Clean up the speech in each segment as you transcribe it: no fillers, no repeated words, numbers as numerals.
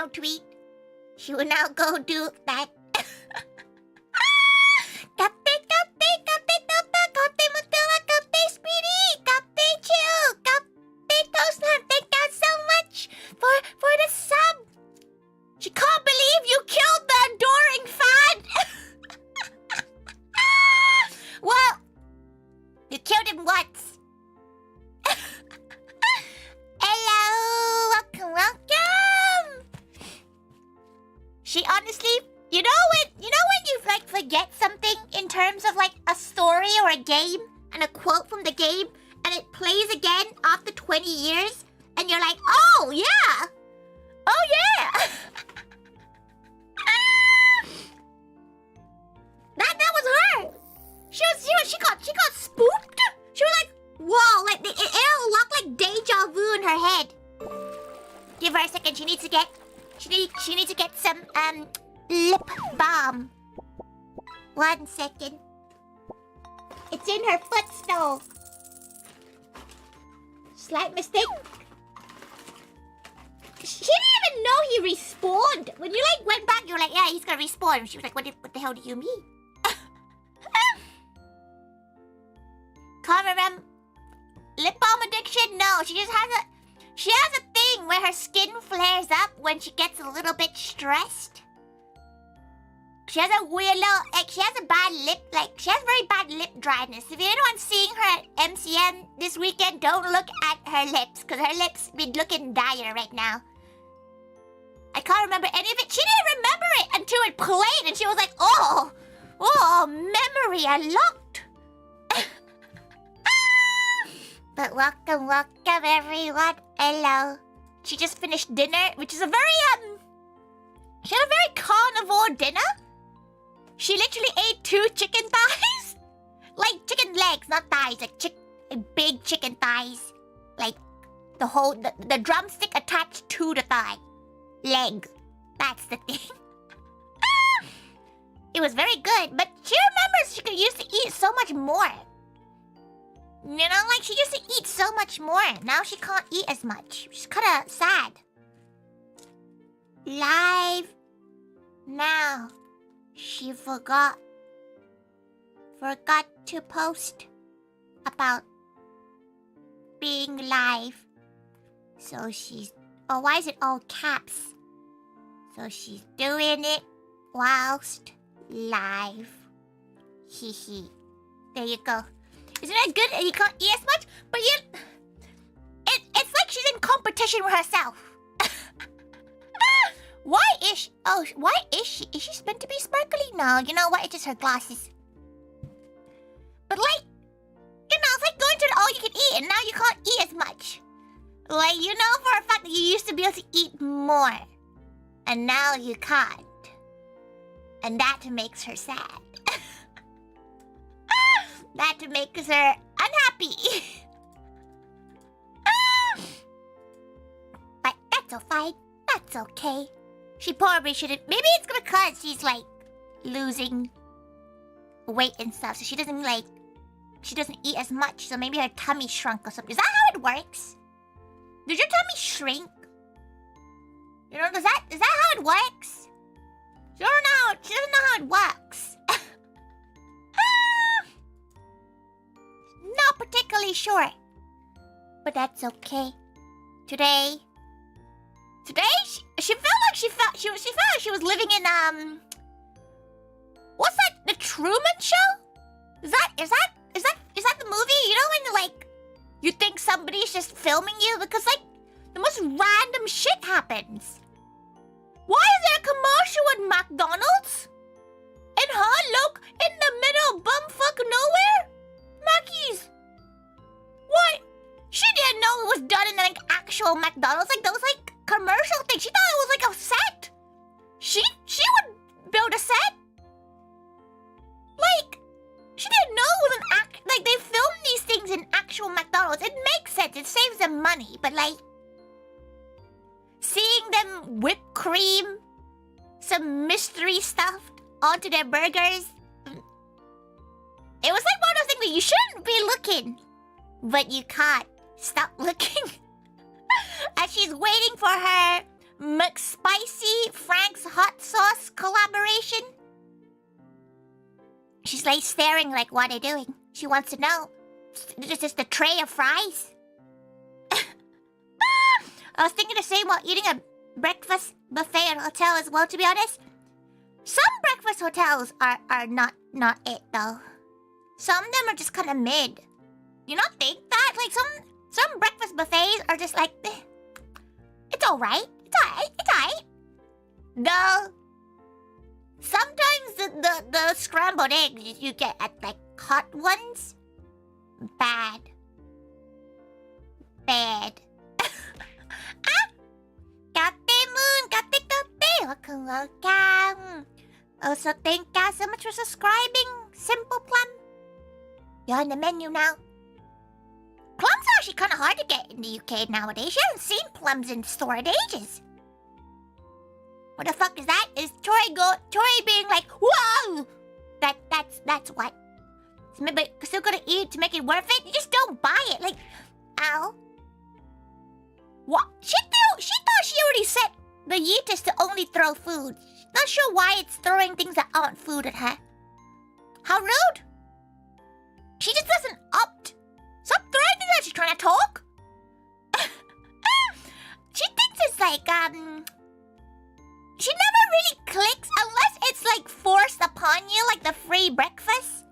now tweet. She will now go do that. Kapte, kapte, kapte, tata, kapte, matula, kapte, speedy, kapte, chill, kapte, toastman. Thank you so much for the sub. She can't believe you killed the adoring fan. Well, you killed him once. Hello, welcome. She honestly, you know when you like forget something in terms of like a story or a game and a quote from the game and it plays again after 20 years and you're like, oh yeah, oh yeah. That was her. She got spooked. She was like, whoa, like it unlocked like deja vu in her head. Give her a second. She needs to get some lip balm. 1 second. It's in her footstool. Slight mistake. She didn't even know he respawned. When you like went back, you were like, yeah, he's gonna respawn. She was like, what the hell do you mean? Can't remember. Lip balm addiction? No, she has a thing where her skin flares up when she gets a little bit stressed. She has a weird little, like, she has very bad lip dryness. If anyone's seeing her at MCM this weekend, don't look at her lips, because her lips be looking dire right now. I can't remember any of it. She didn't remember it until it played, and she was like, oh, memory unlocked. But welcome everyone. Hello. She just finished dinner, which is a very she had a very carnivore dinner. She literally ate 2 chicken thighs. Like chicken legs, not thighs, like big chicken thighs. Like the drumstick attached to the thigh. Leg. That's the thing. It was very good, but she remembers she used to eat so much more. You know, like she used to eat so much more. Now she can't eat as much. She's kinda sad. Live now. She forgot to post about being live. So she's... Oh, why is it all caps? So she's doing it whilst live. Hee. There you go. Isn't that good? And you can't eat as much? But it's like she's in competition with herself. Why is she? Is she meant to be sparkly? No, you know what? It's just her glasses. But like, you know, it's like going to the all you can eat and now you can't eat as much. Like, you know for a fact that you used to be able to eat more. And now you can't. And that makes her sad. That makes her unhappy. But that's all fine. That's okay. She probably shouldn't. Maybe it's because she's like losing weight and stuff, so she doesn't eat as much. So maybe her tummy shrunk or something. Is that how it works? Does your tummy shrink? You know, is that how it works? She doesn't know how it works. Not particularly sure. But that's okay. Today she felt like she was living in what's that? The Truman Show? Is that the movie? You know when like you think somebody's just filming you because like the most random shit happens. Why is there a commercial with McDonald's? And her look in the middle of bumfuck nowhere? Mackey's. What? She didn't know it was done in like actual McDonald's, like those like commercial things. She thought it was like a set. She would build a set. Like, she didn't know it was an like they filmed these things in actual McDonald's. It makes sense. It saves them money, but like seeing them whip cream some mystery stuff onto their burgers. It was like one of those things where you shouldn't be looking, but you can't stop looking. As she's waiting for her McSpicy Frank's hot sauce collaboration. She's like staring like, what are they doing? She wants to know. It's just a tray of fries. I was thinking the same while eating a breakfast buffet at a hotel as well, to be honest. Some breakfast hotels are not it, though. Some of them are just kind of mid. You not think that? Like, some breakfast buffets are just like, eh, it's alright. It's alright. It's alright. No. Sometimes the scrambled eggs you get at, like, hot ones, bad. Bad. Kape Moon, kape. Welcome. Also, thank you so much for subscribing, Simple Plum. You're on the menu now. Plums are actually kind of hard to get in the UK nowadays. You haven't seen plums in store in ages. What the fuck is that? Is Tori being like, whoa! That's what? So maybe still gonna eat to make it worth it? You just don't buy it. Like, ow. What? She thought she already set the yeetus to only throw food. Not sure why it's throwing things that aren't food at her. How rude. She just doesn't opt. Stop throwing things at her. She's trying to talk. She thinks it's like, she never really clicks unless it's like forced upon you, like the free breakfast.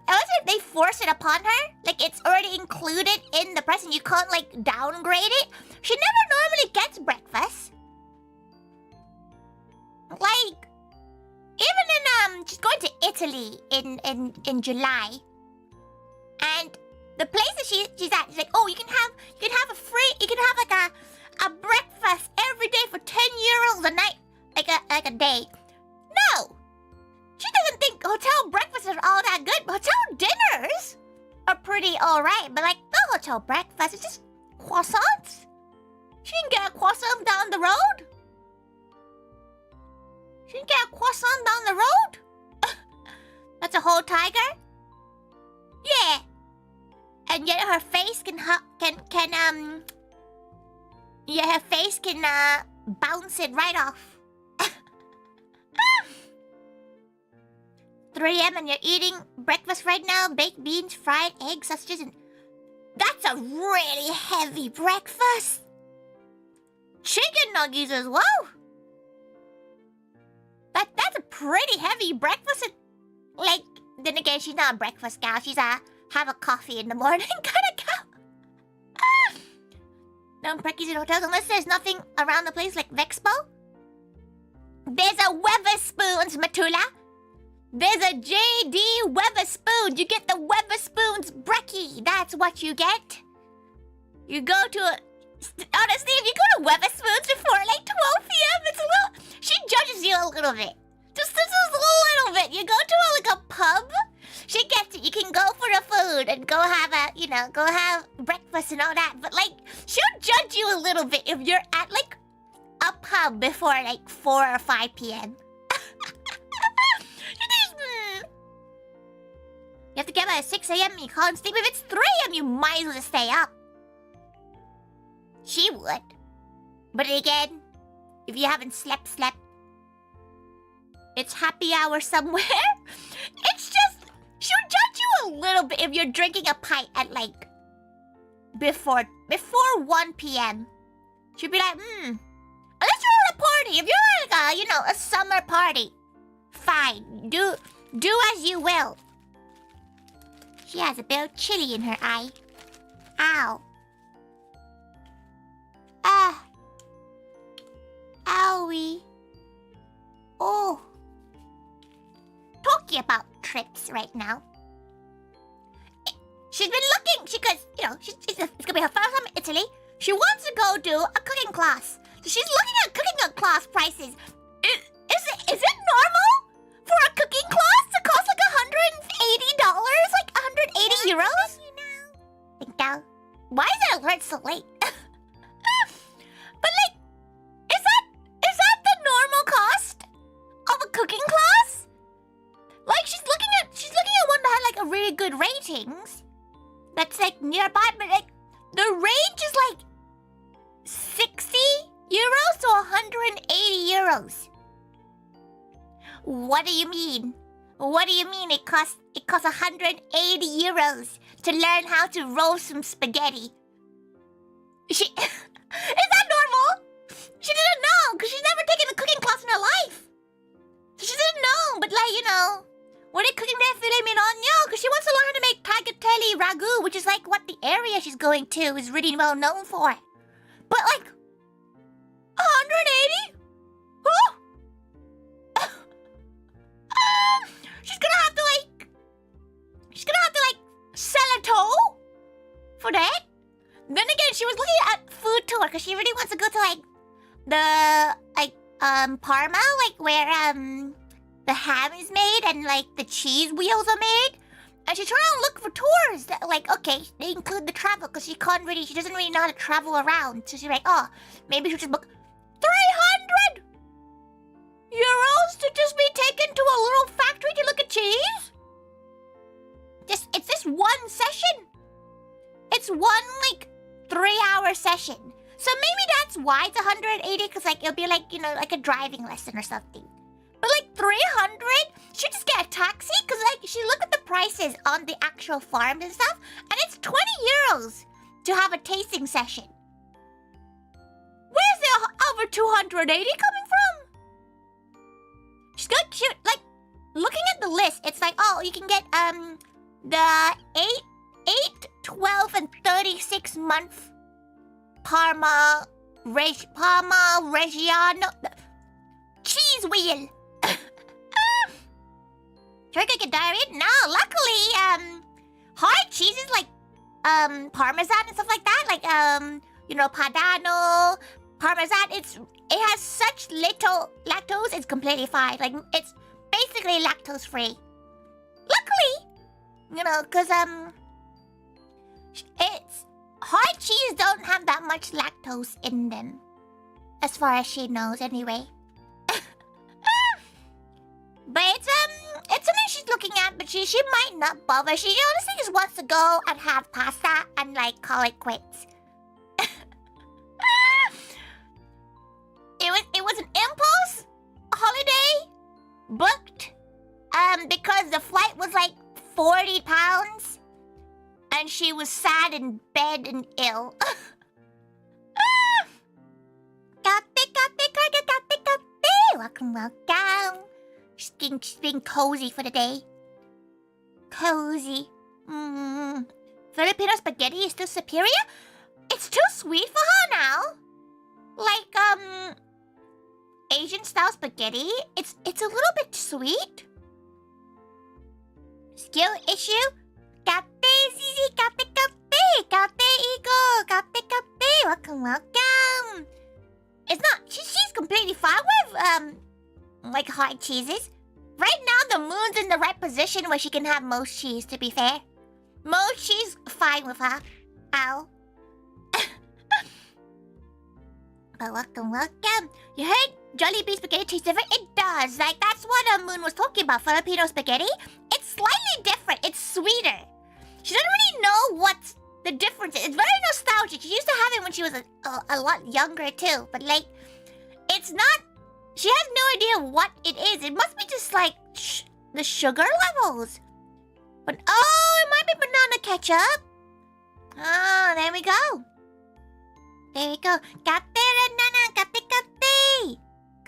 Unless if they force it upon her, like it's already included in the price and you can't like downgrade it. She never normally gets breakfast. Like, even in she's going to Italy in July, and the place that she's at, she's like, oh, you can have like a breakfast every day for 10 euros a night, like a day. No, she doesn't think hotel breakfasts are all that good. Hotel dinners are pretty alright, but like the hotel breakfast is just croissants. She can get a croissant down the road. She can get a croissant down the road. That's a whole tiger. Yeah, and yet her face can her face can bounce it right off. 3 a.m. and you're eating breakfast right now. Baked beans, fried eggs, sausages, and that's a really heavy breakfast. Chicken nuggets as well. That's a pretty heavy breakfast. Like, then again, she's not a breakfast gal. She's a have a coffee in the morning kind of gal. No brekkies in hotels unless there's nothing around the place like Vexpo. There's a Weatherspoons, Matula. There's a JD Weatherspoons. You get the Weatherspoons brekkie. That's what you get. You go to a... Honestly, if you go to Weatherspoons before like 12 p.m., it's a little... She judges you a little bit. Just a little bit. You go to like a pub. She gets it. You can go for the food and go have go have breakfast and all that. But like, she'll judge you a little bit if you're at like a pub before like 4 or 5 p.m. You have to get up at 6 a.m. and you can't sleep. If it's 3 a.m., you might as well stay up. She would. But again, if you haven't slept, it's happy hour somewhere. It's just, she'll judge you a little bit if you're drinking a pint at like, before 1 p.m. She'll be like, unless you're at a party. If you're like a summer party, fine. Do as you will. She has a bit of chili in her eye. Ow. Owie. Oh. Talking about trips right now. She's been looking, it's gonna be her first time in Italy. She wants to go do a cooking class. So she's looking at cooking class prices. Is it normal for a cooking class to cost like $180? Like 180 euros? Thank you. Why is that alert so late? But like, is that the normal cost of a cooking class? Like she's looking at one that had like a really good ratings. That's like nearby, but like the range is like euros to 180 euros. What do you mean? What do you mean it costs 180 euros to learn how to roast some spaghetti? Is that normal? She didn't know, because she's never taken a cooking class in her life. So she didn't know, but like, you know, when they're cooking their filet mignon, because she wants to learn how to make tagliatelle ragu, which is like what the area she's going to is really well known for. But like, 180? Huh? She's gonna have to like sell a toe for that. Then again, she was looking at food tour because she really wants to go to like Parma, like where the ham is made and like the cheese wheels are made. And she's trying to look for tours that like, okay, they include the travel because she doesn't really know how to travel around. So she's like, oh, maybe she'll just book 300 euros to just be taken to a little factory to look at cheese? It's just one session. It's one like 3-hour session. So maybe that's why it's 180, because like it'll be like, you know, like a driving lesson or something. But like 300, she just get a taxi, because like she looked at the prices on the actual farms and stuff, and it's 20 euros to have a tasting session. Where's the over 280 coming from? She's got cute, like, looking at the list, it's like, oh, you can get the 8, 12, and 36 month Parma Reggiano cheese wheel. Should I get diarrhea? No, luckily, hard cheeses like Parmesan and stuff like that, like you know, Padano, Parmesan, it has such little lactose, it's completely fine. Like, it's basically lactose free. Luckily, you know, because it's hard cheese don't have that much lactose in them, as far as she knows anyway. But it's something she's looking at, but she might not bother. She honestly just wants to go and have pasta and like call it quits. It was an impulse holiday booked because the flight was like 40 pounds and she was sad in bed and ill. Welcome. She's being cozy for the day. Cozy. Filipino spaghetti is still superior? It's too sweet for her now. Like, Asian style spaghetti, it's a little bit sweet. Skill issue? Kate, Zizi, Kate, Ego, welcome. It's not, she's completely fine with, like hard cheeses. Right now, the moon's in the right position where she can have most cheese, to be fair. Most cheese, fine with her. Ow. But welcome. You heard Jollibee spaghetti tastes different? It does. Like, that's what Moon was talking about, Filipino spaghetti. It's slightly different. It's sweeter. She doesn't really know what the difference is. It's very nostalgic. She used to have it when she was a lot younger, too. But, like, it's not... She has no idea what it is. It must be just, like, the sugar levels. But, oh, it might be banana ketchup. Ah, there we go. There we go.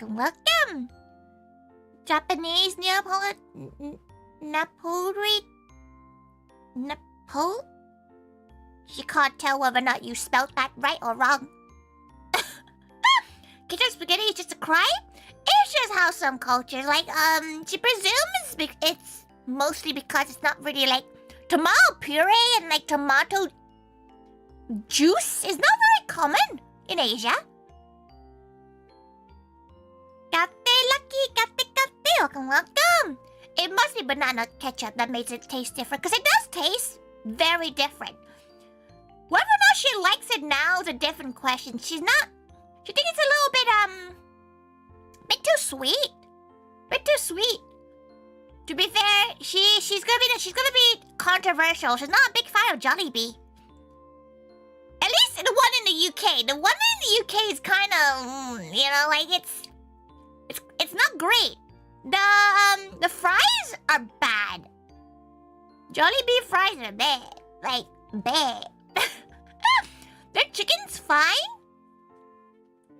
Welcome. Japanese Napoli. She can't tell whether or not you spelled that right or wrong. Ketchup spaghetti is just a crime? It's just how some cultures, like, she presumes it's mostly because it's not really, like, tomato puree and, like, tomato juice is not very common in Asia. Welcome. It must be banana ketchup that makes it taste different, because it does taste very different. Whether or not she likes it now is a different question. She thinks it's a little bit too sweet. Bit too sweet. To be fair, she's gonna be controversial. She's not a big fan of Jollibee. At least the one in the UK. The one in the UK is kind of, you know, like it's not great. The fries are bad. Jollibee fries are bad. Like, bad. Their chicken's fine.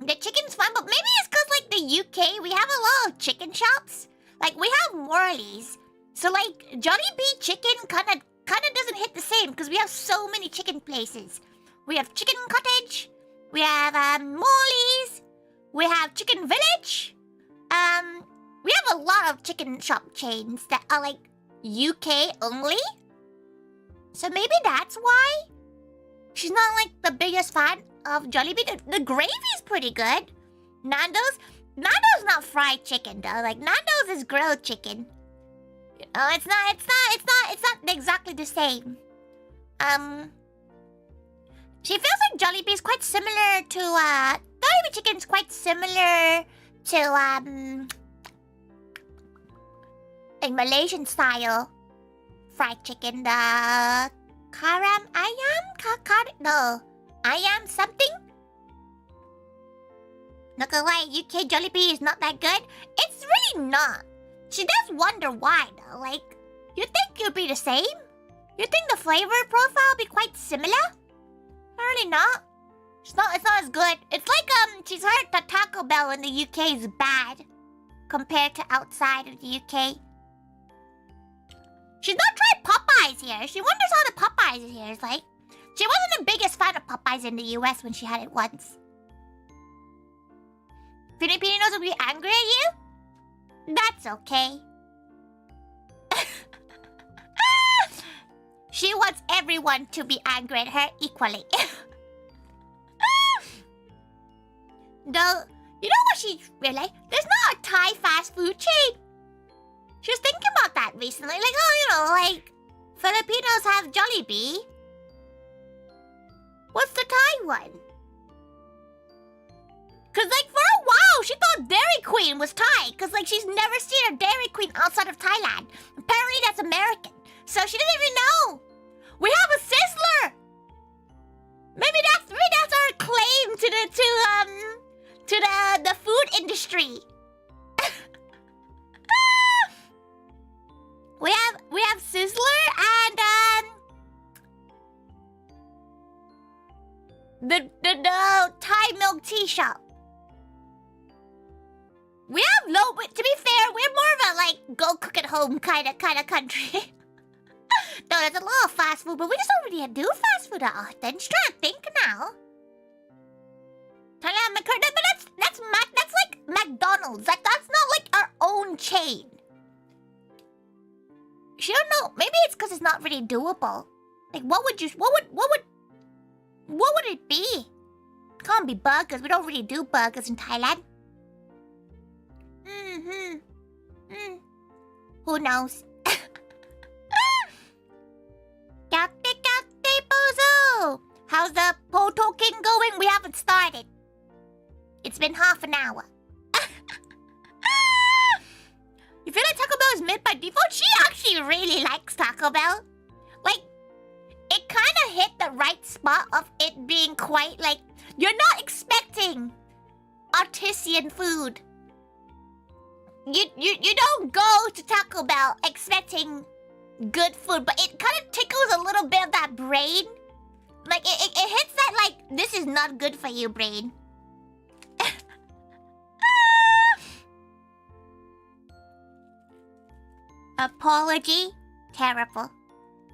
The chicken's fine, but maybe it's because, like, the UK, we have a lot of chicken shops. Like, we have Morley's. So, like, Jollibee chicken kind of doesn't hit the same because we have so many chicken places. We have Chicken Cottage. We have Morley's. We have Chicken Village. We have a lot of chicken shop chains that are, like, UK only. So maybe that's why she's not, like, the biggest fan of Jollibee. The gravy is pretty good. Nando's not fried chicken though. Like, Nando's is grilled chicken. It's not exactly the same. She feels like Jollibee is quite similar to Jollibee chicken's quite similar to a Malaysian style fried chicken. The karam ayam? No. Ayam something? Not gonna lie, UK Jollibee is not that good. It's really not. She does wonder why though. Like, you think it would be the same? You think the flavor profile would be quite similar? Apparently not. It's not as good. It's like she's heard that Taco Bell in the UK is bad compared to outside of the UK. She's not tried Popeyes here. She wonders how the Popeyes here is like. She wasn't the biggest fan of Popeyes in the US when she had it once. Filipinos will be angry at you? That's okay. She wants everyone to be angry at her equally. Though, you know what she realized? There's not a Thai fast food chain. She was thinking about that recently. Like, oh, you know, like, Filipinos have Jollibee. What's the Thai one? Cause like for a while she thought Dairy Queen was Thai. Cause like she's never seen a Dairy Queen outside of Thailand. Apparently that's American. So she doesn't even know. We have a Sizzler. Maybe that's our claim to the food industry. we have Sizzler and the Thai milk tea shop. We have but to be fair, we're more of a like go cook at home kind of country. No, there's a lot of fast food, but we just don't really do fast food that often. Just trying to think now. Thailand, but that's like McDonald's. That's not like our own chain. She don't know. Maybe it's because it's not really doable. Like, what would it be? It can't be burgers. We don't really do burgers in Thailand. Who knows? Kate Bozo! How's the Talkin going? We haven't started. It's been half an hour. You feel like Taco Bell is mid by default? She actually really likes Taco Bell. Like, it kind of hit the right spot of it being quite like... You're not expecting artisan food. You don't go to Taco Bell expecting good food, but it kind of tickles a little bit of that brain. Like, it hits that, like, this is not good for you, brain. Apology? Terrible.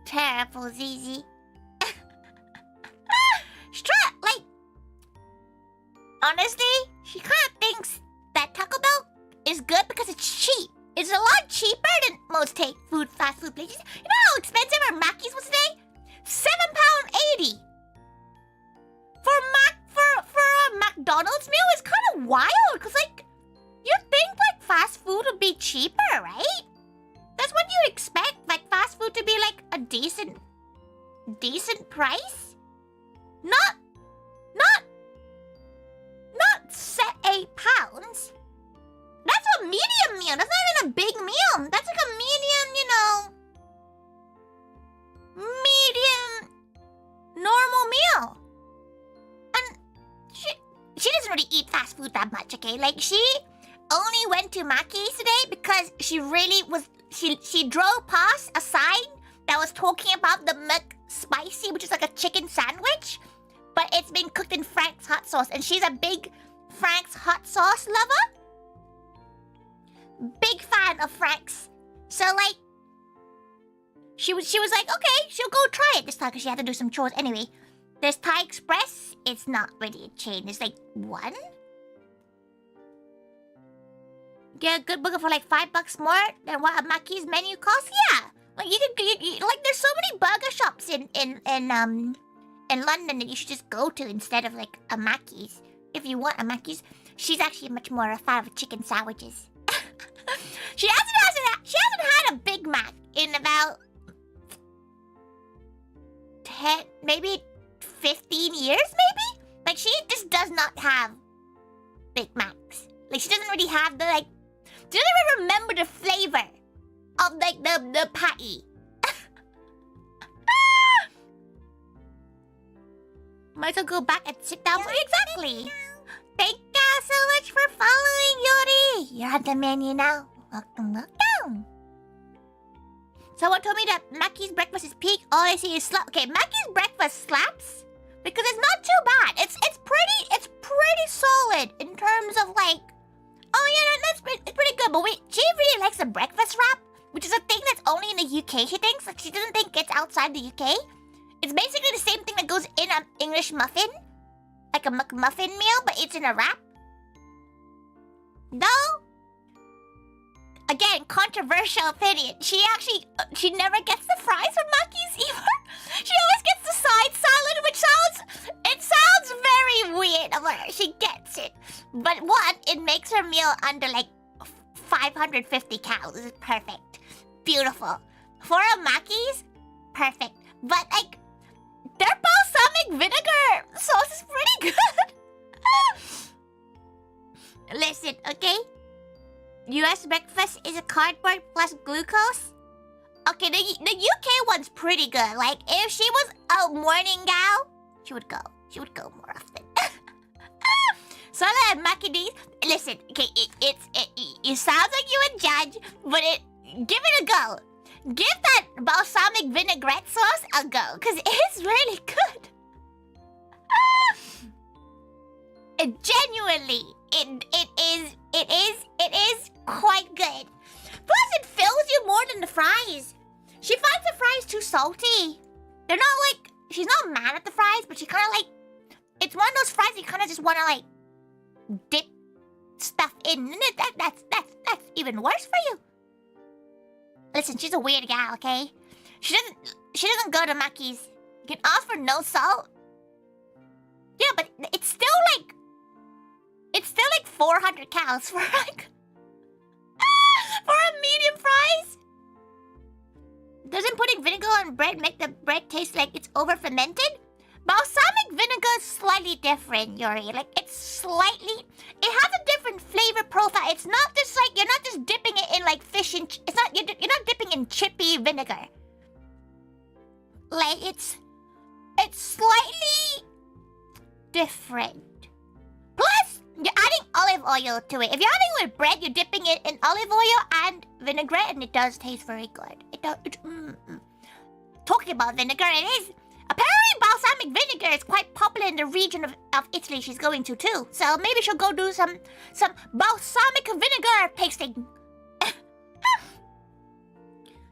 Terrible, ZZ. Like, honestly, she kind of thinks that Taco Bell is good because it's cheap. It's a lot cheaper than most fast food places. You know how expensive our Mackey's was today? £7.80. For a McDonald's meal is kind of wild. Because, like, you think, like, fast food would be cheaper, right? That's what you expect. Like, fast food to be, like, a decent price? Not set £8. That's a medium meal. That's not even a big meal. That's like a medium, you know, medium normal meal. really eat fast food that much, okay? Like, she only went to Mackey's today because she really was... She drove past a sign that was talking about the McSpicy, which is like a chicken sandwich, but it's been cooked in Frank's hot sauce, and she's a big Frank's hot sauce lover. Big fan of Frank's. So, like, she was like, okay, she'll go try it this time because she had to do some chores. Anyway, there's Thai Express. It's not really a chain. It's like one. Get a good burger for like $5 more than what a Mackey's menu costs. Yeah, like you like there's so many burger shops in London that you should just go to instead of like a Mackey's. If you want a Mackey's, she's actually much more a fan of chicken sandwiches. She hasn't had a Big Mac in about 10, maybe 15 years, maybe? Like, she just does not have Big Macs. Like, she doesn't really have the, like... She doesn't even remember the flavor of, like, the patty. Might as well go back and sit down. Exactly. Thank you so much for following, Yori. You're on the menu now. Welcome, welcome. Someone told me that Mackey's breakfast is peak. All I see is slap. Okay, Mackey's breakfast slaps because it's not too bad. It's pretty solid in terms of like. Oh yeah, it's pretty good. But wait, she really likes the breakfast wrap, which is a thing that's only in the UK. She thinks like she doesn't think it's outside the UK. It's basically the same thing that goes in an English muffin, like a McMuffin meal, but it's in a wrap. Though. Again, controversial opinion. She never gets the fries from Mackey's either. She always gets the side salad, which sounds very weird of her. She gets it. But one, it makes her meal under like 550 calories. It's perfect. Beautiful. For a Mackey's, perfect. But like, their balsamic vinegar sauce is pretty good. Listen, okay? US breakfast is a cardboard plus glucose. Okay, the UK one's pretty good. Like, if she was a morning gal, she would go. She would go more often. So that Mackie D's, listen, okay, it sounds like you would judge, but give it a go. Give that balsamic vinaigrette sauce a go, because it's really good. Genuinely, it is quite good. Plus, it fills you more than the fries. She finds the fries too salty. They're not like, she's not mad at the fries, but she kind of like, it's one of those fries you kind of just want to like dip stuff in. And that's even worse for you. Listen, she's a weird gal, okay? She doesn't go to Mackey's. You can ask for no salt. Yeah, but it's still like 400 calories for like for a medium fries. Doesn't putting vinegar on bread make the bread taste like it's over fermented? Balsamic vinegar is slightly different, Yuri. Like it has a different flavor profile. It's not just like you're not just dipping it in like fish and you're not dipping in chippy vinegar. Like it's slightly different. Plus, you're adding olive oil to it. If you're having it with bread, you're dipping it in olive oil and vinaigrette, and it does taste very good. Talking about vinegar, it is. Apparently, balsamic vinegar is quite popular in the region of Italy she's going to too. So maybe she'll go do some balsamic vinegar tasting.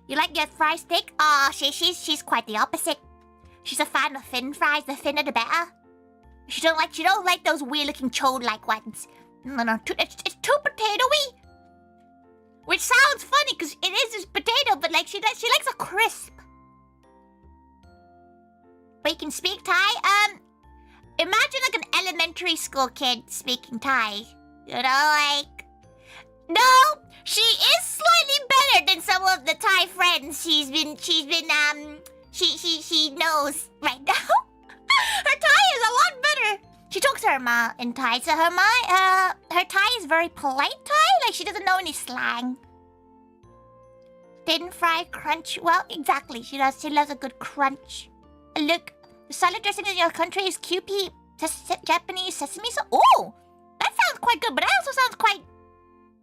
You like your fried steak? Oh, she's quite the opposite. She's a fan of thin fries. The thinner, the better. She don't like those weird-looking chode-like ones. No, it's too potatoey. Which sounds funny because it is just potato, but like she likes a crisp. But you can speak Thai. Imagine like an elementary school kid speaking Thai. You know, like. No, she is slightly better than some of the Thai friends she knows right now. Her Thai is a lot better. She talks to her ma in Thai, so her Thai is very polite Thai. Like she doesn't know any slang. Thin fry crunch. Well, exactly. She loves a good crunch. Look, the salad dressing in your country is QP Japanese sesame sauce. Oh, quite good, but that also sounds quite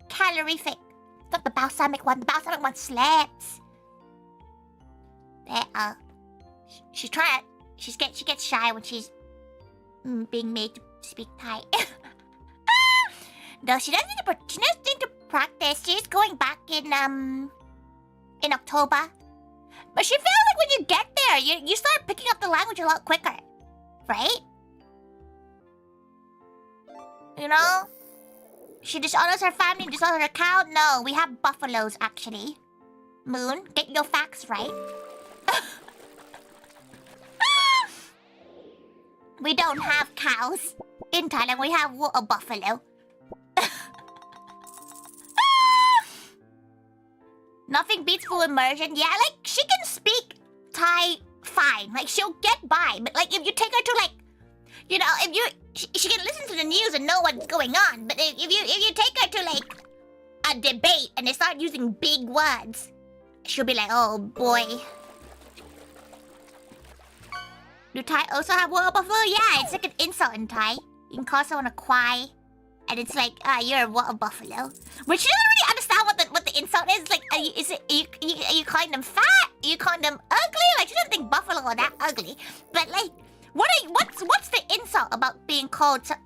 calorific. It's not the balsamic one. The balsamic one slaps. She gets shy when she's being made to speak Thai. No, she doesn't need to practice. She's going back in October. But she feels like when you get there, you start picking up the language a lot quicker, right? You know? She dishonors her family, dishonors her cow. No, we have buffaloes, actually. Moon, get your facts right. We don't have cows. In Thailand, we have a buffalo. Nothing beats full immersion. Yeah, like, she can speak Thai fine. Like, she'll get by. But, like, if you take her to, like, you know, if you... She can listen to the news and know what's going on. But if you take her to, like, a debate and they start using big words, she'll be like, oh, boy. Do Thai also have water buffalo? Yeah, it's like an insult in Thai. You can call someone a kwai. And it's like, you're a water buffalo. But she doesn't really understand what the insult is. Like, are you calling them fat? Are you calling them ugly? Like, she doesn't think buffalo are that ugly. But like, what's the insult about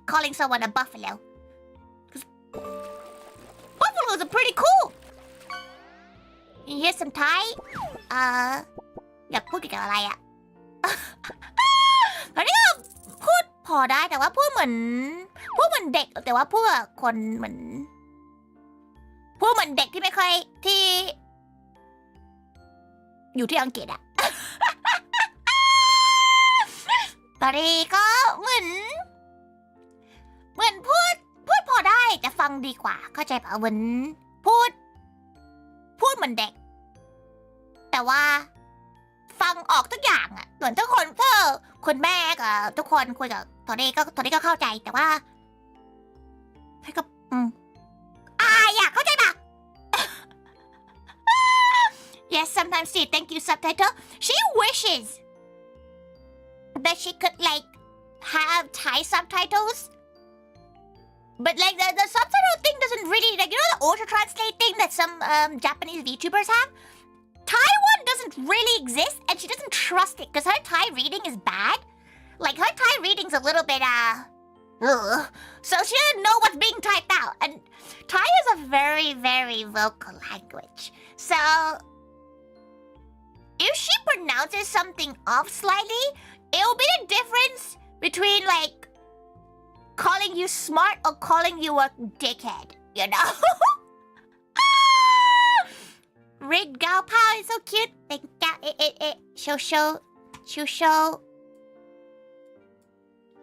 calling someone a buffalo? Because buffaloes are pretty cool. You hear some Thai? อยากพูดเกี่ยวกับอะไรอะ ตอนนี้ก็พูดพอได้แต่ว่าพูดเหมือนเด็กแต่ว่าพูดกับคนเหมือนเด็กที่ไม่ค่อยที่อยู่ที่อังกฤษอะ ตอนนี้ก็เหมือนพูดพอได้แต่ฟังดีกว่าเข้าใจป่ะเหมือนพูดเหมือนเด็กแต่ว่าฟังออกทุกอย่างอะเหมือนทุกคนคุณแม่กับทุกคนคุยกับตอนนี้ก็เข้าใจแต่ว่าให้ก็อยากเข้าใจป่ะ Yes, sometimes she thank you subtitle. She wishes that she could like have Thai subtitles. But like the subtitle thing doesn't really like, you know, the auto translate thing that some Japanese VTubers have? Taiwan doesn't really exist and she doesn't trust it because her Thai reading is bad. Like her Thai reading's a little bit so she doesn't know what's being typed out. And Thai is a very, very vocal language. So if she pronounces something off slightly, it'll be the difference between like calling you smart or calling you a dickhead, you know? Red Gao Pao is so cute. Like she'll show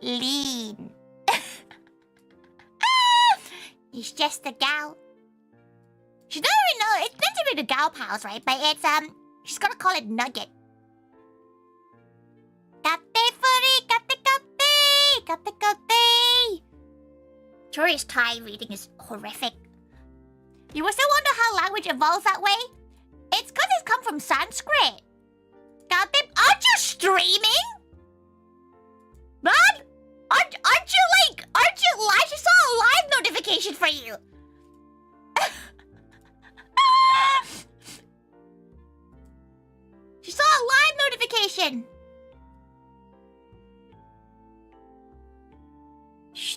lean. He's just a gal. She doesn't really know. It's meant to be the gal pals, right? But it's she's gonna call it nugget. Tori's Thai reading is horrific. You will still wonder how language evolves that way? It's because it's come from Sanskrit. Aren't you streaming? Bud? Aren't you live? She saw a live notification for you. She saw a live notification.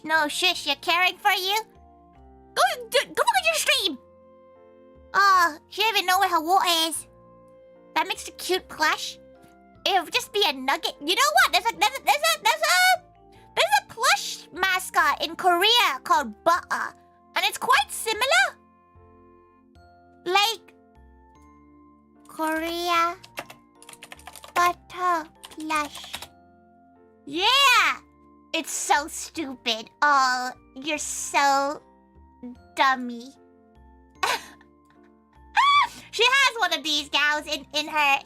No, shush, you're caring for you? Go look at your stream. Oh, she doesn't even know where her water is. That makes a cute plush. It'll just be a nugget. You know what? There's a plush mascot in Korea called Butter, and it's quite similar. Like Korea Butter plush. Yeah, it's so stupid. Oh, you're so dummy. She has one of these gals in her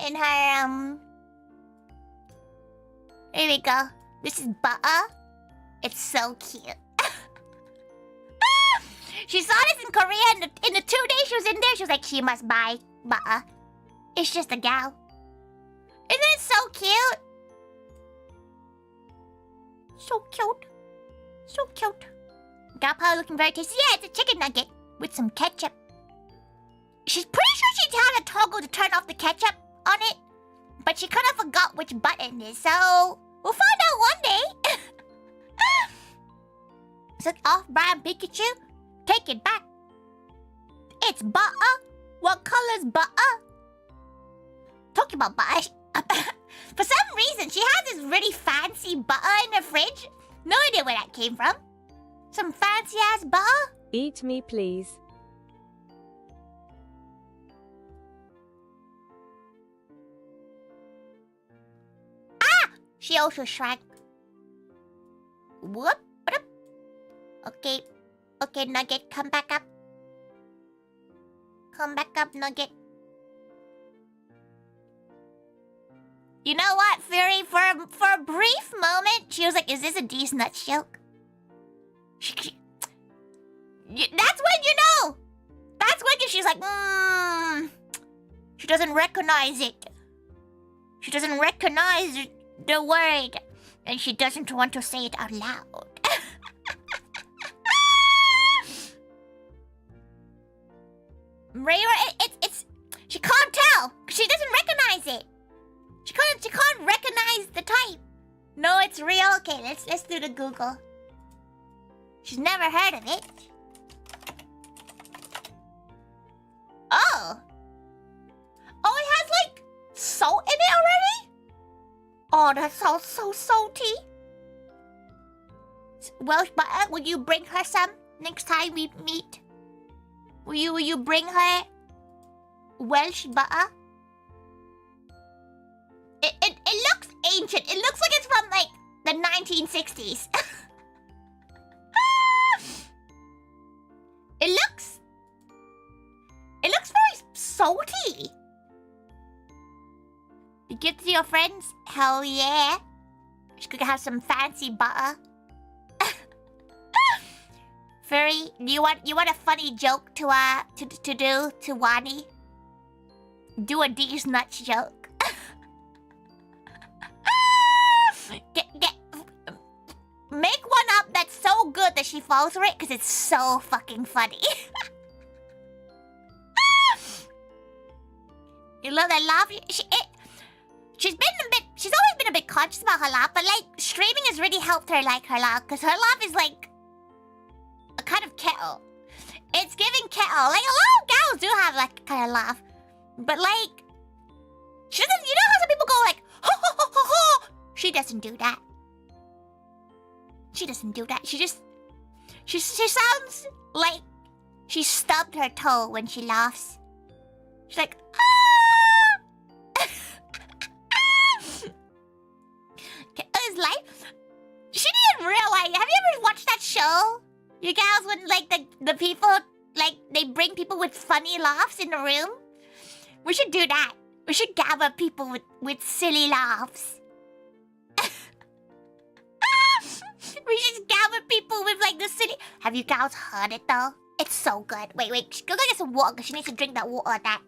Here we go. This is Butter. It's so cute. She saw this in Korea in the 2 days she was in there. She was like, she must buy Butter. It's just a gal. Isn't it so cute? So cute. So cute. Gal pie looking very tasty. Yeah, it's a chicken nugget with some ketchup. She's pretty sure she had a toggle to turn off the ketchup on it, but she kind of forgot which button is, so we'll find out one day. Is it off-brand Pikachu? Take it back. It's butter. What color's butter? Talking about butter. For some reason, she has this really fancy butter in her fridge. No idea where that came from. Some fancy-ass butter. Eat me, please. Ah! She also shrank. Whoop. Okay. Okay, Nugget, come back up. Come back up, Nugget. You know what, Fury? For a brief moment, she was like, is this a D's nuts joke? That's when you know! That's when she's like, She doesn't recognize it. She doesn't recognize the word. And she doesn't want to say it out loud. Rayra, it's she can't tell. She doesn't recognize it. She can't recognize the type. No, it's real. Okay, let's do the Google. She's never heard of it. Oh. Oh, it has like salt in it already? Oh, that sounds so salty. Welsh butter, will you bring her some next time we meet? Will you bring her Welsh butter? It looks ancient. It looks like it's from like the 1960s. It looks very salty. You give it to your friends? Hell yeah. She could have some fancy butter. Furry, you want a funny joke to do to Wani? Do a D's nuts joke. Make one up that's so good that she falls for it, because it's so fucking funny. You love that laugh? She's always been a bit conscious about her laugh, but like streaming has really helped her like her laugh, because her laugh is like a kind of kettle. It's giving kettle. Like a lot of gals do have like kind of laugh, but like she doesn't. You know how some people go like ho ho ho ho ho? She doesn't do that. She doesn't do that. She sounds like she stubbed her toe when she laughs. She's like, ah! It's like, she didn't realize. Have you ever watched that show? You guys, when like the people, like they bring people with funny laughs in the room? We should do that. We should gather people with silly laughs. We should gather people with like the silly... Have you guys heard it though? It's so good. Wait, go get some water, because she needs to drink that water that,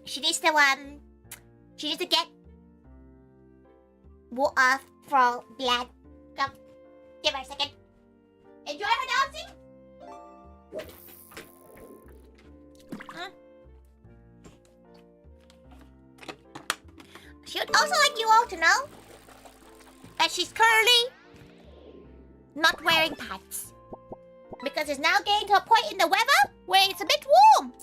She needs to get water for blood. Come, give her a second. Enjoy her dancing? She would also like you all to know that she's currently not wearing pants, because it's now getting to a point in the weather where it's a bit warm.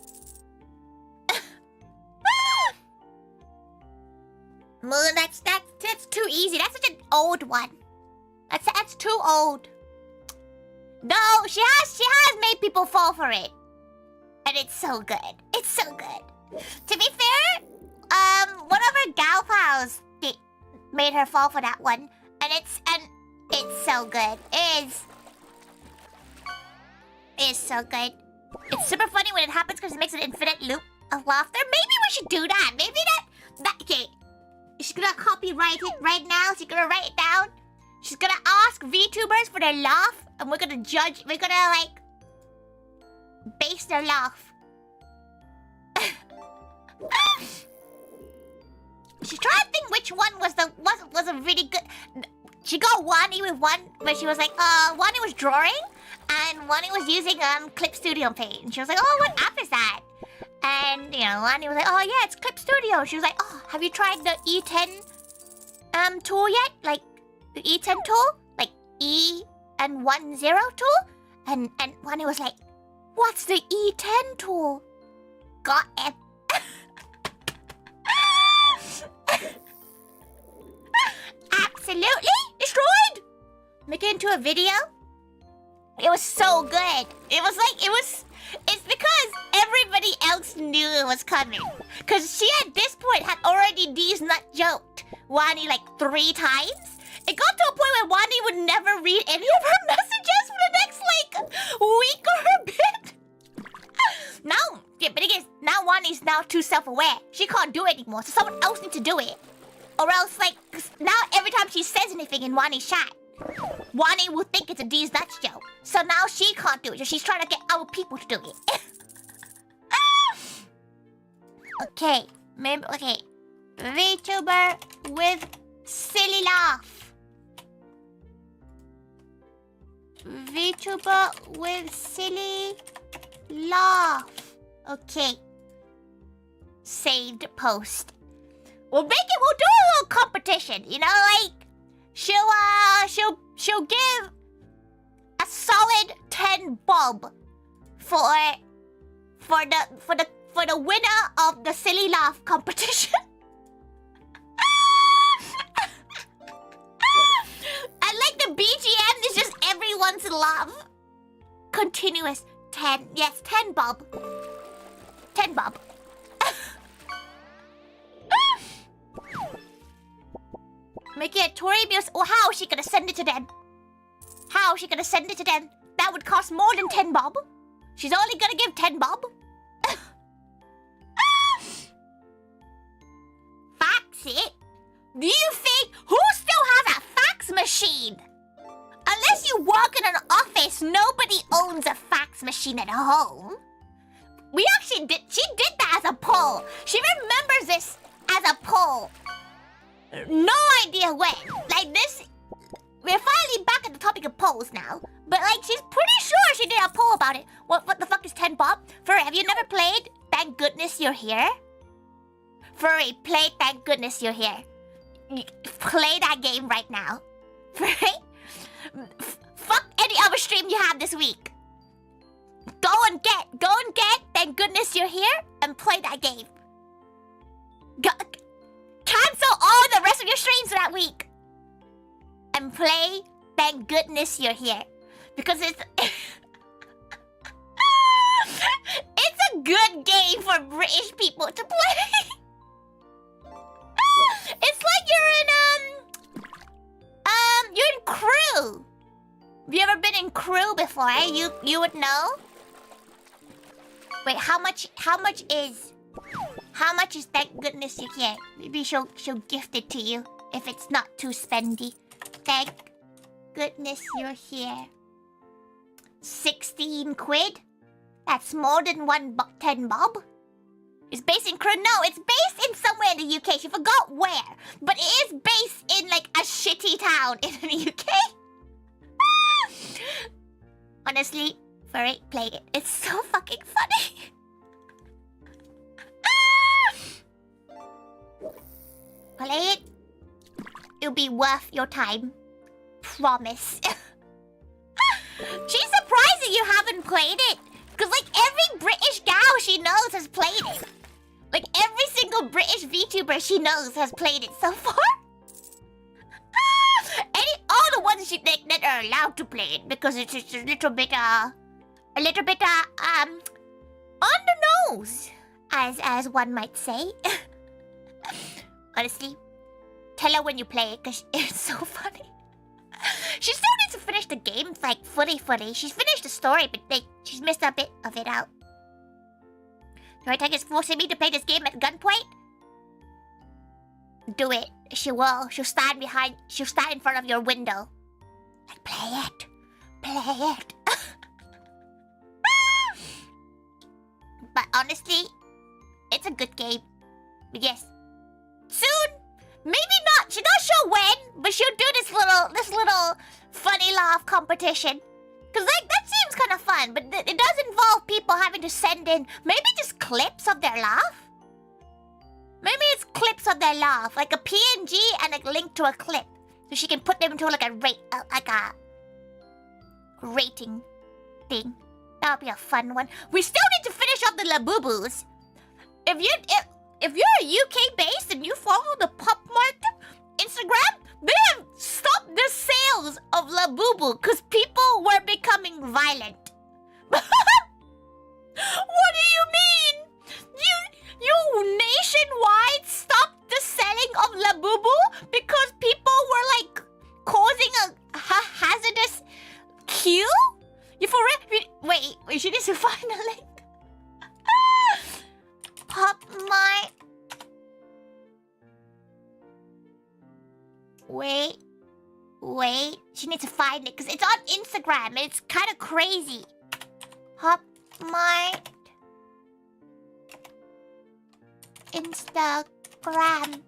Moon, that's too easy. That's such an old one. That's too old. No, she has made people fall for it, and it's so good. It's so good. To be fair, one of her gal pals made her fall for that one, and it's so good. It's so good. It's super funny when it happens because it makes an infinite loop of laughter. Maybe we should do that. Maybe that okay. She's gonna copyright it right now. She's gonna write it down. She's gonna ask VTubers for their laugh, and we're gonna judge. We're gonna like base their laugh. She's trying to think which one was a really good. she got Wani with one, but she was like, Wani was drawing, and Wani was using Clip Studio Paint. And she was like, oh, what app is that? And you know, Wani was like, oh yeah, it's Clip Studio. She was like, oh, have you tried the E10 tool yet? Like the E10 tool, like E and 10 tool. And Wani was like, what's the E10 tool? Got it. Absolutely destroyed. Make it into a video. It was so good. It was like it's because everybody else knew it was coming. Cause she at this point had already D's nut joked Wani like 3 times. It got to a point where Wani would never read any of her messages for the next like week or a bit. Now, yeah, but again, now Wani's now too self-aware. She can't do it anymore, so someone else needs to do it. Or else, like, now every time she says anything in Wani's chat, Wani will think it's a D's nuts joke. So now she can't do it, so she's trying to get other people to do it. Okay, maybe, okay. VTuber with silly laugh. VTuber with silly laugh. Okay. Saved post. We'll do a little competition, you know, like she'll give a solid 10 bob for the winner of the silly laugh competition. I like the BGM is just everyone's love. Continuous 10. Yes, 10 bob. 10 bob. Make it a Tori music. Oh, how is she gonna send it to them? How is she gonna send it to them? That would cost more than 10 bob. She's only gonna give 10 bob. Fax it? Do you think who still has a fax machine? Unless you work in an office, nobody owns a fax machine at home. We actually did. She did that as a poll. She remembers this as a poll. No idea when. Like this, we're finally back at the topic of polls now. But like, she's pretty sure she did a poll about it. What the fuck is 10 bob? Furry, have you never played Thank Goodness You're Here? Furry, play Thank Goodness You're Here. Play that game right now. Furry, fuck any other stream you have this week. Go and get Thank Goodness You're Here and play that game. Cancel all the rest of your streams for that week and play Thank Goodness You're Here, because it's it's a good game for British people to play. It's like you're in Crew. Have you ever been in Crew before? You would know. Wait, how much is Thank Goodness You're Here? Maybe she'll gift it to you if it's not too spendy. Thank Goodness You're Here. 16 quid? That's more than 10 bob. It's based in Crew. No, it's based in somewhere in the UK. She forgot where, but it is based in like a shitty town in the UK. Honestly, Furry, play it. It's so fucking funny. Play it. It'll be worth your time. Promise. She's surprised that you haven't played it. Because like every British gal she knows has played it. Like every single British VTuber she knows has played it so far. All the ones that are allowed to play it, because it's just a little bit on the nose, as one might say. Honestly, tell her when you play it, because it's so funny. She still needs to finish the game. It's like fully. She's finished the story, but like, she's missed a bit of it out. ToriThaiga is forcing me to play this game at gunpoint. Do it. She will. She'll stand in front of your window. Like, play it. But honestly, it's a good game. Yes. Soon, maybe not knows she'll win, but she'll do this little funny laugh competition. Cause like that seems kind of fun, but it does involve people having to send in maybe just clips of their laugh. Maybe it's clips of their laugh, like a PNG and a link to a clip, so she can put them into like a rating thing. That would be a fun one. We still need to finish up the Labubus. If you're UK based and you follow the Pop Mart Instagram, they have stopped the sales of Labubu because people were becoming violent. What do you mean? You nationwide stopped the selling of Labubu because people were like causing a hazardous queue? You for real? Wait, she needs to find a link. Pop Mart. Wait. She needs to find it because it's on Instagram. It's kind of crazy. Pop Mart Instagram.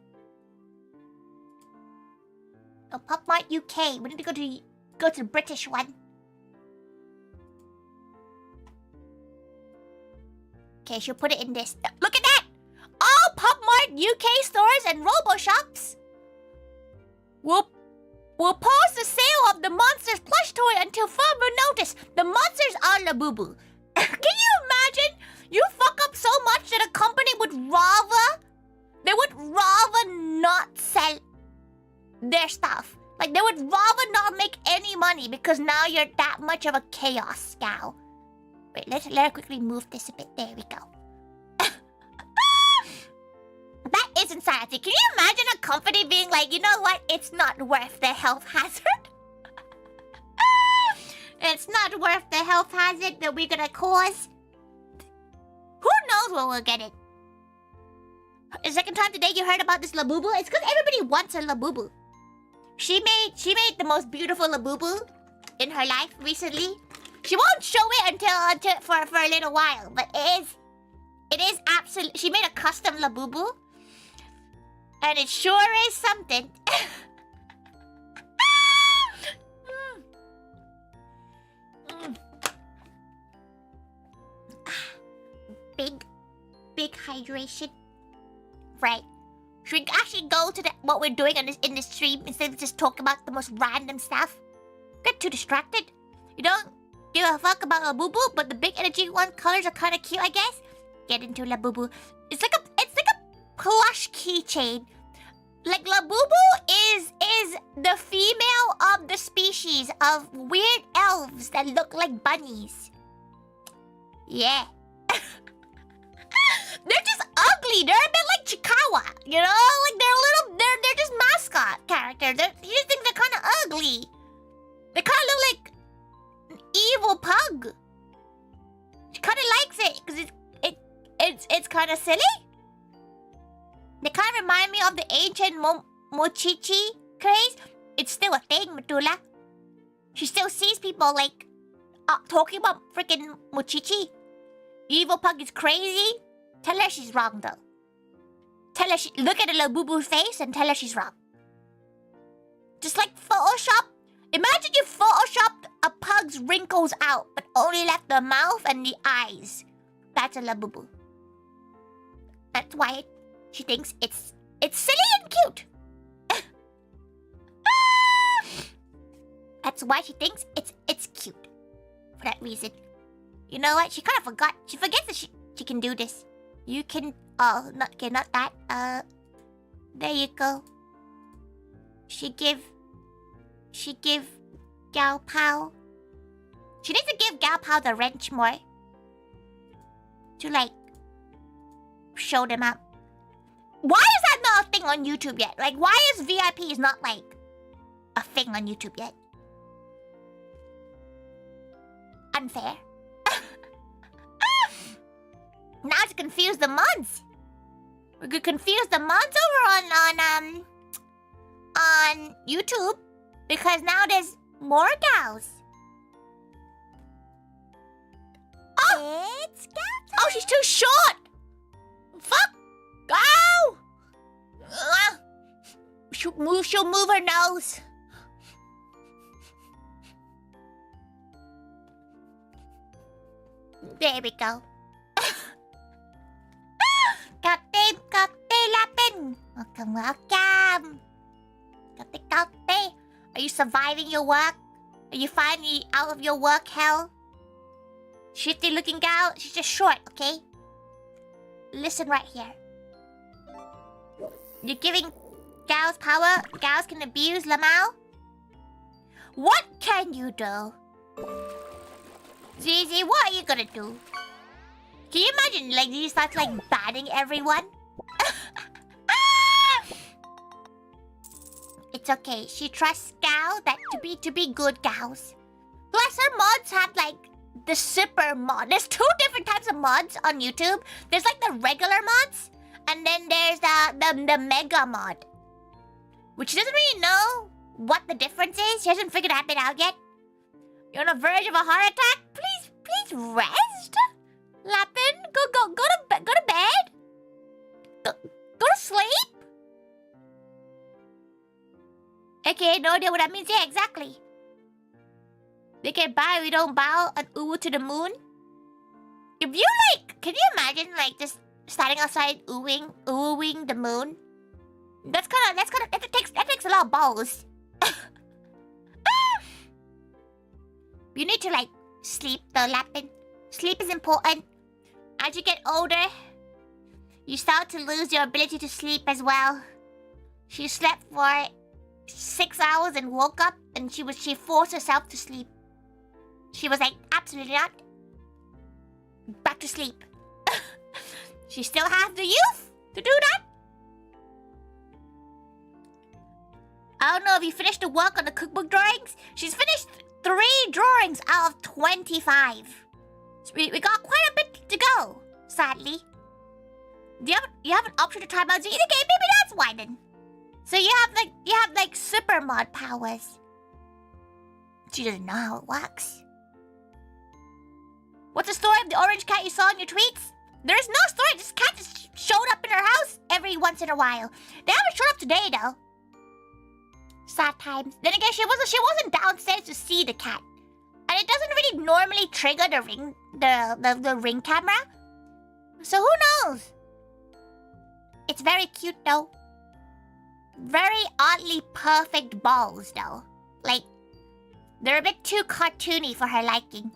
Oh, Pop Mart UK. We need to go to the British one. Okay, she'll put it in this. Look at that! All Pop Mart UK stores and RoboShops will pause the sale of the Monsters plush toy until further notice. The monsters are Labubu. Can you imagine? You fuck up so much that a company would rather not sell their stuff. Like, they would rather not make any money because now you're that much of a chaos gal. Wait, let her quickly move this a bit. There we go. That is insanity. Can you imagine a company being like, you know what? It's not worth the health hazard. It's not worth the health hazard that we're gonna cause. Who knows where we'll get it? The second time today you heard about this Labubu? It's because everybody wants a Labubu. She made the most beautiful Labubu in her life recently. She won't show it until for a little while, but it is absolutely. She made a custom Labubu, and it sure is something. Big hydration. Right. Should we actually go to what we're doing in this stream instead of just talk about the most random stuff? Get too distracted. You don't give a fuck about Labubu, but the big energy one colors are kind of cute, I guess. Get into Labubu. It's like a plush keychain. Like Labubu is the female of the species of weird elves that look like bunnies. Yeah. They're just ugly. They're a bit like Chikawa, you know? Like they're just mascot characters. These things are kind of ugly. They kind of look like an evil pug. She kind of likes it because it's kind of silly. They kind of remind me of the ancient Mochichi craze. It's still a thing, Matula. She still sees people like talking about freaking Mochichi. Evil pug is crazy. Tell her she's wrong, though. Tell her look at the Labubu face and tell her she's wrong. Just like Photoshop. Imagine you Photoshopped a pug's wrinkles out, but only left the mouth and the eyes. That's a Labubu. That's why she thinks it's silly and cute. That's why she thinks it's cute. For that reason. You know what? She kind of forgot. She forgets that she can do this. You can... Oh, not that. There you go. She give Gao Pao. She needs to give Gao Pao the wrench more. To, like, show them up. Why is that not a thing on YouTube yet? Like, why is VIP not, like, a thing on YouTube yet? Unfair. Now to confuse the mods. We could confuse the mods over on YouTube because now there's more gals. Oh, it's Gao. Oh, she's too short. Fuck. Go. She'll move her nose. There we go. Kate Lapin. Welcome. Kate. Are you surviving your work? Are you finally out of your work hell? Shifty looking gal, she's just short, okay? Listen right here. You're giving gals power. Gals can abuse Lamau. What can you do? Zizi, what are you gonna do? Can you imagine, like, you start, like, banning everyone? It's okay. She trusts Gal that to be good gals. Plus, her mods have, like, the super mod. There's 2 different types of mods on YouTube. There's, like, the regular mods, and then there's the mega mod. Which she doesn't really know what the difference is. She hasn't figured that bit out yet. You're on the verge of a heart attack? Please rest. Lapin, go to bed. Go to sleep. Okay, no idea what that means. Yeah, exactly. They can buy, we don't bow and ooh to the moon. If you like, can you imagine like just standing outside oohing the moon? That takes a lot of balls. You need to like sleep though, Lapin. Sleep is important. As you get older, you start to lose your ability to sleep as well. She slept for 6 hours and woke up, and she forced herself to sleep. She was like, absolutely not. Back to sleep. She still has the youth to do that. I don't know if you finished the work on the cookbook drawings. She's finished 3 drawings out of 25. So we got quite a bit to go, sadly. You have an option to try out the game. Maybe that's why then. So you have like super mod powers. She doesn't know how it works. What's the story of the orange cat you saw in your tweets? There's no story. This cat just showed up in her house every once in a while. They haven't showed up today though. Sad times. Then again, she wasn't downstairs to see the cat, and it doesn't really normally trigger the ring camera. So who knows? It's very cute though. Very oddly perfect balls though. Like, they're a bit too cartoony for her liking.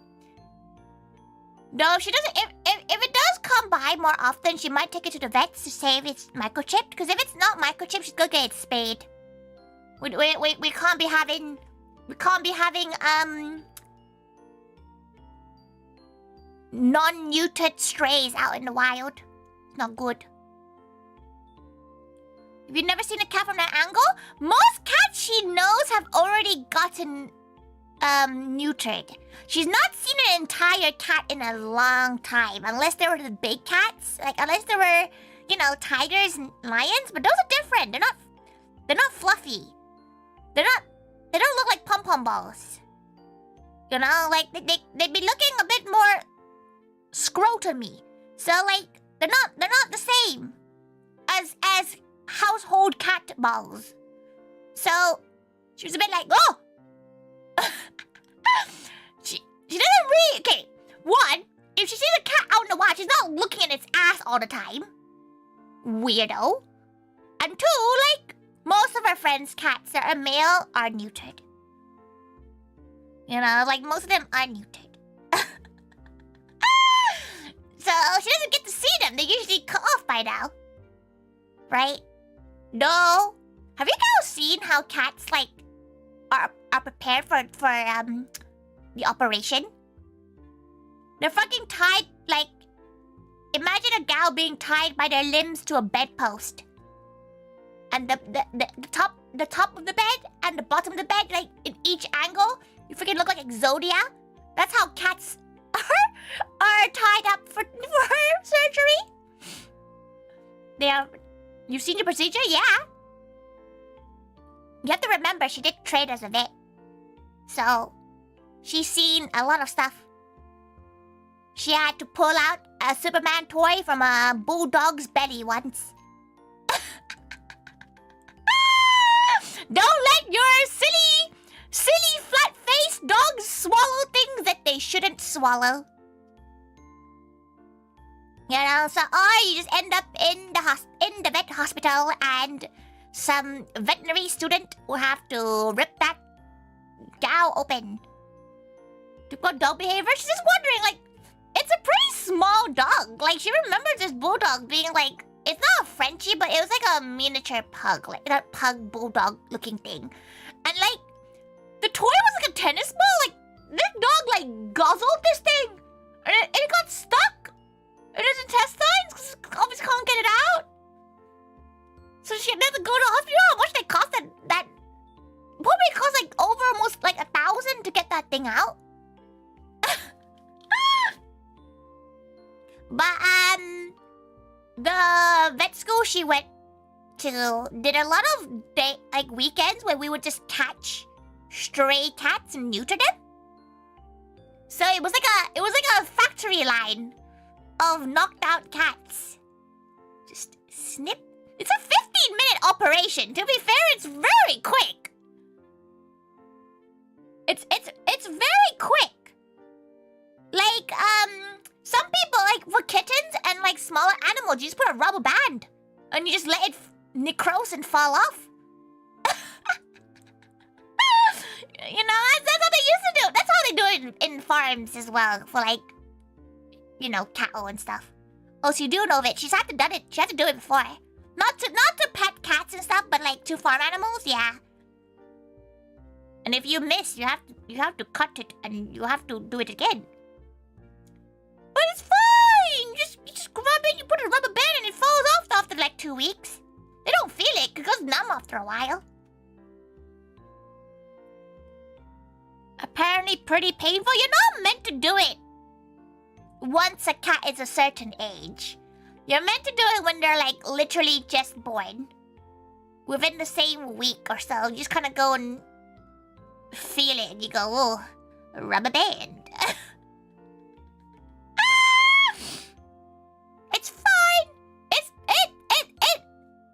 No, she doesn't. If it does come by more often, she might take it to the vets to say if it's microchipped. Because if it's not microchipped, she's gonna get it spayed. We can't be having non-neutered strays out in the wild. It's not good. Have you never seen a cat from that angle? Most cats she knows have already gotten neutered. She's not seen an entire cat in a long time, unless they were the big cats. Like, unless they were, you know, tigers and lions. But those are different. They're not fluffy. They don't look like pom-pom balls. You know, like they'd be looking a bit more scrotumy. So like they're not the same as household cat balls. So she was a bit like, oh. she doesn't really. Okay, one, if she sees a cat out in the wild, she's not looking at its ass all the time. Weirdo. And 2, like, most of her friends' cats that are male are neutered. You know, like, most of them are neutered. So, she doesn't get to see them. They're usually cut off by now. Right? No. Have you guys seen how cats, like, are prepared for the operation? They're fucking tied, like, imagine a gal being tied by their limbs to a bedpost. And the top of the bed and the bottom of the bed, like in each angle, you freaking look like Exodia. That's how cats are tied up for her surgery. You've seen the procedure? Yeah. You have to remember, she did trade as a vet. So, she's seen a lot of stuff. She had to pull out a Superman toy from a bulldog's belly once. Don't let your silly flat-faced dogs swallow things that they shouldn't swallow. You know, so or you just end up in the vet hospital and some veterinary student will have to rip that cow open. To go dog behavior, she's just wondering, like, it's a pretty small dog. Like, she remembers this bulldog being like, it's not a Frenchie, but it was like a miniature pug, like that pug bulldog looking thing. And like, the toy was like a tennis ball. Like, this dog like guzzled this thing, and it got stuck in his intestines because it obviously can't get it out. So she had to go to the hospital. How much they cost that probably cost like over almost like 1,000 to get that thing out. But the vet school she went to did a lot of weekends where we would just catch stray cats and neuter them. So it was like a factory line of knocked out cats. Just snip. It's a 15-minute operation. To be fair, it's very quick. It's very quick. Like some people, like, for kittens and, like, smaller animals, you just put a rubber band. And you just let it necrose and fall off. You know, that's what they used to do. That's how they do it in farms as well. For, like, you know, cattle and stuff. Oh, so you do know of it. She had to do it before. Not to pet cats and stuff, but, like, to farm animals, yeah. And if you miss, you have to cut it and you have to do it again. But it's fine! You just grab it, you put a rubber band and it falls off after like 2 weeks. They don't feel it, it goes numb after a while. Apparently pretty painful. You're not meant to do it once a cat is a certain age. You're meant to do it when they're like literally just born. Within the same week or so, you just kind of go and feel it and you go, oh, rubber band. It's fine.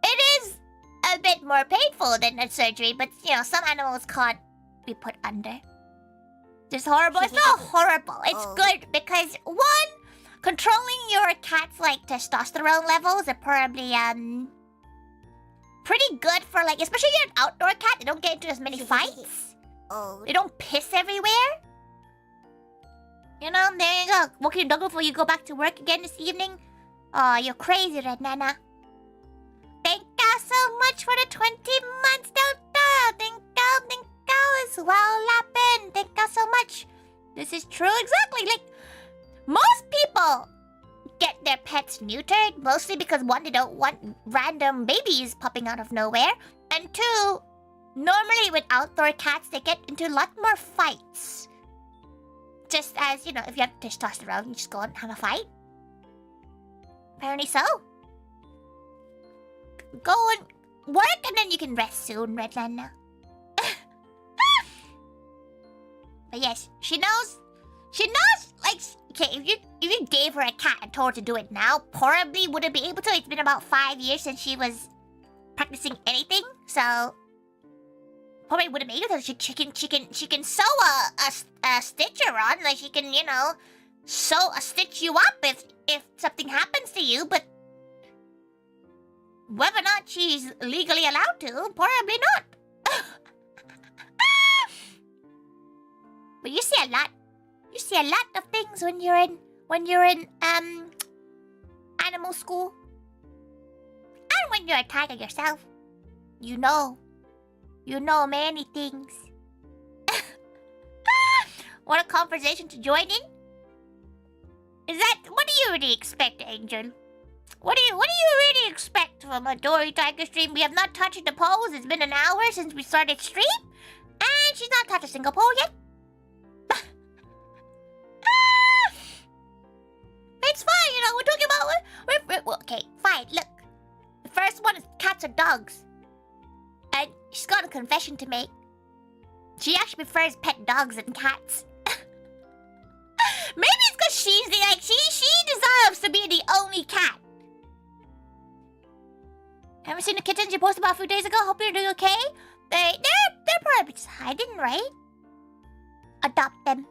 It is a bit more painful than a surgery, but you know, some animals can't be put under. It's horrible. It's not horrible. It's good because one, controlling your cat's like testosterone levels are probably pretty good for like, especially if you're an outdoor cat. They don't get into as many fights. They don't piss everywhere. You know, there you go. Walk your dog before you go back to work again this evening. Oh, you're crazy, Red Nana. Thank you so much for the 20 months, Delta. Thank you as well, Lapin. Thank you so much. This is true, exactly. Like, most people get their pets neutered, mostly because one, they don't want random babies popping out of nowhere. And two, normally with outdoor cats, they get into a lot more fights. Just as, you know, if you have testosterone, you just go and have a fight. Apparently so. Go and work and then you can rest soon, Redland. But yes, she knows, like, okay, if you gave her a cat and told her to do it now, probably wouldn't be able to. It's been about 5 years since she was practicing anything, so probably wouldn't be able to. She can sew a stitcher on, like she can, you know, stitch you up if something happens to you, but whether or not she's legally allowed to, probably not. But you see a lot. You see a lot of things when you're in animal school. And when you're a tiger yourself. You know many things. Want a conversation to join in? What do you really expect, Angel? What do you really expect from a ToriThaiga stream? We have not touched the polls. It's been an hour since we started stream. And she's not touched a single poll yet. It's fine, you know, we're talking about... okay, fine, look. The first one is cats or dogs. And she's got a confession to make. She actually prefers pet dogs than cats. Maybe it's because she's the, like, she deserves to be the only cat. Haven't seen the kittens you posted about a few days ago? Hope you're doing okay. They're probably just hiding, right? Adopt them.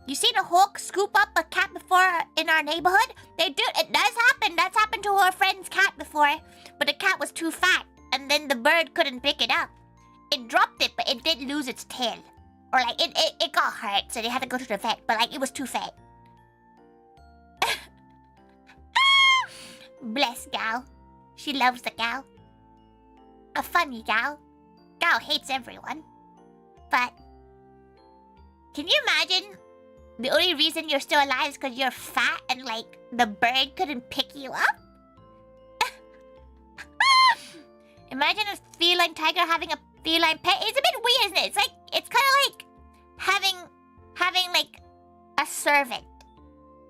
You seen a hawk scoop up a cat before in our neighborhood? It does happen. That's happened to our friend's cat before. But the cat was too fat, and then the bird couldn't pick it up. It dropped it, but it did lose its tail. Or like, it got hurt, so they had to go to the vet, but like, it was too fat. Bless Gal. She loves the gal. A funny gal. Gal hates everyone. But, can you imagine the only reason you're still alive is because you're fat and like, the bird couldn't pick you up? Imagine a feline tiger having a feline pet. It's a bit weird, isn't it? It's like, it's kind of like having like a servant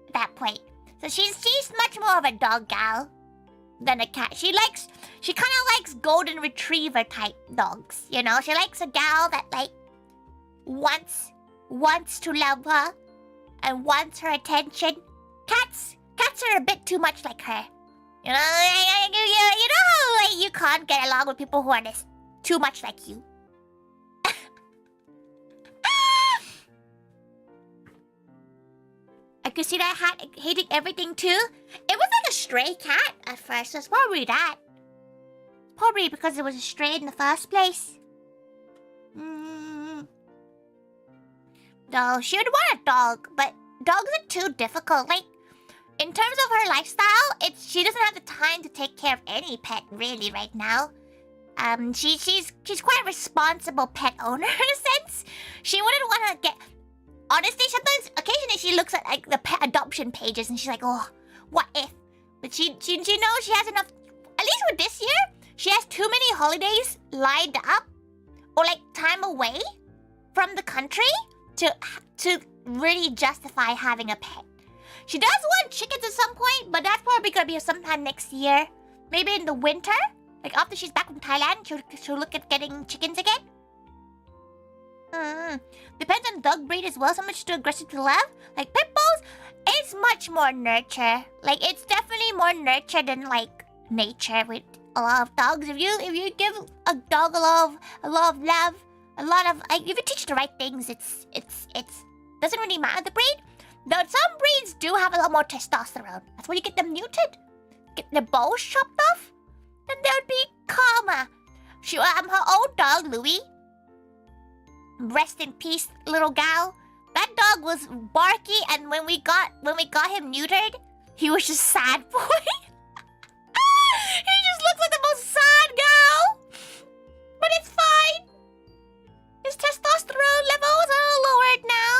at that point. So she's much more of a dog gal than a cat. She kind of likes golden retriever type dogs, you know? She likes a gal that like wants to love her and wants her attention. Cats are a bit too much like her. You know how like, you can't get along with people who are just too much like you. I could see that hat hating everything too. It was like a stray cat at first, so it's probably that. Probably because it was a stray in the first place. No, she would want a dog, but dogs are too difficult. Like, in terms of her lifestyle, she doesn't have the time to take care of any pet really right now. She's quite a responsible pet owner in a sense. She wouldn't want to get. Honestly, sometimes, occasionally, she looks at like the pet adoption pages and she's like, "Oh, what if?" But she knows she has enough. At least with this year, she has too many holidays lined up, or like time away from the country to really justify having a pet. She does want chickens at some point, but that's probably gonna be sometime next year. Maybe in the winter, like after she's back from Thailand, she'll look at getting chickens again. Depends on dog breed as well. Some are too aggressive to love. Like pit bulls, it's much more nurture. Like it's definitely more nurture than like nature with a lot of dogs. If you give a dog a lot of love, a lot of like, if you teach the right things, it's doesn't really matter the breed. Though some breeds do have a lot more testosterone. That's why you get them neutered, get their balls chopped off, then they would be calmer. Her old dog Louie. Rest in peace, little gal. That dog was barky, and when we got him neutered, he was just sad boy. He just looks like the most sad gal. But it's fine. His testosterone levels are lowered now.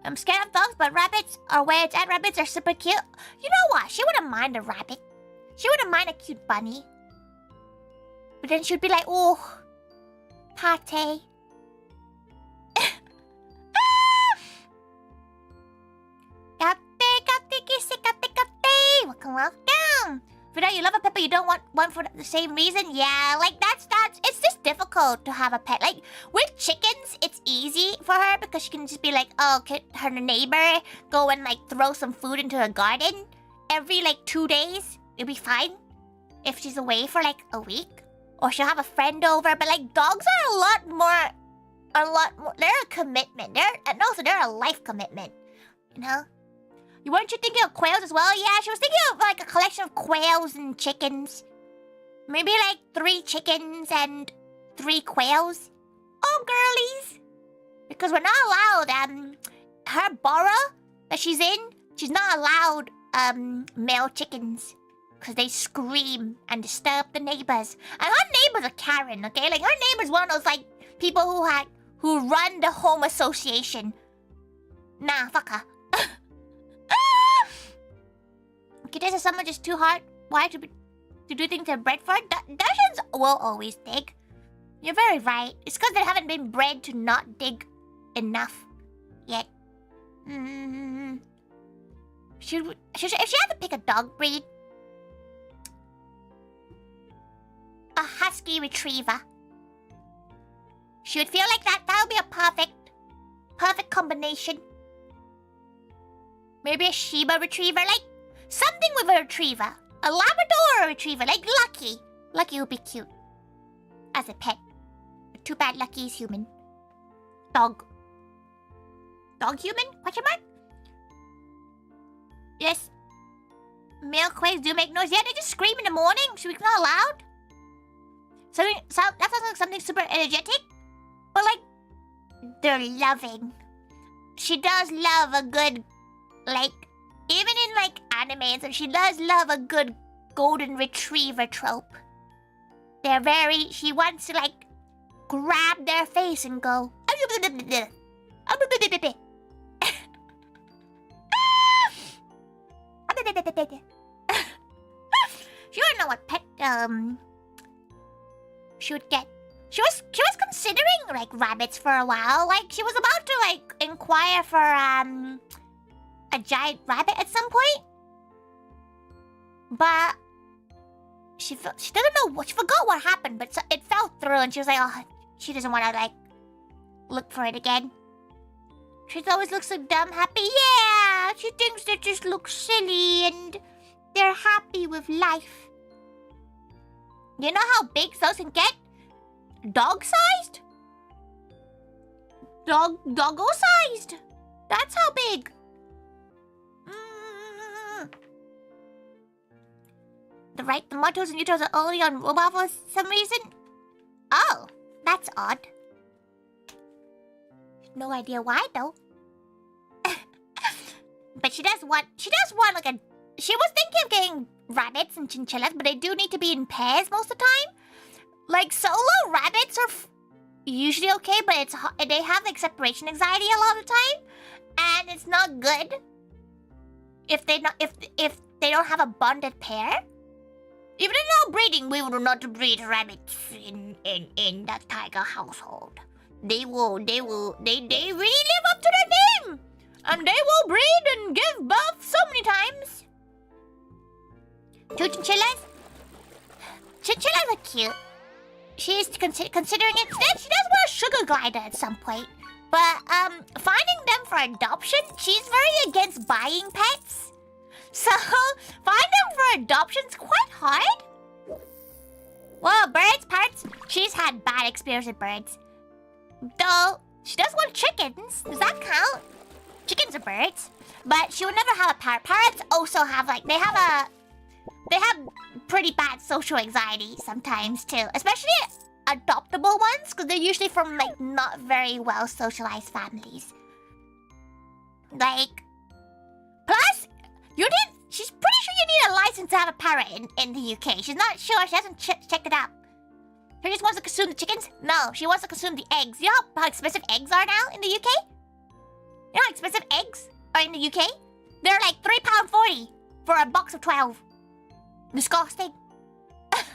I'm scared of dogs, but rabbits are where it's at. Rabbits are super cute. You know what? She wouldn't mind a rabbit. She wouldn't mind a cute bunny. But then she'd be like, "Oh, pate." Welcome. Vida, you love a pet, but you don't want one for the same reason? Yeah, like that's it's just difficult to have a pet. Like with chickens, it's easy for her because she can just be like, oh, can her neighbor go and like throw some food into her garden every like 2 days? It'll be fine if she's away for like a week, or she'll have a friend over. But like dogs are a lot more. They're a commitment. They're a life commitment. You know. Weren't you thinking of quails as well? Yeah, she was thinking of like a collection of quails and chickens. Maybe like 3 chickens and 3 quails. Oh, girlies. Because we're not allowed, her borough that she's in, she's not allowed, male chickens. Because they scream and disturb the neighbors. And her neighbors are Karen, okay? Like, her neighbor's one of those, like, people who run the home association. Nah, fuck her. Kitties are someone just too hard. Why to do things they're bred for? Dachshunds will always dig. You're very right. It's because they haven't been bred to not dig enough yet. If she had to pick a dog breed, a husky retriever. She would feel like that would be a perfect combination. Maybe a Shiba retriever, like something with a retriever. A Labrador retriever, like Lucky. Lucky would be cute as a pet. But too bad Lucky is human. Dog. Dog human? Question mark? Yes. Male quails do make noise. Yeah, they just scream in the morning. So it's not loud. That sounds like something super energetic. But like, they're loving. She does love a good, like, even in like anime and stuff, she does love a good golden retriever trope. They're very, she wants to like grab their face and go. She wouldn't know what pet she would get. She was considering like rabbits for a while. Like she was about to like inquire for a giant rabbit at some point. But she doesn't know what, she forgot what happened, but it fell through and she was like, oh, she doesn't want to like look for it again. She always looks so dumb happy. Yeah, she thinks they just look silly and they're happy with life. You know how big those can get? Dog-sized? Doggo-sized. That's how big. The mottos and utros are only on mobile for some reason. Oh, that's odd. No idea why though. But she does want like a. She was thinking of getting rabbits and chinchillas, but they do need to be in pairs most of the time. Like solo rabbits are usually okay, but they have like separation anxiety a lot of the time, and it's not good if they don't have a bonded pair. Even in our breeding, we will not breed rabbits in the Taiga household. They really live up to their name, and they will breed and give birth so many times. 2 chinchillas. Chinchillas are cute. She's considering it. Then she does want a sugar glider at some point. But finding them for adoption, she's very against buying pets. So finding them for adoption is quite hard. Well, birds, parrots. She's had bad experience with birds. Though she does want chickens. Does that count? Chickens are birds. But she would never have a parrot. Parrots also have like they have pretty bad social anxiety sometimes too, especially adoptable ones, because they're usually from like not very well socialized families. Like, plus, she's pretty sure you need a license to have a parrot in the UK. She's not sure. She hasn't checked it out. She just wants to consume the chickens? No, she wants to consume the eggs. You know how expensive eggs are now in the UK? You know how expensive eggs are in the UK? They're like £3.40 for a box of 12. Disgusting. At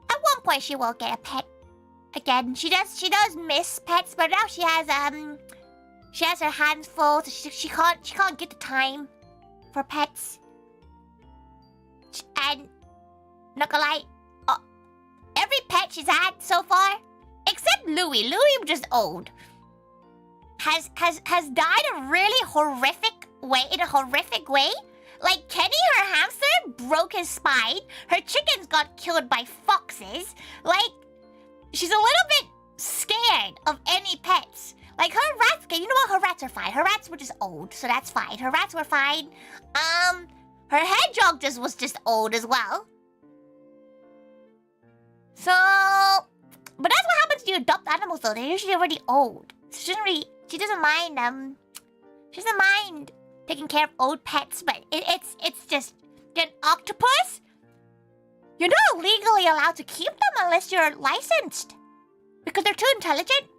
one point she will get a pet again. She does miss pets, but now she has her hands full, so she can't get the time for pets. And not gonna lie, every pet she's had so far, except Louie was just old, has died a really horrific way. Like, Kenny, her hamster, broke his spine. Her chickens got killed by foxes. Like, she's a little bit scared of any pets. Like, her rats, okay, you know what? Her rats are fine. Her rats were just old, so that's fine. Her rats were fine. Her hedgehog was just old as well. So, but that's what happens when you adopt animals, though. They're usually already old. So she doesn't mind taking care of old pets, but it's just an octopus. You're not legally allowed to keep them unless you're licensed, because they're too intelligent.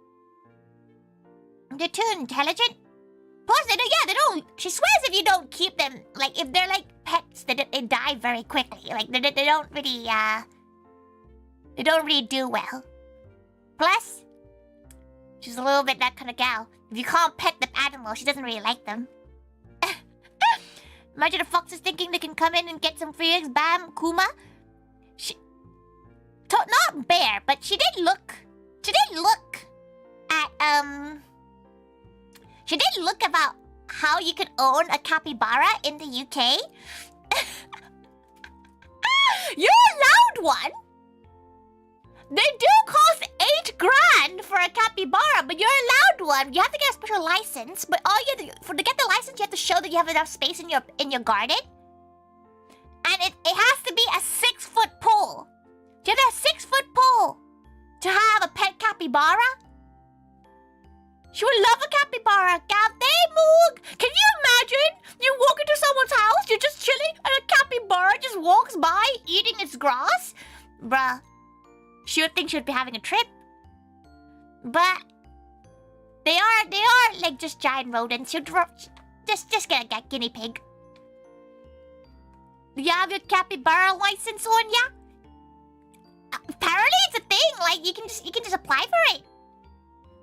They're too intelligent. Plus, they don't. She swears if you don't keep them, like if they're like pets, they die very quickly. Like they don't really do well. Plus, she's a little bit that kind of gal. If you can't pet the animal, she doesn't really like them. Imagine the foxes thinking they can come in and get some free eggs. Bam, Kuma. Not bear, but she did look at She did look about how you could own a capybara in the UK. You're allowed one. They do cost 8 grand for a capybara, but you're allowed one. You have to get a special license, but all you have to get the license, you have to show that you have enough space in your garden. And it has to be a 6-foot pool. You have to have a 6-foot pool to have a pet capybara. She would love a capybara. Can you imagine? You walk into someone's house, you're just chilling, and a capybara just walks by eating its grass? Bruh. She would think she would be having a trip. But they are like just giant rodents. You'd just get a guinea pig. Do you have your capybara license on ya? Apparently it's a thing. Like you can just apply for it.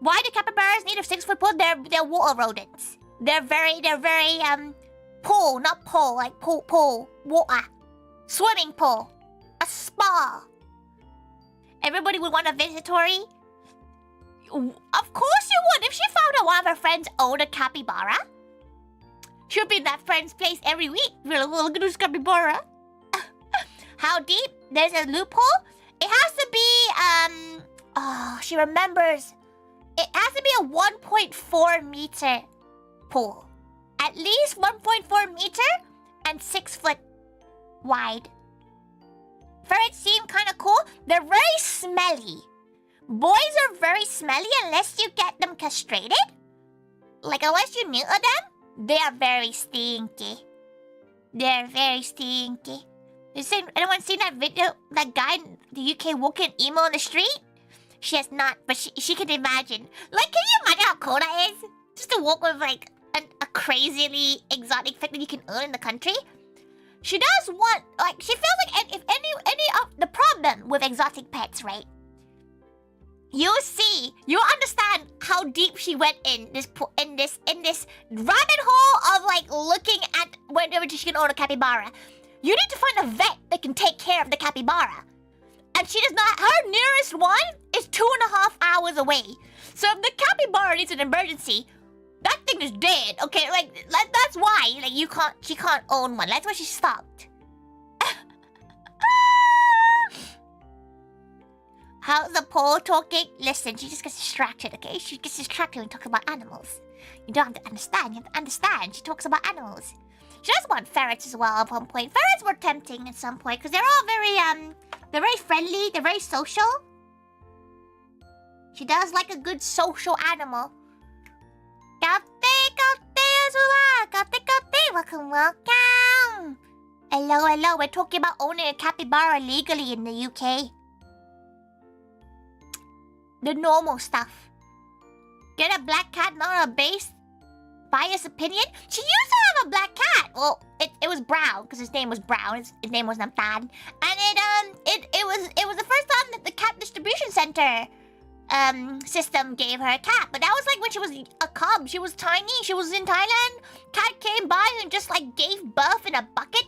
Why do capybaras need a 6-foot pool? They're water rodents. They're very pool, not pole, like pool, water, swimming pool, a spa. Everybody would want to visit Tori. Of course you would. If she found out one of her friends owned a capybara, she would be in that friend's place every week. Look at this capybara. How deep? There's a loophole. It has to be oh, she remembers. It has to be a 1.4 meter pool. At least 1.4 meter and 6 foot wide. Ferrets seem kind of cool. They're very smelly. Boys are very smelly unless you get them castrated. Like unless you neuter them, they are very stinky. They're very stinky. Anyone seen that video? That guy in the UK walking emo on the street? She has not, but she can imagine. Like, can you imagine how cool that is? Just to walk with like a crazily exotic pet that you can own in the country. She does want, like, she feels like if any of the problem with exotic pets, right? You understand how deep she went in this rabbit hole of like looking at whether she can own a capybara. You need to find a vet that can take care of the capybara. And she does not, her nearest one is 2.5 hours away. So if the capybara needs an emergency, that thing is dead, okay? Like, that's why, like, she can't own one. That's why she stopped. How's the poll talking? Listen, she just gets distracted, okay? She gets distracted when talking about animals. You don't have to understand, you have to understand. She talks about animals. She does want ferrets as well at one point. Ferrets were tempting at some point, because they're all they're very friendly, they're very social. She does like a good social animal. Welcome. Hello. We're talking about owning a capybara legally in the UK. The normal stuff. Get a black cat, not a biased opinion. She used to have a black cat. Well, it was brown because his name was Brown. His name was Namtan, and it was the first time that the cat distribution center system gave her a cat. But that was like when she was a cub. She was tiny. She was in Thailand. Cat came by and just like gave birth in a bucket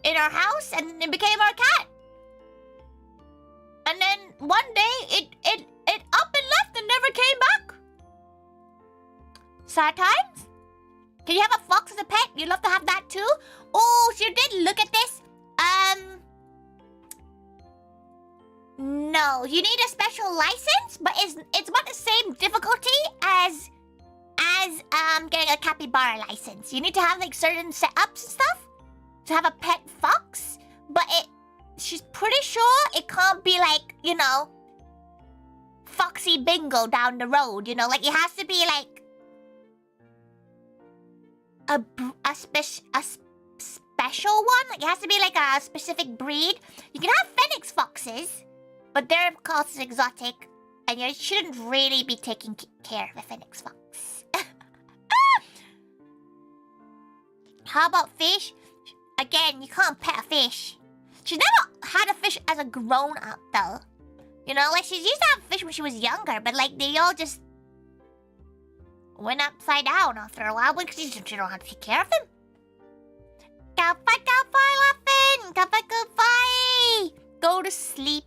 in our house, and it became our cat. And then one day it up and left and never came back. Sad times. Can you have a fox as a pet? You'd love to have that too. Oh, she did look at this. No, you need a special license, but it's about the same difficulty as getting a capybara license. You need to have like certain setups and stuff to have a pet fox, but she's pretty sure it can't be like, you know, Foxy Bingo down the road, you know, like it has to be like a special one. Like it has to be like a specific breed. You can have Phoenix foxes, but they're called exotic, and you shouldn't really be taking care of a Phoenix fox. How about fish? Again, you can't pet a fish. She's never had a fish as a grown-up, though. You know, like, she used to have fish when she was younger, but, like, they all just went upside down after a while because she don't know how to take care of them. Laughing! Goodbye! Go to sleep.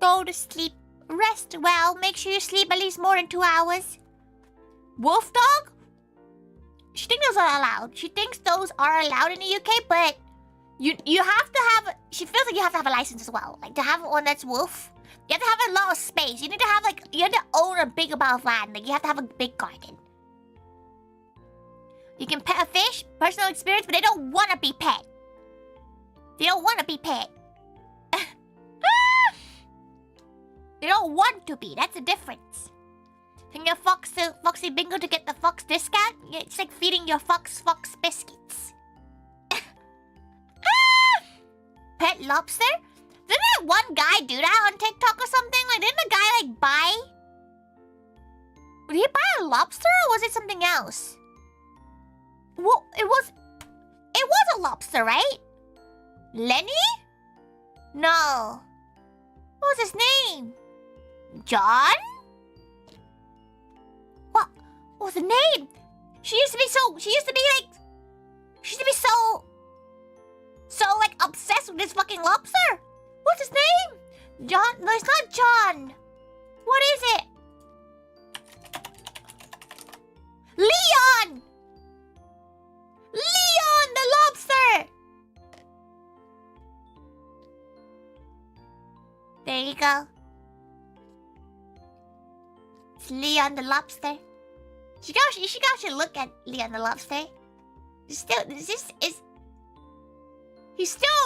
Go to sleep. Rest well. Make sure you sleep at least more than 2 hours. Wolf dog? She thinks those are allowed. She thinks those are allowed in the UK, but You have to have. She feels like you have to have a license as well. Like to have one that's wolf. You have to have a lot of space. You need to have like you have to own a big amount of land. Like you have to have a big garden. You can pet a fish, personal experience, but they don't want to be pet. They don't want to be pet. They don't want to be. That's the difference. Can your Foxy Bingo to get the Fox discount? Yeah, it's like feeding your Fox biscuits. Pet lobster? Didn't that one guy do that on TikTok or something? Like, didn't the guy like buy? Did he buy a lobster or was it something else? Well, it was a lobster, right? Lenny? No. What was his name? John? What was the name? She used to be so like obsessed with this fucking lobster. What's his name? John? No, it's not John. What is it? Leon! Leon the lobster! There you go. It's Leon the lobster. You guys should look at Leon the lobster. He's still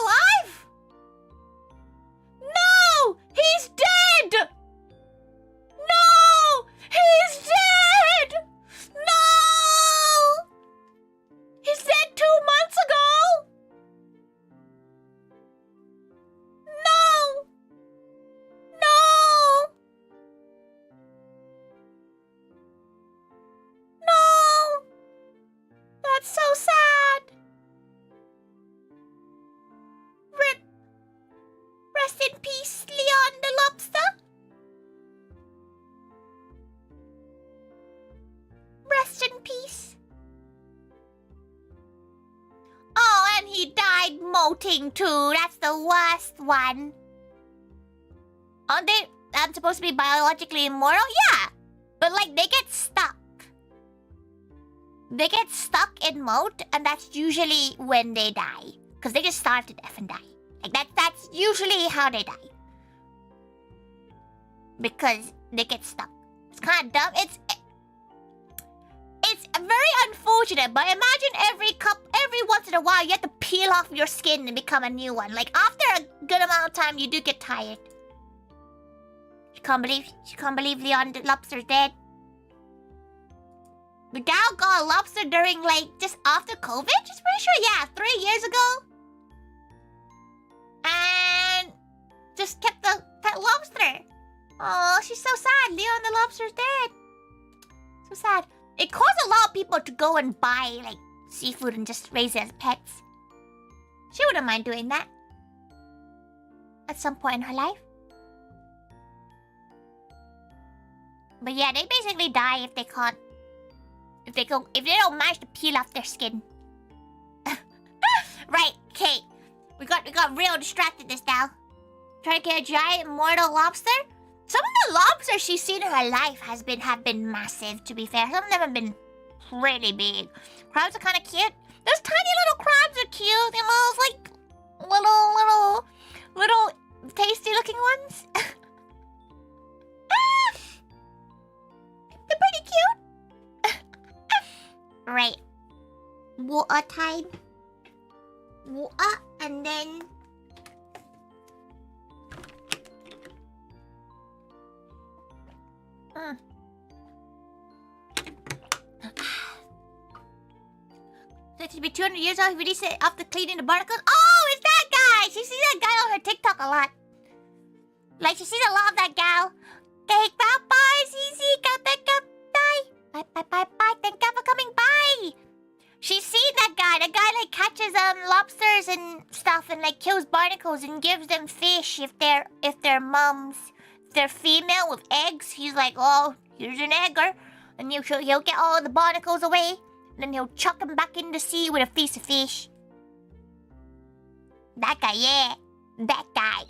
alive? No! He's dead! No! He's dead! No! He's dead 2 months ago! No! No! No! That's so sad. Rest in peace, Leon the lobster. Rest in peace. Oh, and he died molting too. That's the worst one. Aren't they supposed to be biologically immortal? Yeah. But like they get stuck. They get stuck in moat, and that's usually when they die. Because they just starve to death and die. Like that's usually how they die. Because they get stuck. It's kind of dumb. It's very unfortunate, but imagine every once in a while you have to peel off your skin and become a new one. Like after a good amount of time, you do get tired. She can't believe Leon the lobster's dead. The gal got a lobster during like just after COVID. Just pretty sure, yeah, 3 years ago. And just kept the pet lobster. Oh, she's so sad. Leon the lobster's dead. So sad. It caused a lot of people to go and buy like seafood and just raise it as pets. She wouldn't mind doing that at some point in her life. But yeah, they basically die if they can't. If they don't manage to peel off their skin. Right, Kate. We got real distracted just now. Trying to get a giant immortal lobster? Some of the lobsters she's seen in her life have been massive, to be fair. Some of them have been pretty big. Crabs are kind of cute. Those tiny little crabs are cute. They're like little tasty looking ones. They're pretty cute. Right. Water time. Water and then... So it should be 200 years old. He released it after cleaning the barnacles. Oh, it's that guy! She sees that guy on her TikTok a lot. Like, she sees a lot of that gal. Take that bye, Cici. Bye. Bye. Thank you for coming by. She's seen that guy. The guy, like, catches lobsters and stuff and, like, kills barnacles and gives them fish if they're mums. If they're female with eggs, he's like, oh, here's an egger. And he'll get all the barnacles away. And then he'll chuck them back in the sea with a piece of fish. That guy, yeah. That guy.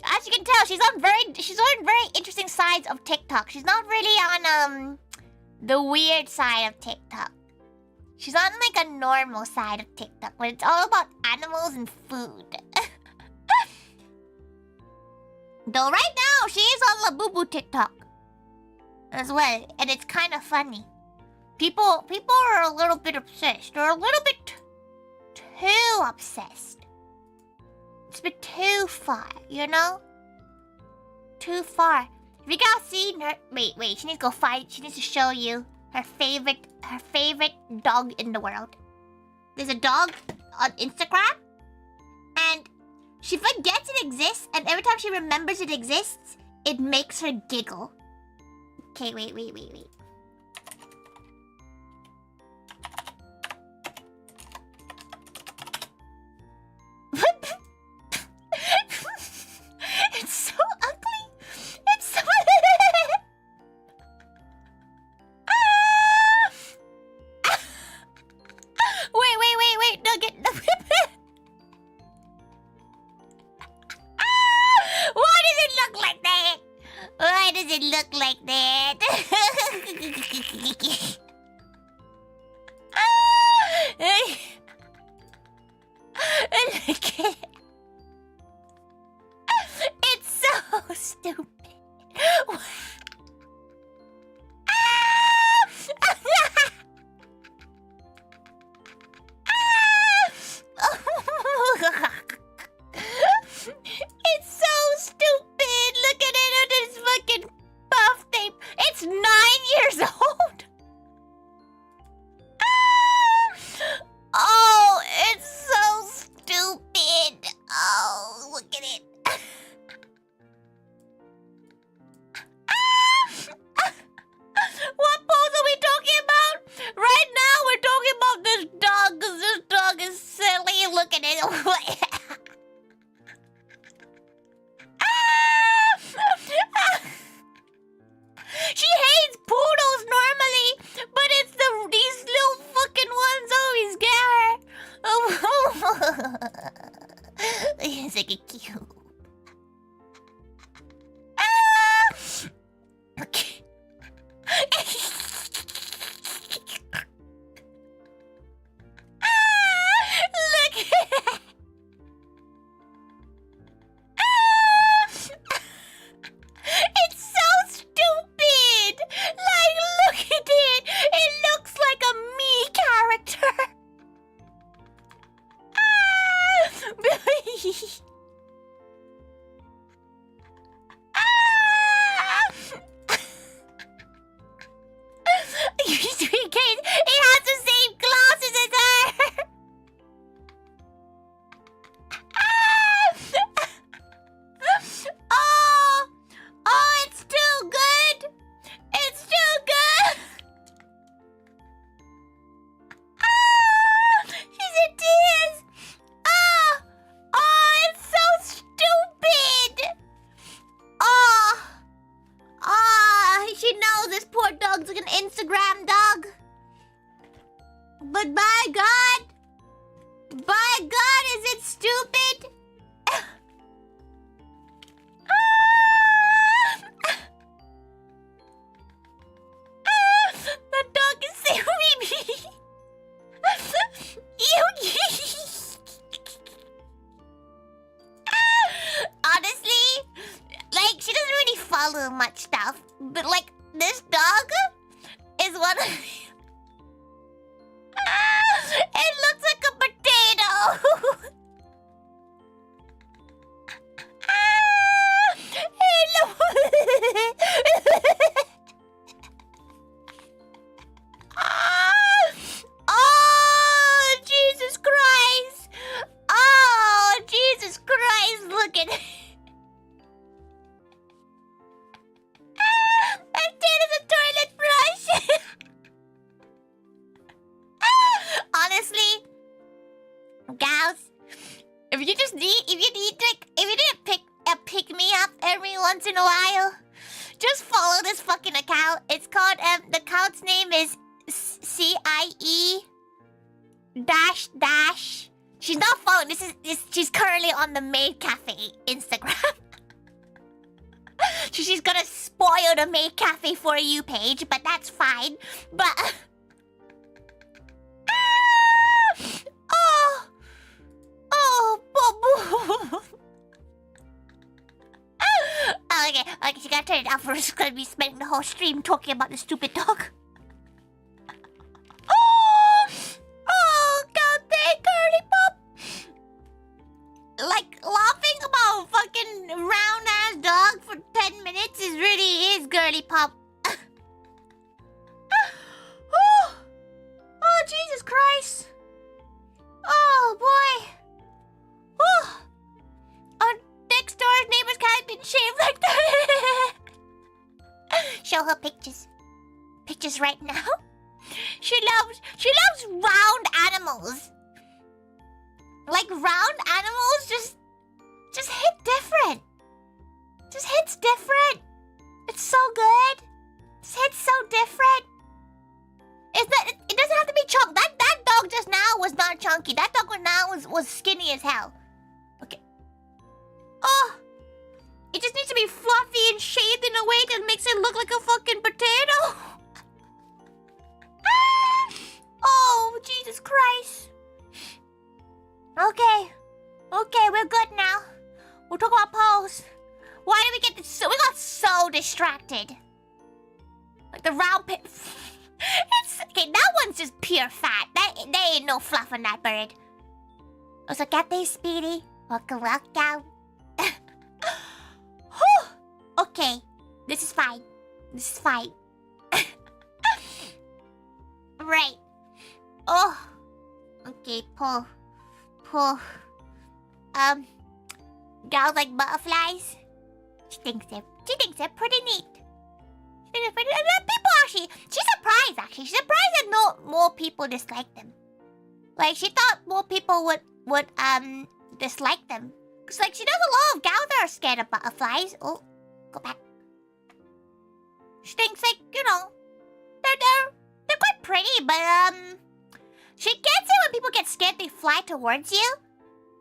As you can tell, she's on very interesting sides of TikTok. She's not really on the weird side of TikTok. She's on like a normal side of TikTok, but it's all about animals and food. Though right now, she is on Labubu TikTok as well, and it's kind of funny. People are a little bit obsessed. They're a little bit too obsessed. It's a bit too far, you know? Too far. If you guys seen her, wait, she needs to go find. She needs to show you her favorite dog in the world. There's a dog on Instagram, and she forgets it exists, and every time she remembers it exists, it makes her giggle. Okay, wait. It's so ugly. It's so... Wait. No, get... Why does it look like that? Why does it look like that? Look at it. It's so stupid. It's so stupid. Look at it on this fucking buff tape. It's 9 years old. Oh, it's so stupid. Oh, look at it. What pose are we talking about? Right now, we're talking about this dog, because this dog is silly. Look at it. She hates poodles normally, but it's these little fucking ones always get her. It's like a cute. Okay. Look at that. It's so stupid! Like, look at it! It looks like a me character! It has the same glasses as her! Oh, it's too good! It's too good! She's in tears! Oh, it's so stupid! She knows this poor dog's like an Instagram dog. But by God, is it stupid? The dog is saving me. Honestly, like, she doesn't really follow much stuff, but like, this dog is one of... It looks like a potato. Oh, Jesus Christ. Oh, Jesus Christ, look at it. Potato's a toilet brush. Honestly, gals, if you need a pick me up every once in a while, just follow this fucking account. It's called the account's name is CIE dash. She's not following. She's currently on the Maid Cafe Instagram. She's gonna spoil the Maid Cafe for you page, but that's fine. But Like, she gotta turn it off or she's gonna be spending the whole stream talking about the stupid dog. Oh, God, thank Girly Pop. Like, laughing about a fucking round-ass dog for 10 minutes really is Girly Pop. Oh, Jesus Christ. Oh, boy. Oh. Our next door's neighbor's cat been shaved like that. Show her pictures. Pictures right now. She loves round animals. Like, round animals just hit different. Just hits different. It's so good. Just hits so different. It doesn't have to be chunk. That dog just now was not chunky. That dog now was skinny as hell. Okay. Oh, it just needs to be fluffy and shaved in a way that makes it look like a fucking potato. Oh, Jesus Christ. Okay. Okay, we're good now. We'll talk about pose. Why did we get this? We got so distracted. Like the round pit. Okay, that one's just pure fat. There ain't no fluff on that bird. So get there, Speedy. Welcome. Okay, this is fine. This is fine. Right. Oh. Okay, pull. Gals like butterflies. She thinks they're pretty neat. People actually, she's surprised actually. She's surprised that no more people dislike them. Like, she thought more people would dislike them. Cause like she knows a lot of gals that are scared of butterflies. Oh, go back. She thinks like, you know, they're quite pretty, but she gets it when people get scared they fly towards you.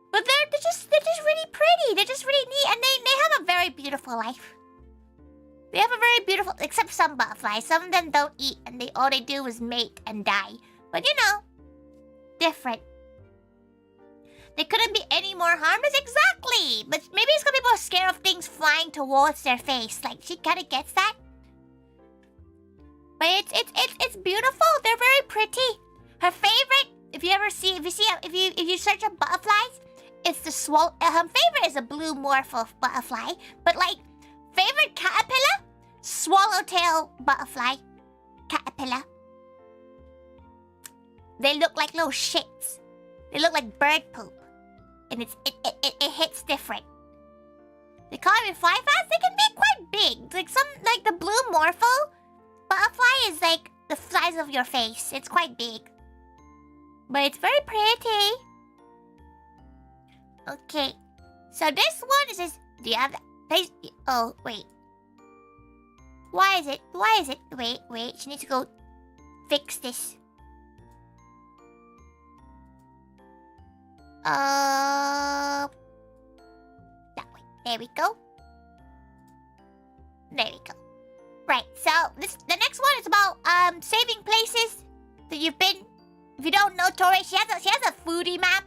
But they're just really pretty. They're just really neat, and they have a very beautiful life. They have a very beautiful, except some butterflies. Some of them don't eat, and all they do is mate and die. But you know, different. They couldn't be any more harmless, exactly. But maybe it's because people are scared of things flying towards their face. Like she kind of gets that. But it's beautiful. They're very pretty. Her favorite, if you search up butterflies, it's the swallow. Her favorite is a blue morph butterfly. But like, favorite caterpillar, swallowtail butterfly, caterpillar. They look like little shits. They look like bird poop, and it hits different. They can't even fly fast. They can be quite big. Like the blue morpho butterfly is like the size of your face. It's quite big, but it's very pretty. Okay, so this one is just. Do you have that? Oh wait. Why is it? Wait. She needs to go fix this. That way. There we go. Right. So the next one is about saving places that you've been. If you don't know Tori, she has a foodie map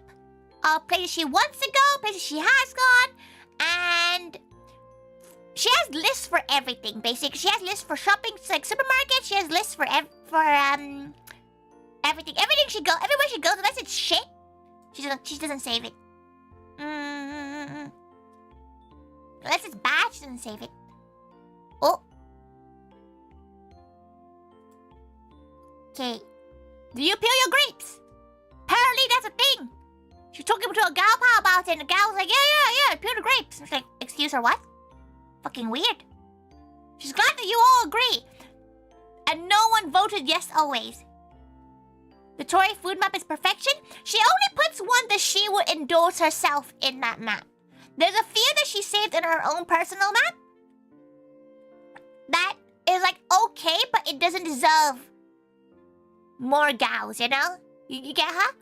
of places she wants to go, places she has gone, and she has lists for everything. Basically, she has lists for shopping, like supermarkets. She has lists for everything. Everywhere she goes, unless it's shit, she doesn't save it. Unless it's bad, she doesn't save it. Oh. Okay. Do you peel your grapes? Apparently that's a thing. She's talking to a gal pal about it, and the gal was like, yeah, I peel the grapes. She's like, excuse her, what? Fucking weird. She's glad that you all agree. And no one voted yes always. The Tori food map is perfection. She only puts one that she would endorse herself in that map. There's a few that she saved in her own personal map that is like okay, but it doesn't deserve more gals, you know? You get her?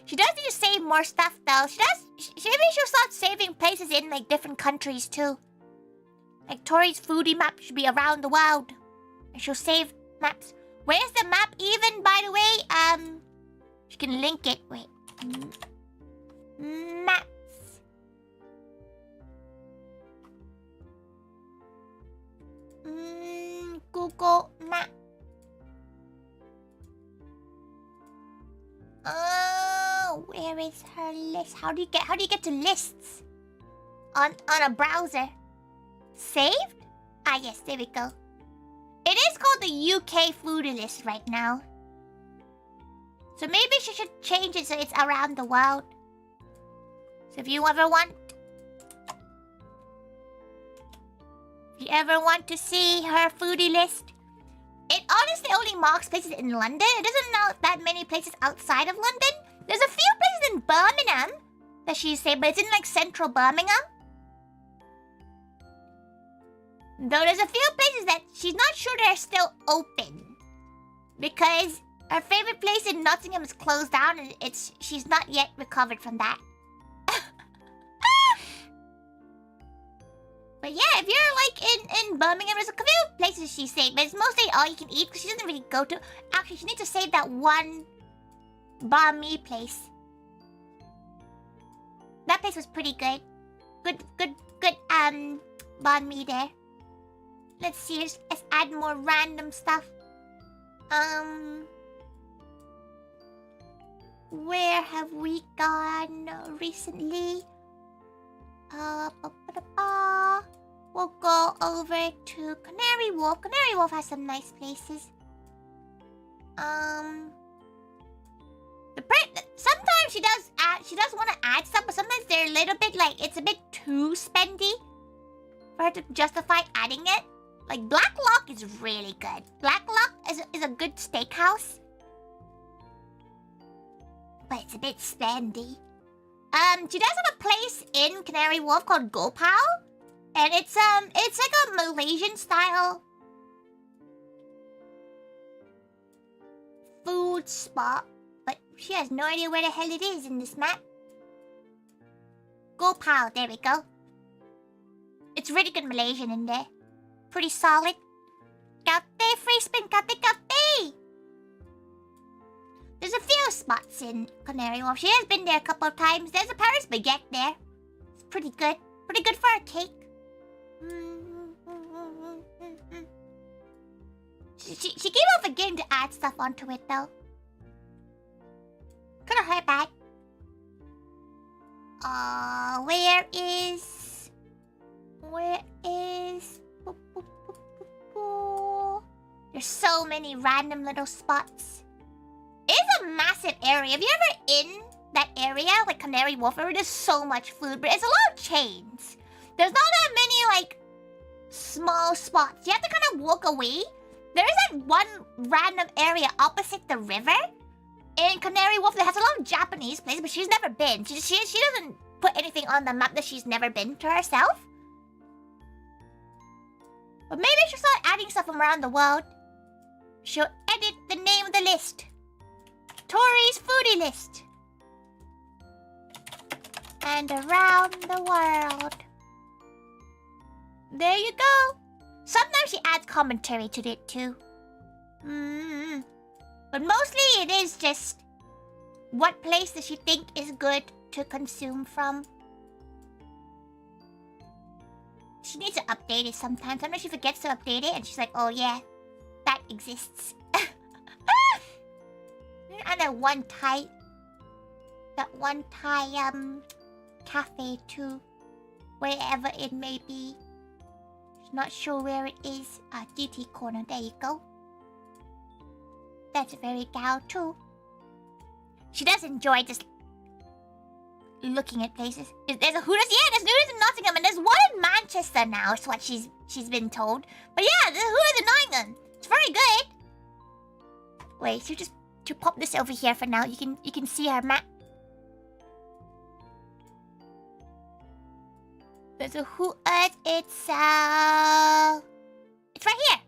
She does need to save more stuff though. Maybe she'll start saving places in like different countries too. Like Tori's foodie map should be around the world. And she'll save maps. Where's the map even, by the way? She can link it. Wait. Maps. Google Map. Oh, where is her list? How do you get to lists? On a browser. Saved? Ah, yes, there we go. It is called the UK foodie list right now. So maybe she should change it so it's around the world. So if you ever want to see her foodie list, it honestly only marks places in London. It doesn't know that many places outside of London. There's a few places in Birmingham that she said, but it's in like central Birmingham. Though there's a few places that she's not sure they're still open. Because her favorite place in Nottingham is closed down and she's not yet recovered from that. But yeah, if you're like in Birmingham, there's a few places she saved, but it's mostly all you can eat because she doesn't really go to. Actually, she needs to save that one banh mi place. That place was pretty good. Good banh mi there. Let's see, let's add more random stuff. Where have we gone recently? We'll go over to Canary Wharf. Canary Wharf has some nice places. Sometimes she does want to add stuff, but sometimes they're a little bit like it's a bit too spendy for her to justify adding it. Like Black Lock is really good. Black Lock is a good steakhouse, but it's a bit spendy. She does have a place in Canary Wharf called Gopal, and it's like a Malaysian style food spot, but she has no idea where the hell it is in this map. Gopal, there we go. It's really good Malaysian in there. Pretty solid. Cafe, free spin, cafe. There's a few spots in Canary Wharf. She has been there a couple of times. There's a Paris baguette there. It's pretty good. Pretty good for a cake. She gave off a game to add stuff onto it though. Could've hurt bad. Where is... There's so many random little spots. It's a massive area. If you're ever in that area, like Canary Wharf, there's so much food, but it's a lot of chains. There's not that many, like, small spots. You have to kind of walk away. There is that one random area opposite the river in Canary Wharf that has a lot of Japanese places, but she's never been. She doesn't put anything on the map that she's never been to herself. But maybe she'll start adding stuff from around the world. She'll edit the name of the list. Tori's foodie list. And around the world. There you go. Sometimes she adds commentary to it too. But mostly it is just what place does she think is good to consume from. She needs to update it sometimes. Sometimes she forgets to update it and she's like, oh yeah, that exists. And that one Thai cafe too, wherever it may be. She's not sure where it is. DT corner, there you go. That's a very gal too. She does enjoy just looking at places. There's a Hooters? Yeah, there's Hooters in Nottingham, and there's one in Manchester now, is what she's been told. But yeah, there's Hooters in Nottingham. It's very good. Wait, so just to pop this over here for now. You can see her map. There's a Hooters. It's right here.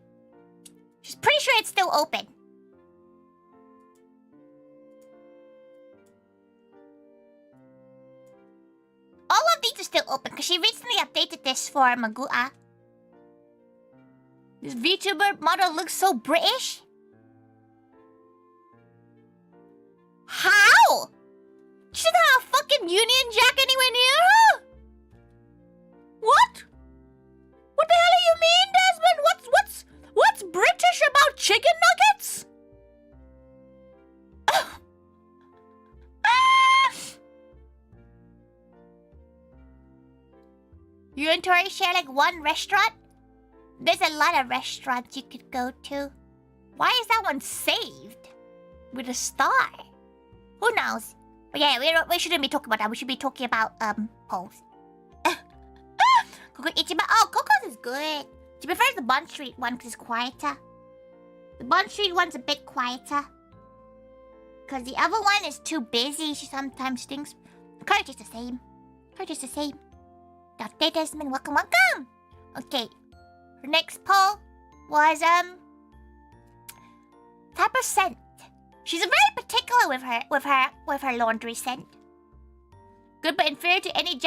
She's pretty sure it's still open. All of these are still open because she recently updated this for Magua. This VTuber model looks so British. How? She doesn't have a fucking Union Jack anywhere near her. What? What the hell do you mean, Desmond? What's You and Tori share like one restaurant? There's a lot of restaurants you could go to. Why is that one saved? With a star? Who knows? But yeah, we shouldn't be talking about that. We should be talking about, polls. Coco Ichiban. Oh, Coco's is good. She prefers the Bond Street one because it's quieter. The Bond Street one's a bit quieter. Because the other one is too busy. She sometimes thinks... Courage is the same. Courage is the same. Dr. Desmond, welcome, welcome! Okay. Her next poll was, type of scent. She's very particular with her laundry scent. Good but inferior to any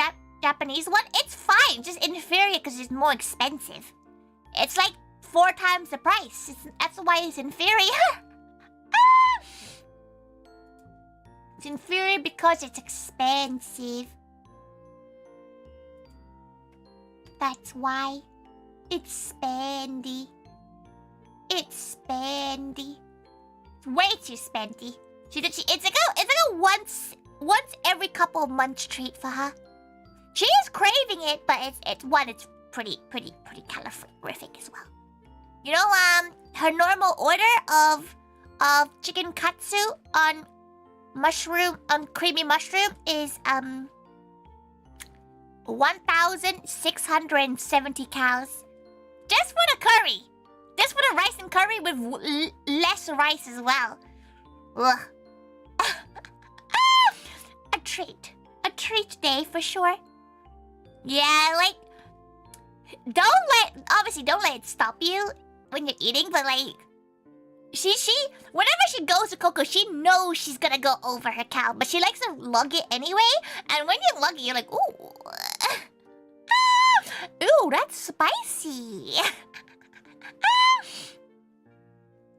Japanese one? It's fine, just inferior because it's more expensive. It's like 4 times the price. That's why it's inferior. It's inferior because it's expensive. That's why. It's spendy. It's spendy. It's way too spendy. It's like a once every couple of months treat for her. She is craving it, but it's pretty calorific as well. You know, her normal order of chicken katsu on creamy mushroom is 1,670 calories. Just for the curry. Just for the rice and curry with less rice as well. Ugh. A treat day for sure. Yeah, like, don't let it stop you when you're eating, but like, whenever she goes to Coco, she knows she's gonna go over her cow, but she likes to lug it anyway, and when you lug it, you're like, ooh. Ooh, that's spicy.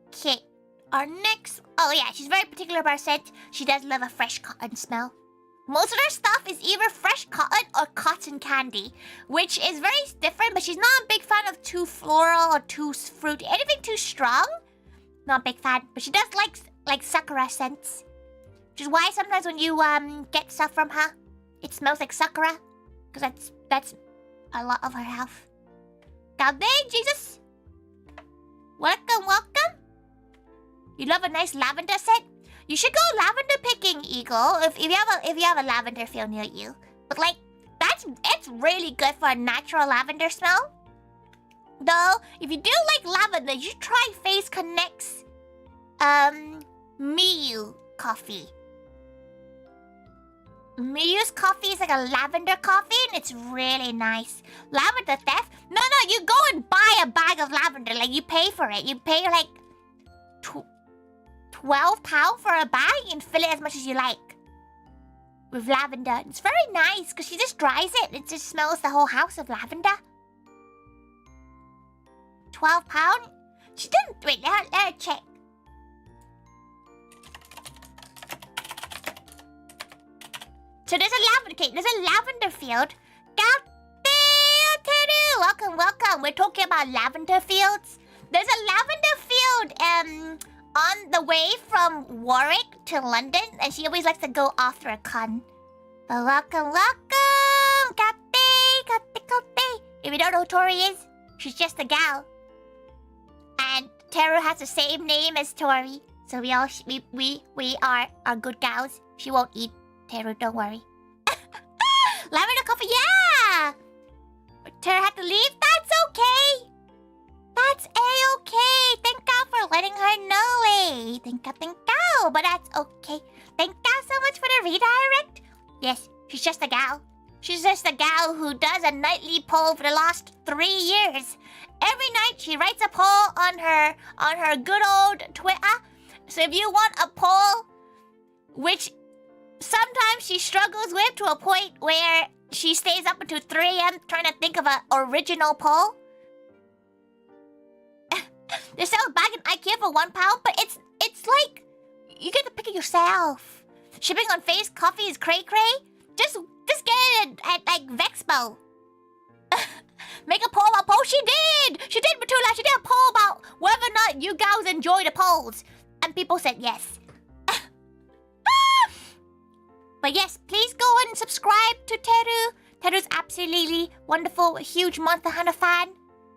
Okay, our next... Oh yeah, she's very particular about scent. She does love a fresh cotton smell. Most of her stuff is either fresh cotton or cotton candy, which is very different, but she's not a big fan of too floral or too fruity. Anything too strong, not a big fan. But she does like sakura scents, which is why sometimes when you get stuff from her, it smells like sakura, because that's a lot of her health. God dang, Jesus! Welcome, welcome! You love a nice lavender scent? You should go lavender picking, Eagle, if you have a lavender field near you. But like, it's really good for a natural lavender smell. Though, if you do like lavender, you should try Face Connect's Miyu coffee. Miyu's coffee is like a lavender coffee and it's really nice. Lavender theft? No, you go and buy a bag of lavender, like you pay for it. You pay like £12 for a bag and fill it as much as you like. With lavender. It's very nice because she just dries it. It just smells the whole house of lavender. £12? She didn't... Wait, let her check. So there's a lavender cake. There's a lavender field. Welcome, welcome. We're talking about lavender fields. There's a lavender field on the way from Warwick to London, and she always likes to go after a con. But welcome, welcome. Kate. If you don't know who Tori is, she's just a gal. And Teru has the same name as Tori, so we are good gals. She won't eat Teru, don't worry. Lavender coffee, yeah! Teru had to leave? That's okay! That's a-okay! Thank God for letting her know, Thank God, but that's okay. Thank God so much for the redirect. Yes, she's just a gal. She's just a gal who does a nightly poll for the last 3 years. Every night she writes a poll on her good old Twitter. So if you want a poll, which sometimes she struggles with to a point where she stays up until 3 AM trying to think of an original poll. They sell a bag in IKEA for £1, but it's like you get to pick it yourself. Shipping on Face Coffee is cray-cray. Just get it at like Vexpo. Make a poll about polls. She did, Matula. She did a poll about whether or not you guys enjoy the polls, and people said yes. But yes, please go and subscribe to Teru's absolutely wonderful, huge Monster Hunter fan.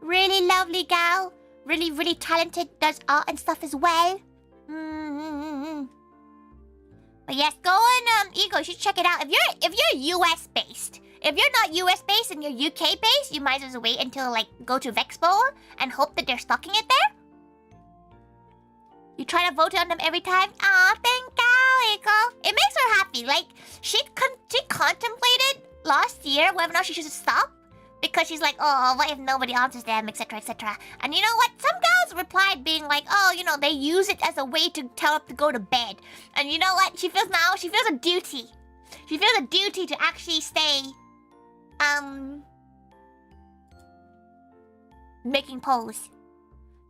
Really lovely gal. Really, really talented, does art and stuff as well. But yes, go on Ego, you should check it out. If you're US based. If you're not US based and you're UK based, you might as well wait until like go to Vexpo and hope that they're stocking it there. You try to vote on them every time. Aw, thank you, Ego. It makes her happy. Like she contemplated last year whether or not she should stop. Because she's like, oh, what if nobody answers them, etc., etc. And you know what? Some girls replied being like, oh, you know, they use it as a way to tell her to go to bed. And you know what? She feels a duty. She feels a duty to actually stay, making polls.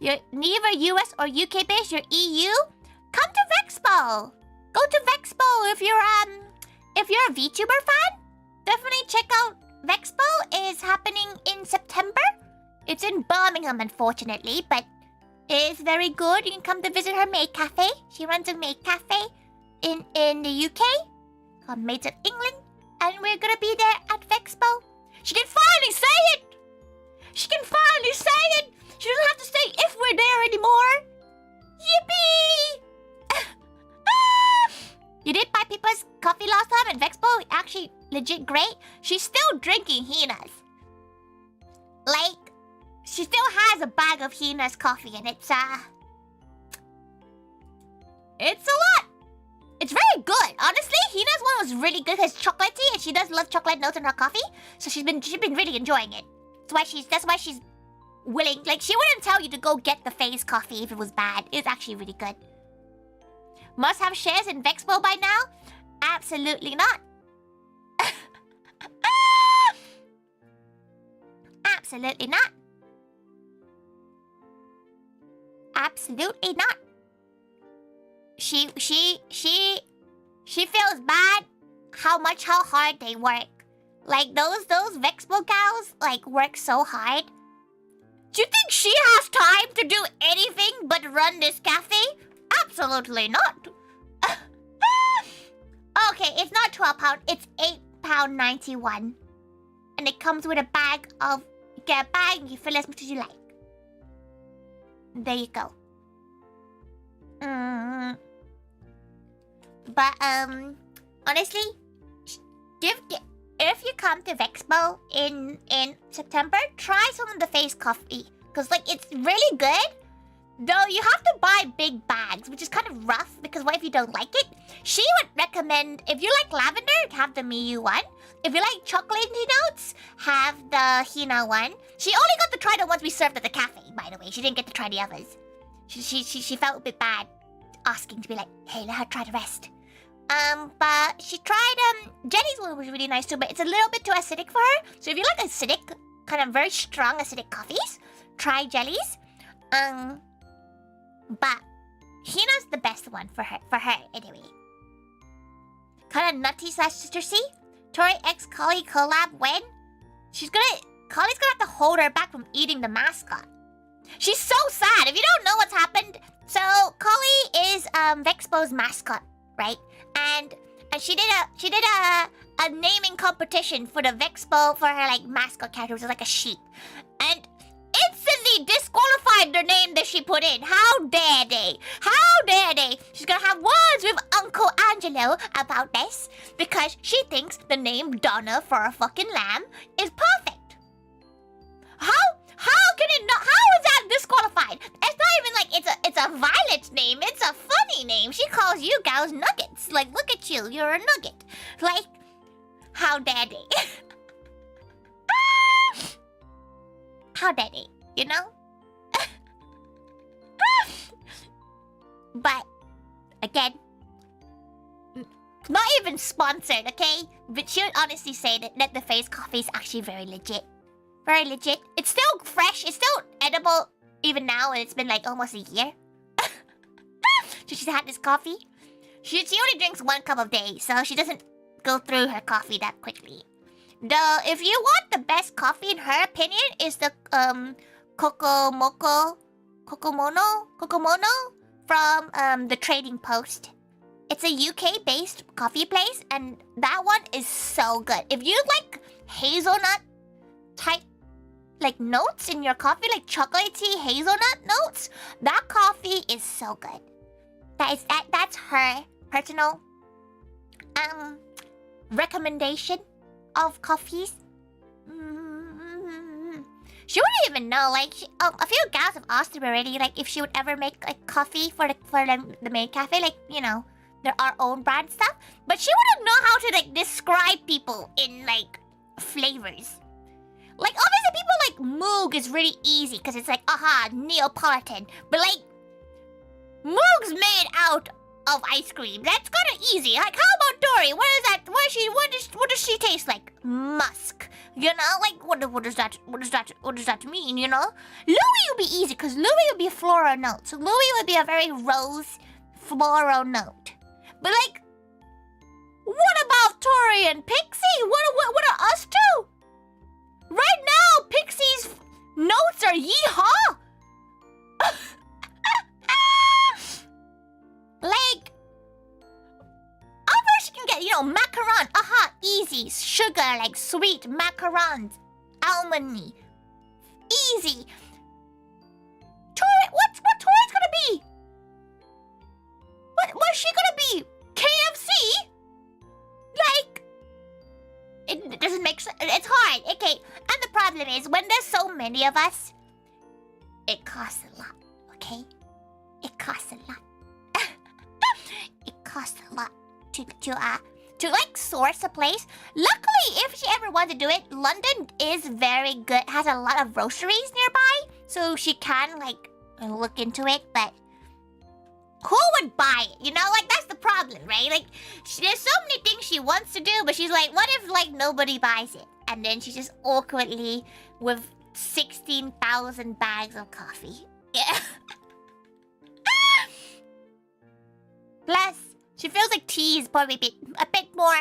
You're neither US or UK based, you're EU? Come to Vexpo! Go to Vexpo if you're a Vtuber fan. Definitely check out Vexpo is happening in September. It's in Birmingham, unfortunately, but it is very good. You can come to visit her maid cafe. She runs a maid cafe in the UK called Maids of England, and we're gonna be there at Vexpo. She can finally say it! She can finally say it! She doesn't have to say if we're there anymore. Yippee! You did buy Pippa's coffee last time at Vexpo? Actually, legit great. She's still drinking Hina's. Like, she still has a bag of Hina's coffee, and it's a lot. It's very good. Honestly, Hina's one was really good because it's chocolatey, and she does love chocolate notes in her coffee. So she's been really enjoying it. That's why she's willing. Like, she wouldn't tell you to go get the FaZe coffee if it was bad. It's actually really good. Must have shares in Vexpo by now? Absolutely not. Absolutely not. Absolutely not. She feels bad how hard they work. Like those Vexpo gals like work so hard. Do you think she has time to do anything but run this cafe? Absolutely not. Okay, it's not £12, it's £8.91. And it comes with a bag of... You get a bag and you fill as much as you like. There you go. But, honestly, if you come to Vexpo in September, try some of the FaZe coffee. Because, like, it's really good. Though you have to buy big bags, which is kind of rough because what if you don't like it? She would recommend, if you like lavender, have the Miyu one. If you like chocolatey notes, have the Hina one. She only got to try the ones we served at the cafe, by the way. She didn't get to try the others. She felt a bit bad asking to be like, hey, let her try the rest. But she tried, Jenny's one was really nice too, but it's a little bit too acidic for her. So if you like acidic, kind of very strong acidic coffees, try Jellies. But Hina's the best one for her anyway. Kind of nutty / citrusy. Tori X Kali collab when? Kali's gonna have to hold her back from eating the mascot. She's so sad. If you don't know what's happened, so Kali is Vexpo's mascot, right? And she did a naming competition for the Vexpo for her like mascot character, which was like a sheep. And instantly disqualified the name that she put in. How dare they? How dare they? She's gonna have words with Uncle Angelo about this because she thinks the name Donna for a fucking lamb is perfect. How can it not? How is that disqualified? It's not even like it's a Violet name. It's a funny name. She calls you gals nuggets. Like, look at you. You're a nugget. Like, how dare they? How dare they, you know? But, again, not even sponsored, okay? But she would honestly say that the FaZe coffee is actually very legit. Very legit. It's still fresh. It's still edible even now, and it's been like almost a year. So she's had this coffee. She only drinks 1 cup a day, so she doesn't go through her coffee that quickly. If you want the best coffee in her opinion is the Kokomono from the Trading Post. It's a UK based coffee place and that one is so good. If you like hazelnut type like notes in your coffee, like chocolatey hazelnut notes. That coffee is so good. That's her personal recommendation of coffees. She wouldn't even know, like, a few gals have asked her already, like, if she would ever make, like, coffee for the main cafe, like, you know, our own brand stuff. But she wouldn't know how to, like, describe people in, like, flavors. Like, obviously, people like Moog is really easy, because it's like, aha, Neapolitan. But, like, Moog's made out of ice cream. That's kind of easy. Like, how about Tori? What is that? What does she taste like? Musk. You know, like what does that mean? You know, Louis would be easy because Louis would be a floral note. So Louis would be a very rose floral note. But like, what about Tori and Pixie? What are us two? Right now, Pixie's notes are yeehaw. Like, obviously you can get, you know, macaron. Aha, easy. Sugar, like sweet macarons. Almondy. Easy. Tori, what Tori's gonna be? What's she gonna be? KFC? Like, it doesn't make sense. It's hard. Okay, and the problem is, when there's so many of us, it costs a lot, okay? It costs a lot. It costs a lot to like source a place. Luckily, if she ever wants to do it, London is very good. Has a lot of groceries nearby, so she can like look into it. But who would buy it? You know, like that's the problem, right? Like there's so many things she wants to do, but she's like, what if like nobody buys it? And then she's just awkwardly with 16,000 bags of coffee. Yeah. Plus, she feels like tea is probably a bit more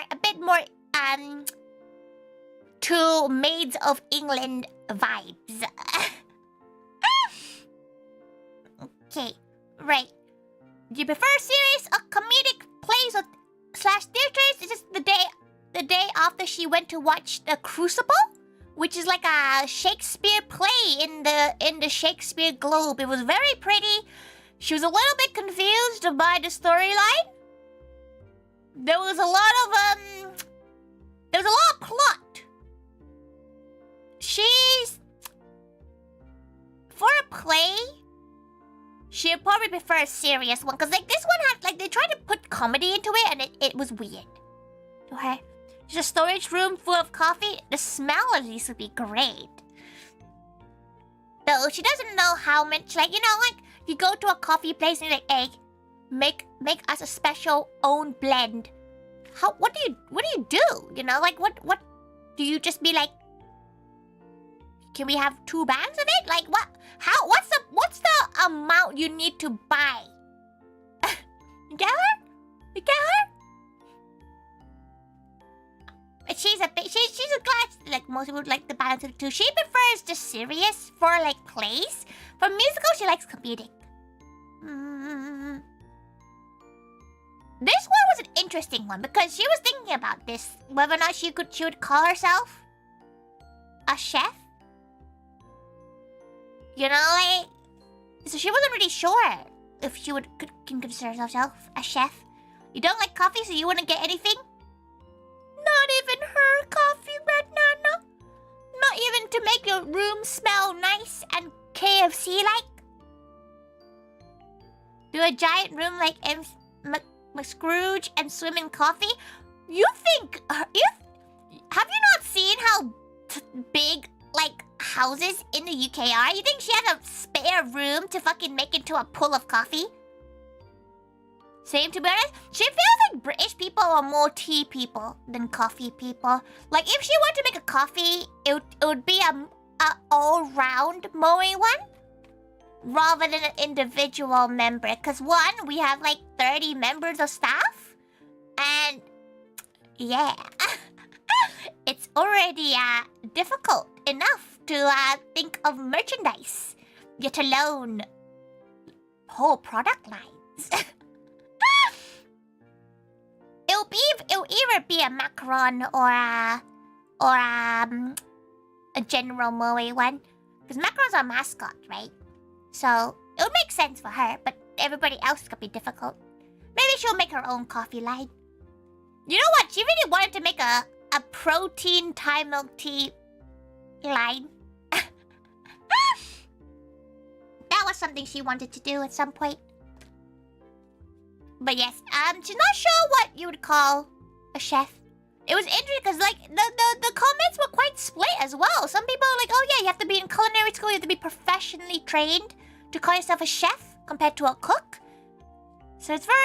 to Maids of England vibes. Okay, right. Do you prefer serious or comedic plays or / theaters? It's just the day after she went to watch The Crucible, which is like a Shakespeare play in the Shakespeare Globe. It was very pretty. She was a little bit confused by the storyline. There was a lot of plot. For a play, she'd probably prefer a serious one, because like this one had like they tried to put comedy into it and it was weird. Okay. There's a storage room full of coffee. The smell of these would be great. Though she doesn't know how much, like, you know, like you go to a coffee place and you're like, hey, make us a special own blend. What do you do? You know, like what do you just be like, can we have 2 bags of it? Like what? What's the amount you need to buy? You get her? You get her? But she's a glad, like most people would like the balance of the two. She prefers the serious for like plays. For musical, she likes comedic. This one was an interesting one because she was thinking about this, whether or not she would call herself a chef. You know, like, so she wasn't really sure if she can consider herself a chef. You don't like coffee, so you wouldn't get anything? Not even her coffee, Red Nana? Not even to make your room smell nice and KFC-like? Do a giant room like Scrooge and swim in coffee? You think... have you not seen how big, like, houses in the UK are? You think she has a spare room to fucking make into a pool of coffee? Same, to be honest, she feels like British people are more tea people than coffee people. Like, if she wanted to make a coffee, it would be a all-round moe one, rather than an individual member. Because one, we have like 30 members of staff, and yeah, it's already difficult enough to think of merchandise, yet alone whole product lines. It'll either be a macaron or or a General Moe one. Because macarons are mascots, right? So it would make sense for her, but everybody else could be difficult. Maybe she'll make her own coffee line. You know what? She really wanted to make a protein Thai milk tea line. That was something she wanted to do at some point. But yes, she's not sure what you would call a chef. It was interesting because like the comments were quite split as well. Some people are like, oh yeah, you have to be in culinary school, you have to be professionally trained to call yourself a chef compared to a cook. So it's very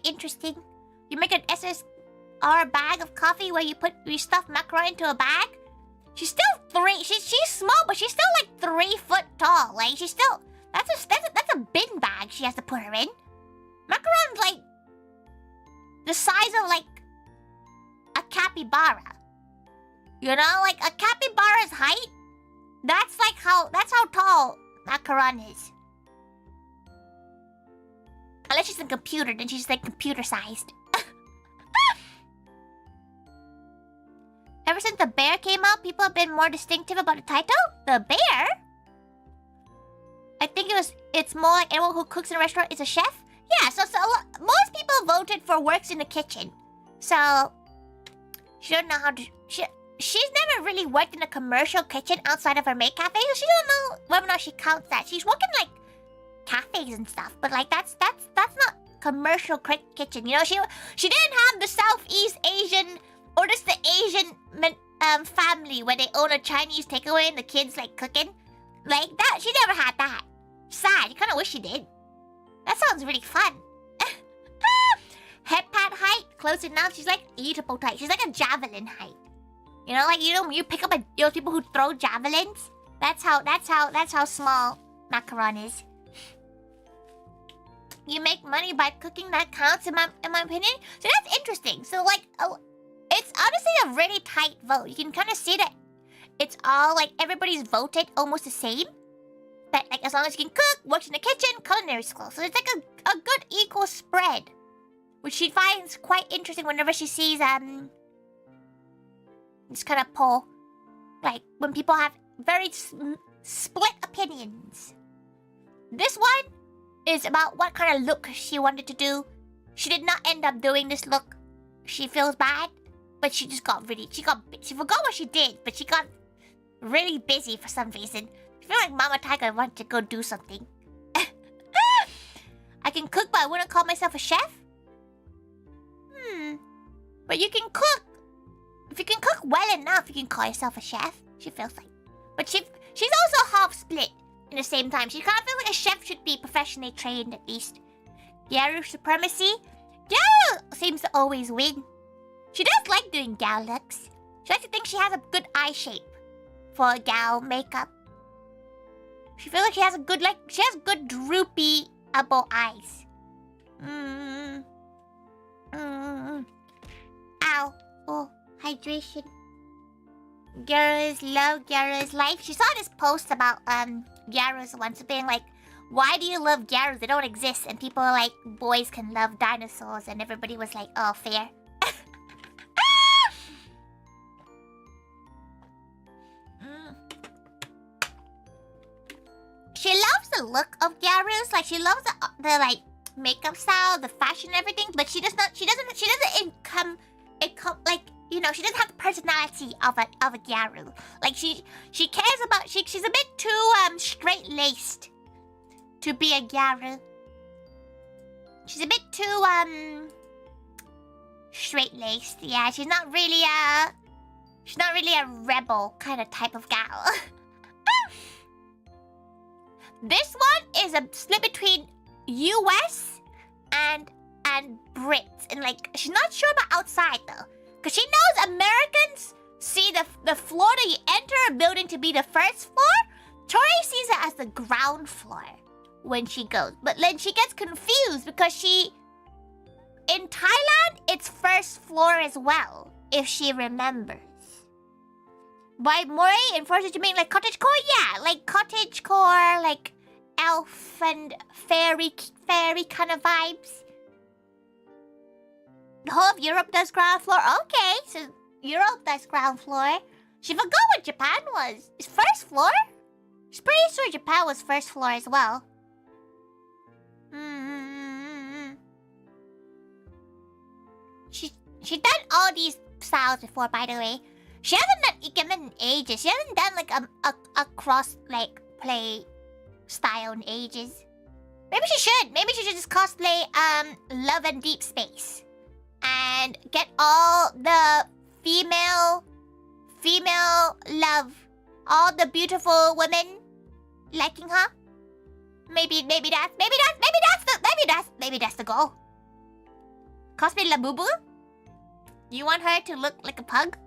interesting. You make an SSR bag of coffee where you stuff macaron into a bag. She's still she's small, but she's still like 3 foot tall. Like she's still that's a bin bag she has to put her in. Macaron's like the size of like a capybara. You know, like a capybara's height. That's how tall macaron is. Unless she's a computer, then she's like computer-sized. Ever since the bear came out, people have been more distinctive about the title. The bear? I think it's more like anyone who cooks in a restaurant is a chef. Yeah, so most people voted for works in the kitchen. So she don't know how to. She's never really worked in a commercial kitchen outside of her maid cafe, so she don't know whether or not she counts that. She's working like cafes and stuff, but like that's not commercial kitchen. You know, she didn't have the Southeast Asian or just the Asian family where they own a Chinese takeaway and the kids like cooking like that. She never had that. Sad. You kind of wish she did. That sounds really fun. Head pad height, close enough. She's like eatable height. She's like a javelin height. You know, like you pick up people who throw javelins. That's how small macaron is. You make money by cooking. That counts in my opinion. So that's interesting. So like, it's honestly a really tight vote. You can kind of see that it's all like everybody's voted almost the same. But like as long as you can cook, works in the kitchen, culinary school. So it's like a good equal spread, which she finds quite interesting whenever she sees this kind of poll, like when people have very split opinions. This one is about what kind of look she wanted to do. She did not end up doing this look. She feels bad, but she just got really, she forgot what she did, but she got really busy for some reason. I feel like Mama Tiger wanted to go do something. I can cook, but I wouldn't call myself a chef. But you can cook. If you can cook well enough, you can call yourself a chef. She feels like. But she's also half split in the same time. She kind of feels like a chef should be professionally trained at least. Gyaru supremacy. Gyaru seems to always win. She does like doing gal looks. She likes to think she has a good eye shape for gal makeup. She feels like she has good droopy elbow eyes. Ow. Oh, hydration. Love Gyara's life. She saw this post about Gyara's once being like, why do you love Gyara's? They don't exist. And people are like, boys can love dinosaurs. And everybody was like, oh, fair. She loves the look of Gyara's. Like she loves the like makeup style, the fashion, and everything. But she doesn't like, you know, she doesn't have the personality of a Gyaru. Like she cares about she's a bit too straight laced to be a Gyaru. She's a bit too straight laced. Yeah, she's not really a rebel kind of type of gal. This one is a split between US and Brits, and like she's not sure about outside though, because she knows Americans see the floor that you enter a building to be the first floor. Tori sees it as the ground floor when she goes, but then she gets confused because in Thailand it's first floor as well, if she remembers. By Mori enforces, you mean like cottagecore? Yeah, like cottagecore, like elf and fairy kind of vibes. The whole of Europe does ground floor. Okay, so Europe does ground floor. She forgot what Japan was. Is first floor? She's pretty sure Japan was first floor as well. She's done all these styles before, by the way. She hasn't done Ikemen in ages. She hasn't done like a cross like play style in ages. Maybe she should. Maybe she should just cosplay Love and Deep Space and get all the female love, all the beautiful women liking her. Maybe that's the goal. Cosplay Labubu? You want her to look like a pug?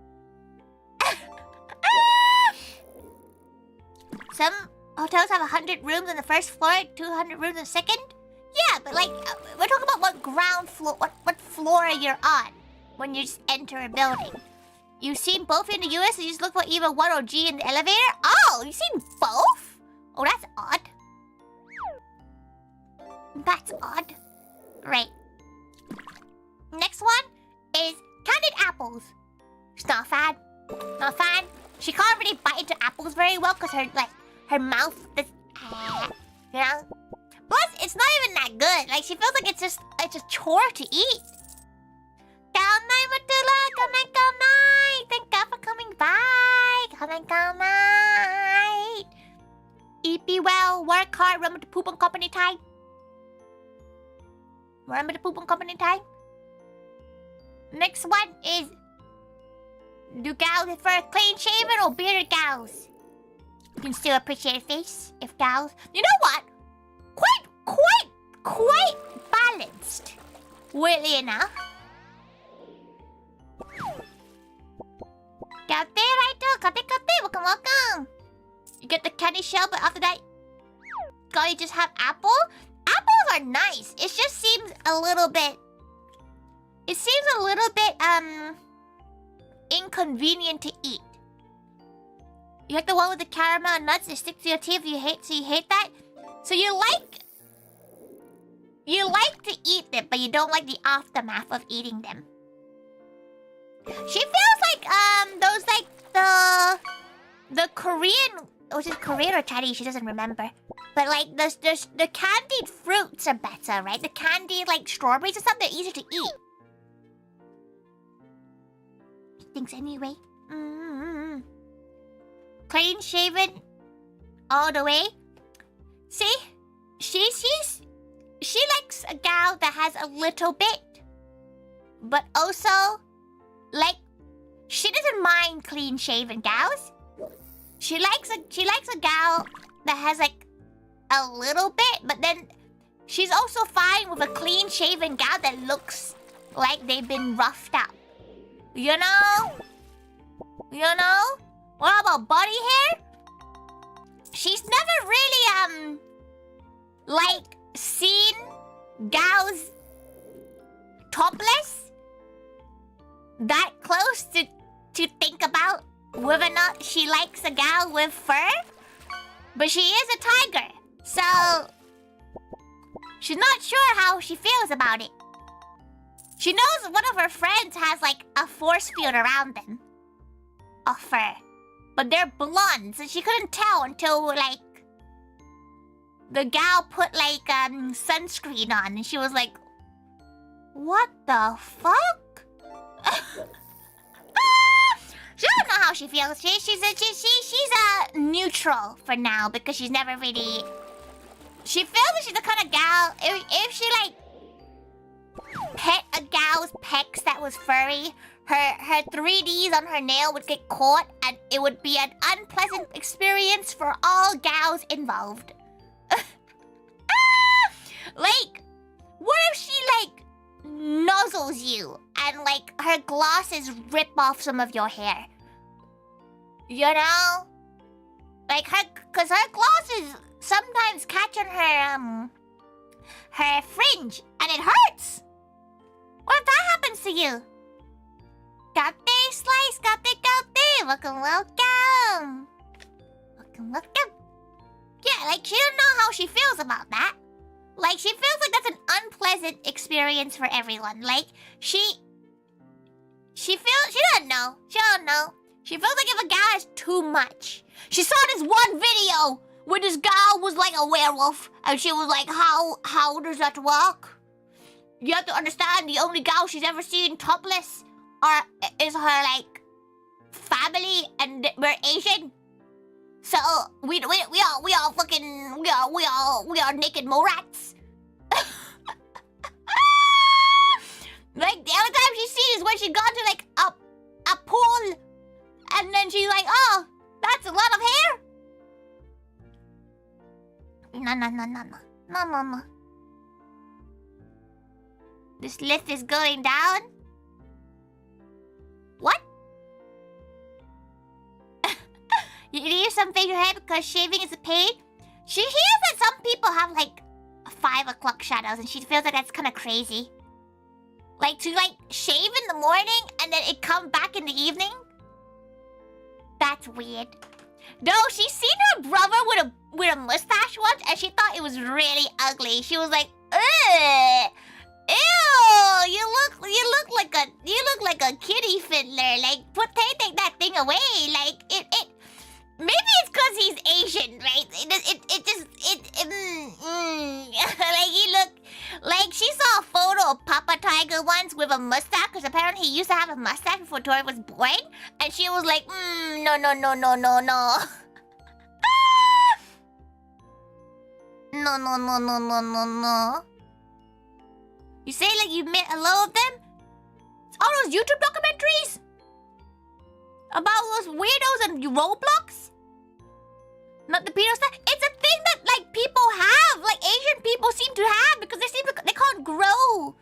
Some hotels have 100 rooms on the first floor, 200 rooms on the second. Yeah, but like, we're talking about what ground floor, what floor you're on when you just enter a building. You've seen both in the US, you just look for either 1 or G in the elevator? Oh, you've seen both? Oh, that's odd. That's odd. Right. Next one is candied apples. She's not a fan. Not a fan. She can't really bite into apples very well because her mouth is, you know. Plus, it's not even that good. Like she feels like it's a chore to eat. Good night, Matula. Good night, good night. Thank God for coming by. Good night, good night. Eat be well. Work hard. Remember to poop on company time. Remember to poop on company time. Next one is, do gals prefer clean shaven or bearded gals? You can still appreciate a face if gals. You know what? Quite balanced. Weirdly enough. Got there, right there. Got there. Welcome. You get the candy shell, but after that, gotta just have apple. Apples are nice. It just seems a little bit. It seems a little bit inconvenient to eat. You like the one with the caramel and nuts that stick to your teeth. You hate that. So you like to eat them, but you don't like the aftermath of eating them. She feels like those like the Korean, was it Korean or Chinese? She doesn't remember. But like the candied fruits are better, right? The candied like strawberries and stuff, they're easier to eat. Thanks anyway. Clean shaven all the way. See? She likes a gal that has a little bit. But also, like, she doesn't mind clean shaven gals. She likes a gal that has like a little bit, but then she's also fine with a clean shaven gal that looks like they've been roughed up. You know? What about body hair? She's never really like seen gals topless that close to think about whether or not she likes a gal with fur. But she is a tiger, so she's not sure how she feels about it. She knows one of her friends has like a force field around them of fur, but they're blonde, so she couldn't tell until like the gal put like sunscreen on, and she was like, "What the fuck?" She don't know how she feels. She's a neutral for now because she's never really. She feels like she's the kind of gal. If she like pet a gal's pecs that was furry, her 3Ds on her nail would get caught, and it would be an unpleasant experience for all gals involved. Like, what if she like nuzzles you and like her glasses rip off some of your hair? You know, like cause her glasses sometimes catch on her fringe and it hurts. What if that happens to you? Gate slice, gate. Welcome. Yeah, like she don't know how she feels about that. Like she feels like that's an unpleasant experience for everyone. Like she she doesn't know. She don't know. She feels like if a gal has too much. She saw this one video where this gal was like a werewolf, and she was like, how does that work? You have to understand, the only gal she's ever seen topless is her like family, and we're Asian. So we all fucking we are naked mole rats. Like the only time she's seen is when she's gone to like a pool, and then she's like, oh, that's a lot of hair. No. This list is going down. What? You need some facial hair because shaving is a pain? She hears that some people have like 5 o'clock shadows, and she feels like that's kind of crazy. Like to like shave in the morning and then it come back in the evening? That's weird. No, she's seen her brother with a mustache once, and she thought it was really ugly. She was like, ugh, ew, you look like a kitty fiddler. Like, take that thing away. Like it. Maybe it's because he's Asian, right? Like he looked like she saw a photo of Papa Tiger once with a mustache, because apparently he used to have a mustache before Tori was born, and she was like, no. No. You say like you met a lot of them? It's all those YouTube documentaries about those weirdos and Roblox? Not the pedo stuff? It's a thing that like people have, like Asian people seem to have, because they can't grow.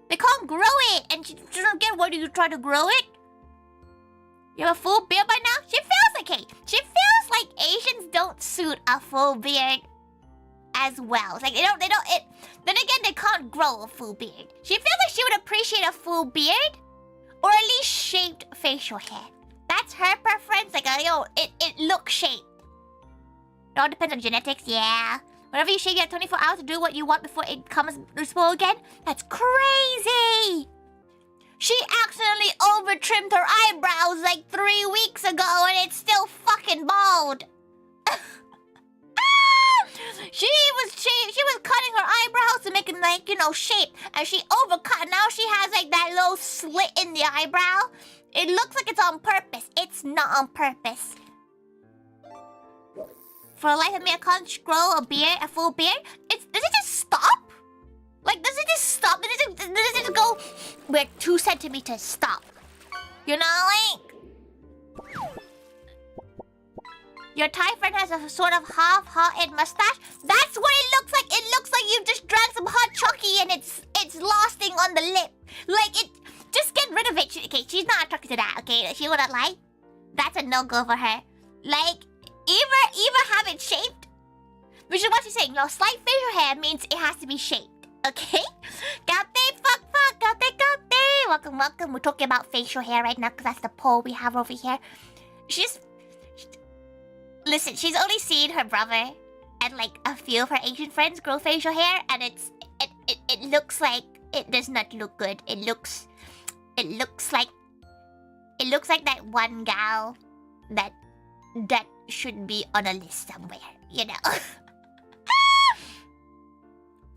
They can't grow it, and you don't get, why do you try to grow it? You have a full beard by now? She feels okay. She feels like Asians don't suit a full beard as well. It's like they don't then again, they can't grow a full beard. She feels like she would appreciate a full beard, or at least shaped facial hair. That's her preference. Like, it looks shaped. It all depends on genetics, yeah. Whenever you shave, you have 24 hours to do what you want before it comes useful again. That's crazy. She accidentally over-trimmed her eyebrows like 3 weeks ago, and it's still fucking bald. She was cutting her eyebrows to make it like, shape, and she overcut. Now she has like that little slit in the eyebrow. It looks like it's on purpose. It's not on purpose. For the life of me, I can't grow a full beard. Does it just stop? Like, does it just stop? Does it just go, we're 2 centimeters, stop? You know, like, your Thai friend has a sort of half-hearted mustache. That's what it looks like. It looks like you've just drank some hot chocolate and it's losting on the lip. Like, just get rid of it. Okay, she's not attracted to that, okay? She wouldn't lie. That's a no-go for her. Like, either have it shaped, which is what she's saying. Slight facial hair means it has to be shaped, okay? Gate, fuck, gate. Welcome. We're talking about facial hair right now because that's the poll we have over here. Listen, she's only seen her brother and like a few of her Asian friends grow facial hair, and it looks like it does not look good. It looks like that one gal that should be on a list somewhere, you know.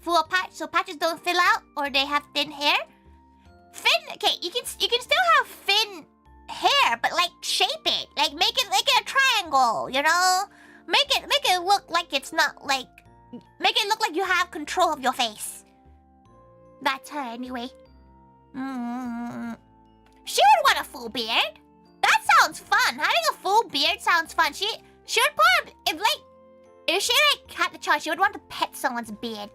Full patch, so patches don't fill out, or they have thin hair. Okay, you can still have thin hair, but like shape it, like make it a triangle, you know. Make it look like it's not like, make it look like you have control of your face. That's her anyway. She would want a full beard. That sounds fun. Having a full beard sounds fun. She would probably, if she had the choice, she would want to pet someone's beard.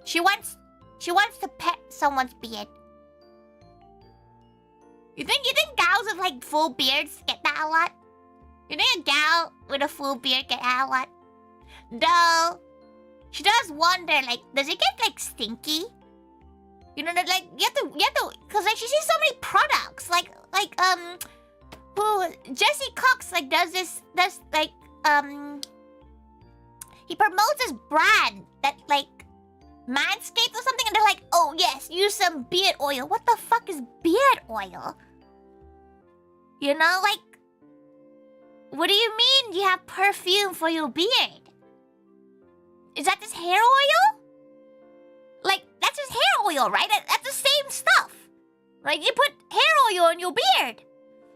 She wants to pet someone's beard. You think gals with like full beards get that a lot? You think a gal with a full beard get that a lot? Though, she does wonder, like, does it get like stinky? You know, like you have to, cause like she sees so many products, like Jesse Cox like does he promotes this brand that like Manscaped or something, and they're like, oh yes, use some beard oil. What the fuck is beard oil? You know, like, what do you mean you have perfume for your beard? Is that just hair oil? Like, that's just hair oil, right? That's the same stuff. Like, you put hair oil on your beard.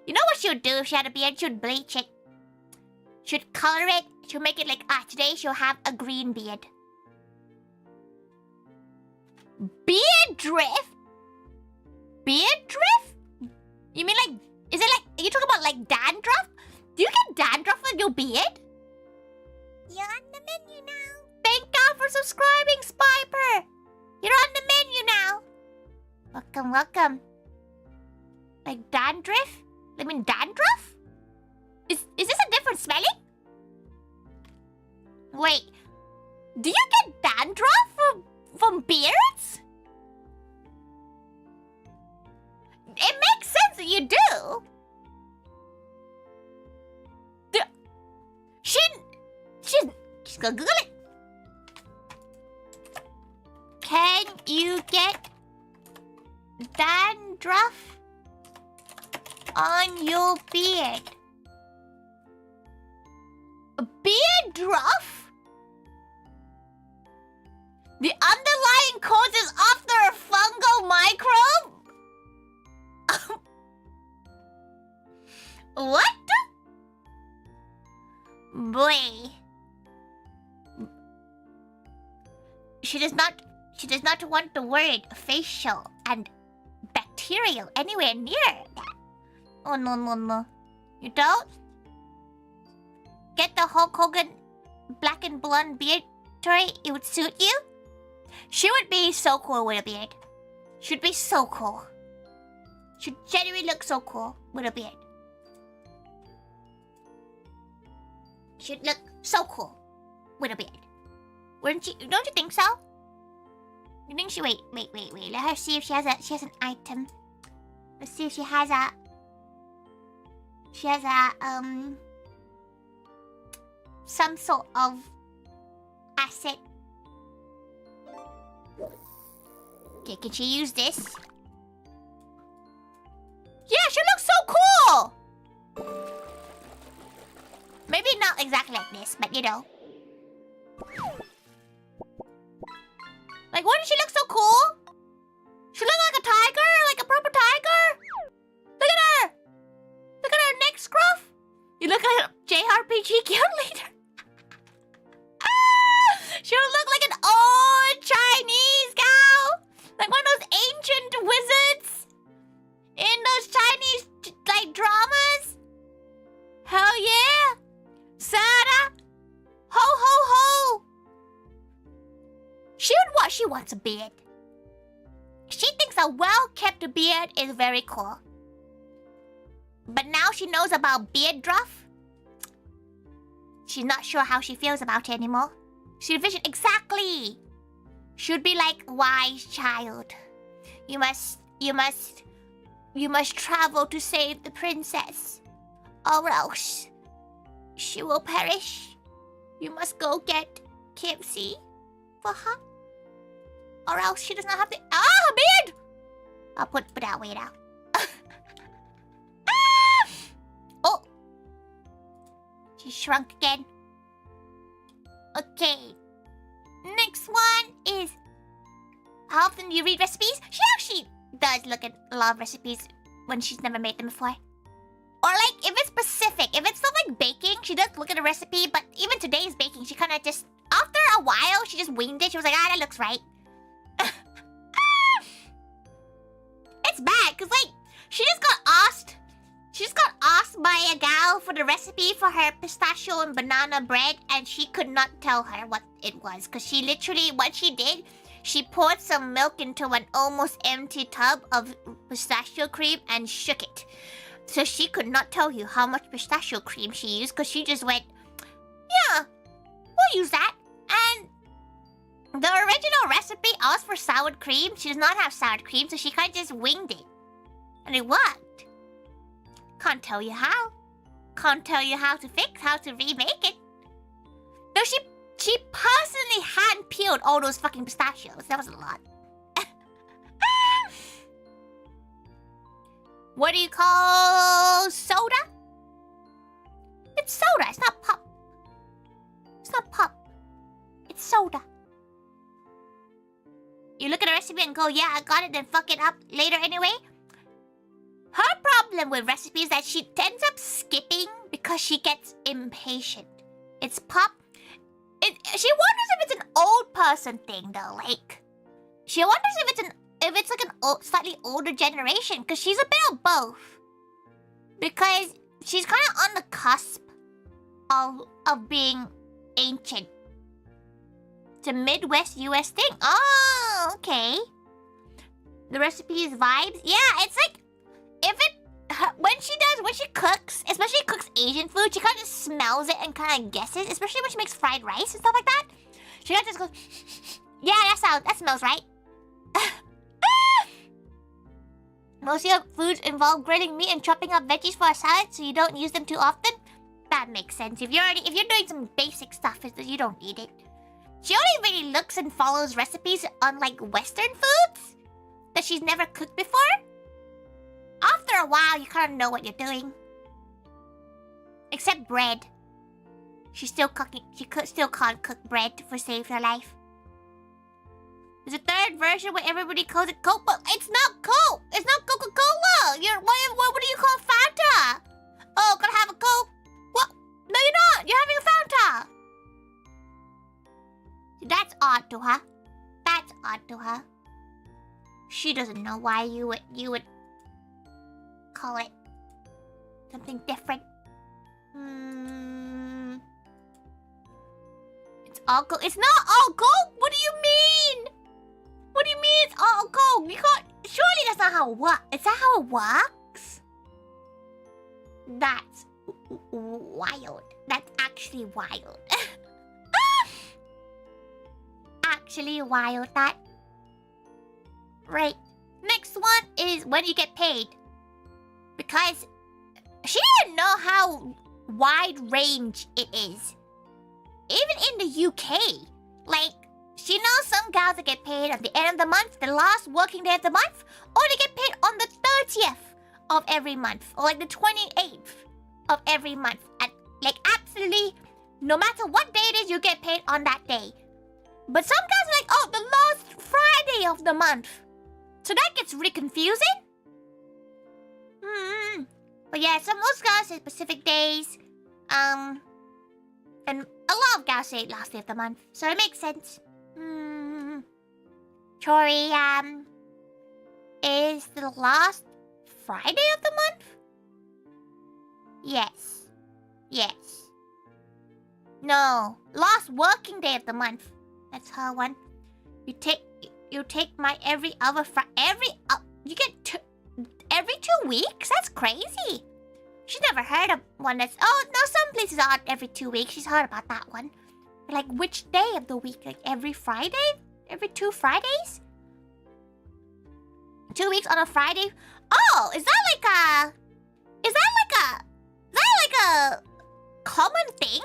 You know what she would do if she had a beard? She would bleach it. She would color it. She would make it like, today she'll have a green beard. Beard drift? Beard drift? You mean like, is it like, are you talking about like dandruff? Do you get dandruff on your beard? You're on the menu now. Thank God for subscribing, Spiper. You're on the menu now. Welcome, welcome. Like dandruff? I mean dandruff? Is this a different spelling? Wait, do you get dandruff from beards? It makes sense that you do. She's gonna Google it. Can you get dandruff on your beard? A beard druff? The underlying cause is after a fungal microbe? What? Boy. She does not want the word facial and bacterial anywhere near that. Oh no no no. You don't? Get the Hulk Hogan black and blonde beard, Tori, it would suit you? She would be so cool with a beard. She'd be so cool. She'd genuinely look so cool with a beard. She'd look so cool with a beard. Wouldn't you? Don't you think so? You think she? Wait. Let her see if she has an item. Let's see if she has a. She has a some sort of asset. Okay, can she use this? Yeah, she looks so cool! Maybe not exactly like this, but you know. Like, wouldn't she look so cool? She look like a tiger, like a proper tiger. Look at her! Look at her neck scruff. You look like a JRPG guild leader. She would look like an old Chinese gal. Like one of those ancient wizards in those Chinese, like, dramas. Hell yeah. Sarah. Ho, ho, ho. She would what? She wants a beard. She thinks a well-kept beard is very cool. But now she knows about beard druff. She's not sure how she feels about it anymore. She envisioned exactly. Should be like wise child. You must travel to save the princess, or else she will perish. You must go get KFC for her, or else she does not have the her beard. I'll put that way now. Oh, she shrunk again. Okay. Next one is, how often do you read recipes? She actually does look at a lot of recipes when she's never made them before. Or like, if it's specific, if it's stuff like baking, she does look at a recipe, but even today's baking, she kind of just, after a while, she just winged it. She was like, that looks right. It's bad, because like, she just got asked by a gal for the recipe for her pistachio and banana bread, and she could not tell her what it was, because she literally, what she did, she poured some milk into an almost empty tub of pistachio cream and shook it. So she could not tell you how much pistachio cream she used, because she just went, yeah, we'll use that. And the original recipe asked for sour cream. She does not have sour cream, so she kind of just winged it. And it worked. Can't tell you how. Can't tell you how to fix, how to remake it. No, she She personally hand-peeled all those fucking pistachios. That was a lot. What do you call soda? It's soda. It's not pop. It's not pop. It's soda. You look at a recipe and go, yeah, I got it, then fuck it up later anyway. Her problem with recipes is that she ends up skipping because she gets impatient. It's pop. She wonders if it's an old person thing though. Like, she wonders if it's like an slightly older generation, because she's a bit of both. Because she's kind of on the cusp of being ancient. It's a Midwest US thing. Oh, okay. The recipe is vibes. Yeah, it's like when she cooks, especially cooks Asian food, she kind of just smells it and kind of guesses, especially when she makes fried rice and stuff like that. She kind of just goes, yeah, that smells right. Most of your foods involve grilling meat and chopping up veggies for a salad, so you don't use them too often. That makes sense. If you're doing some basic stuff, you don't eat it. She only really looks and follows recipes on like Western foods that she's never cooked before. After a while, you kind of know what you're doing. Except bread. She's still cooking. She still can't cook bread to save her life. There's a third version where everybody calls it Coke, but it's not Coke. It's not Coca-Cola. What do you call Fanta? Oh, gonna have a Coke? What? No, you're not. You're having a Fanta. That's odd to her. That's odd to her. She doesn't know why you would call it something different. It's all Coke. It's not all Coke. What do you mean? What do you mean it's all Coke? You can't. Surely that's not how it works. Is that how it works? That's wild. That's actually wild. Actually wild, that. Right. Next one is when you get paid. Because she didn't know how wide range it is. Even in the UK. Like, she knows some gals that get paid at the end of the month, the last working day of the month, or they get paid on the 30th of every month, or like the 28th of every month. And like absolutely, no matter what day it is, you get paid on that day. But some guys are like, oh, the last Friday of the month. So that gets really confusing. But yeah, most guys say specific days. And a lot of guys say last day of the month. So it makes sense. Tori, is the last Friday of the month? Yes. Yes. No, last working day of the month. That's her one. You take my every other you get every 2 weeks? That's crazy. She's never heard of one that's... Oh, no, some places are every 2 weeks. She's heard about that one. But like, which day of the week? Like, every Friday? Every 2 Fridays? 2 weeks on a Friday? Oh, is that like a common thing?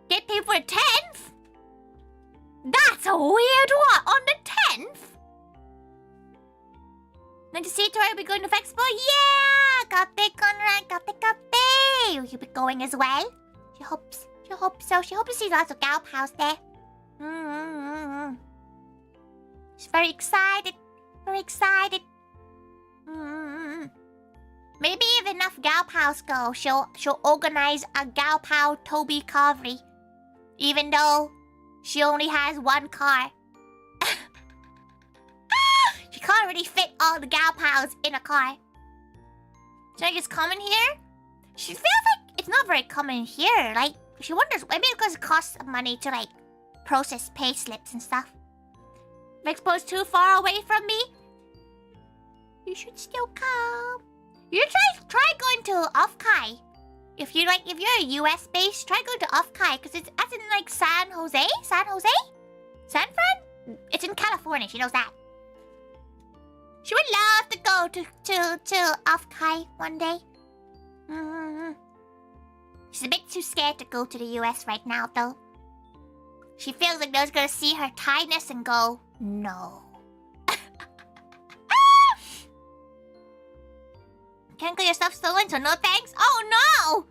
Get paid for the 10th? That's a weird one. On the 10th? Then to see Tori will be going to Expo? Yeah! Kape, Conrad, kape. You'll be going as well? She hopes so. She hopes to see lots of gal pals there. She's very excited. Very excited. Maybe if enough gal pals go, she'll organize a gal pal Toby Carvery. Even though she only has one car. She can't really fit all the gal pals in a car. Do you think it's common here? She feels like it's not very common here. Like, she wonders, maybe because it costs money to, like, process pay slips and stuff. If Expo's too far away from me, you should still come. You try going to Off-Kai. If you're a US base, try going to Off-Kai, because it's in like San Jose? San Fran? It's in California, she knows that. She would love to go to Off-Kai one day. She's a bit too scared to go to the US right now, though. She feels like no one's gonna see her kindness and go, no. Can't get your stuff stolen, so no thanks? Oh no!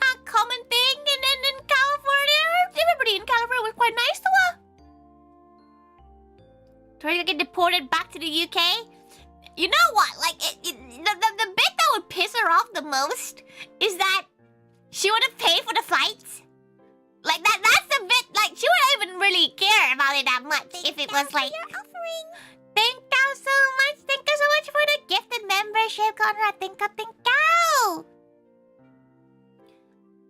A common thing in California. Everybody in California was quite nice to her. Tori's gonna get deported back to the UK. You know what? Like, the bit that would piss her off the most is that she wouldn't pay for the flights. Like, that's the bit, like, she wouldn't even really care about it that much if it was like... Thank you so much. Thank you so much for the gifted membership, Conrad. Thank you.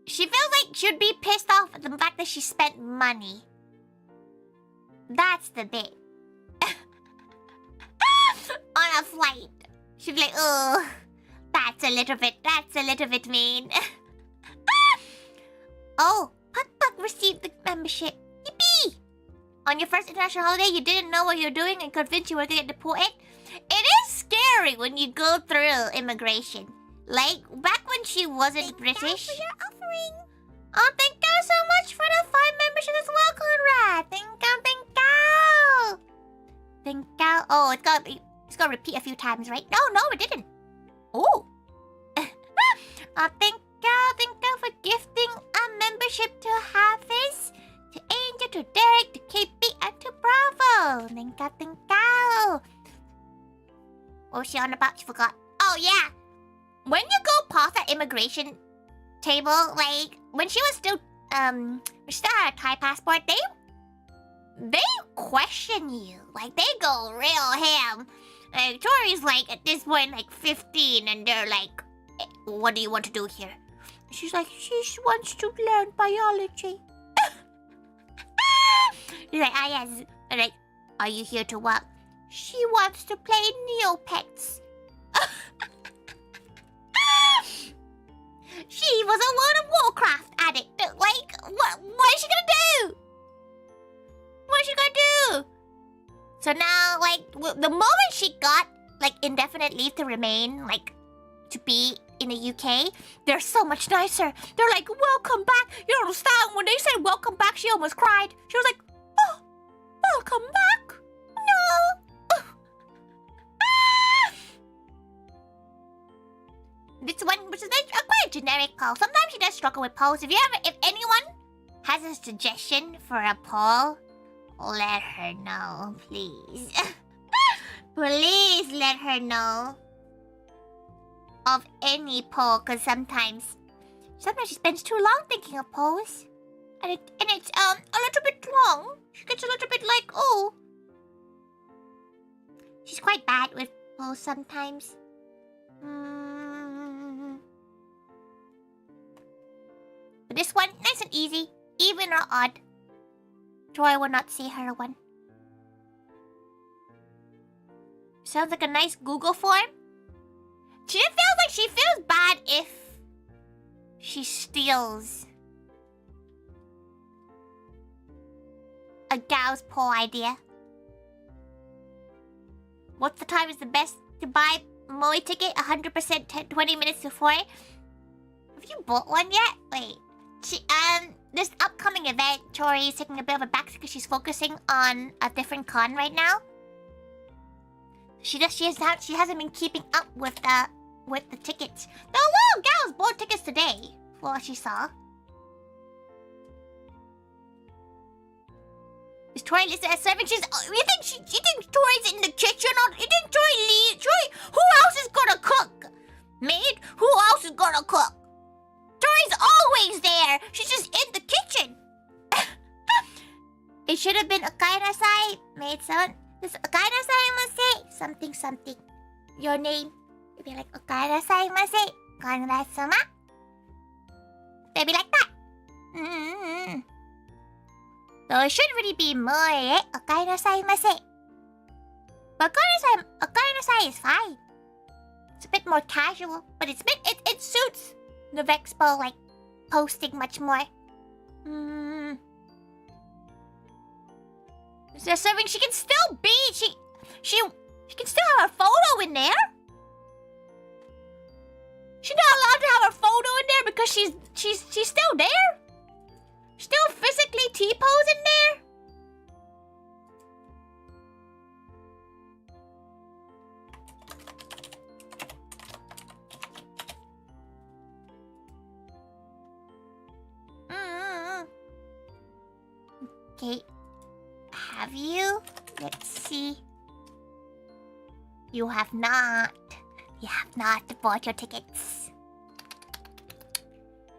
She feels like she'd be pissed off at the fact that she spent money. That's the bit. On a flight. She'd be like, oh, that's a little bit mean. Oh, Puck received the membership. Yippee! On your first international holiday, you didn't know what you were doing and convinced you were going to get deported? It is scary when you go through immigration. Like, back when she wasn't British. Thank you for your offering. Oh, thank you so much for the 5 membership as well, Conrad. Thank you. Thank you. Oh, it's got to repeat a few times, right? No, it didn't. Oh. Oh, thank you for gifting a membership to Hafiz, to Angel, to Derek, to KP, and to Bravo. Thank you. What was she on about? She forgot. Oh, yeah. When you go past that immigration table, like, when she was still, she still had a Thai passport, they question you. Like, they go real ham. Like, Tori's, like, at this point, like, 15, and they're like, what do you want to do here? She's like, she wants to learn biology. He's like, ah, yes. They're like, are you here to work? She wants to play Neopets. She was a World of Warcraft addict. Like, what is she gonna do? What is she gonna do? So now, like, the moment she got, like, indefinite leave to remain, like, to be in the UK, they're so much nicer. They're like, welcome back. You don't understand. When they said welcome back, she almost cried. She was like, oh, welcome back? No. This one, which is quite a generic poll. Sometimes she does struggle with polls. If anyone has a suggestion for a poll, let her know, please. Please let her know of any poll, because sometimes she spends too long thinking of polls, and it's a little bit long. She gets a little bit like, oh, she's quite bad with polls sometimes. But this one, nice and easy, even or odd. Troy will not see her one. Sounds like a nice Google form. She just feels like she feels bad if she steals a gal's poll idea. What's the time is the best to buy Moe ticket? 100% 20 minutes before. Have you bought one yet? Wait. This upcoming event, Tori is taking a bit of a backseat because she's focusing on a different con right now. She hasn't been keeping up with the tickets. The little gals bought tickets today, for what she saw. Is Tori listed as serving? You think Tori's in the kitchen? Or you think Tori leaves? Tori, who else is gonna cook? Maid? Who else is gonna cook? Tori's always there. She's just in the kitchen. It should have been Okainasai, maid-son. This Okainasai must something. Your name. You'd be like, Okainasai must Konrad-sama. They'd be like that. So it should really be Moe, Okainasai must. But Okainasai is fine. It's a bit more casual, but it suits the Vexpo, like, posting much more. Is there serving? She can still be. She can still have her photo in there. She's not allowed to have her photo in there because she's still there. Still physically T-pose in there? Okay. Have you? Let's see. You have not. You have not bought your tickets.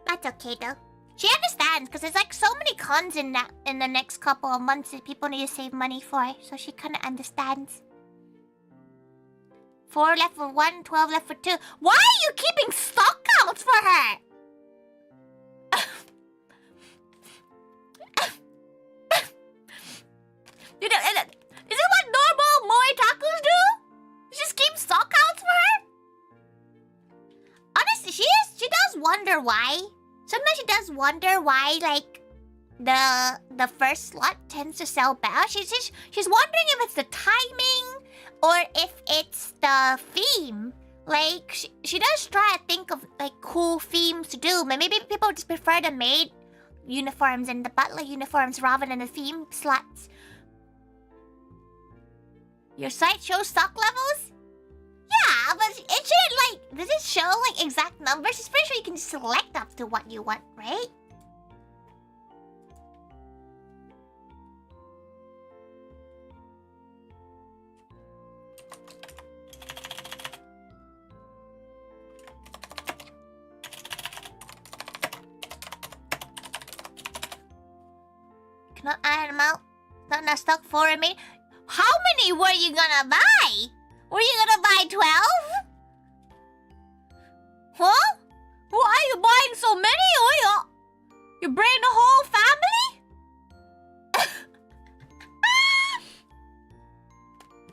That's okay though. She understands because there's like so many cons in the next couple of months that people need to save money for. So she kind of understands. 4 left for 1, 12 left for 2. Why are you keeping stock counts for her? You know, is this what normal Moe tacos do? Just keep stock counts for her? Honestly, she does wonder why. Sometimes she does wonder why, like, the first slot tends to sell better. She's wondering if it's the timing or if it's the theme. Like, she does try to think of, like, cool themes to do. But maybe people just prefer the maid uniforms and the butler uniforms rather than the theme slots. Your site shows stock levels? Yeah, but it shouldn't, like... Does it show, like, exact numbers? It's pretty sure you can select up to what you want, right? Cannot iron them out. Not enough stock for me. How many were you gonna buy? Were you gonna buy 12? Huh? Why are you buying so many? You bring the whole family?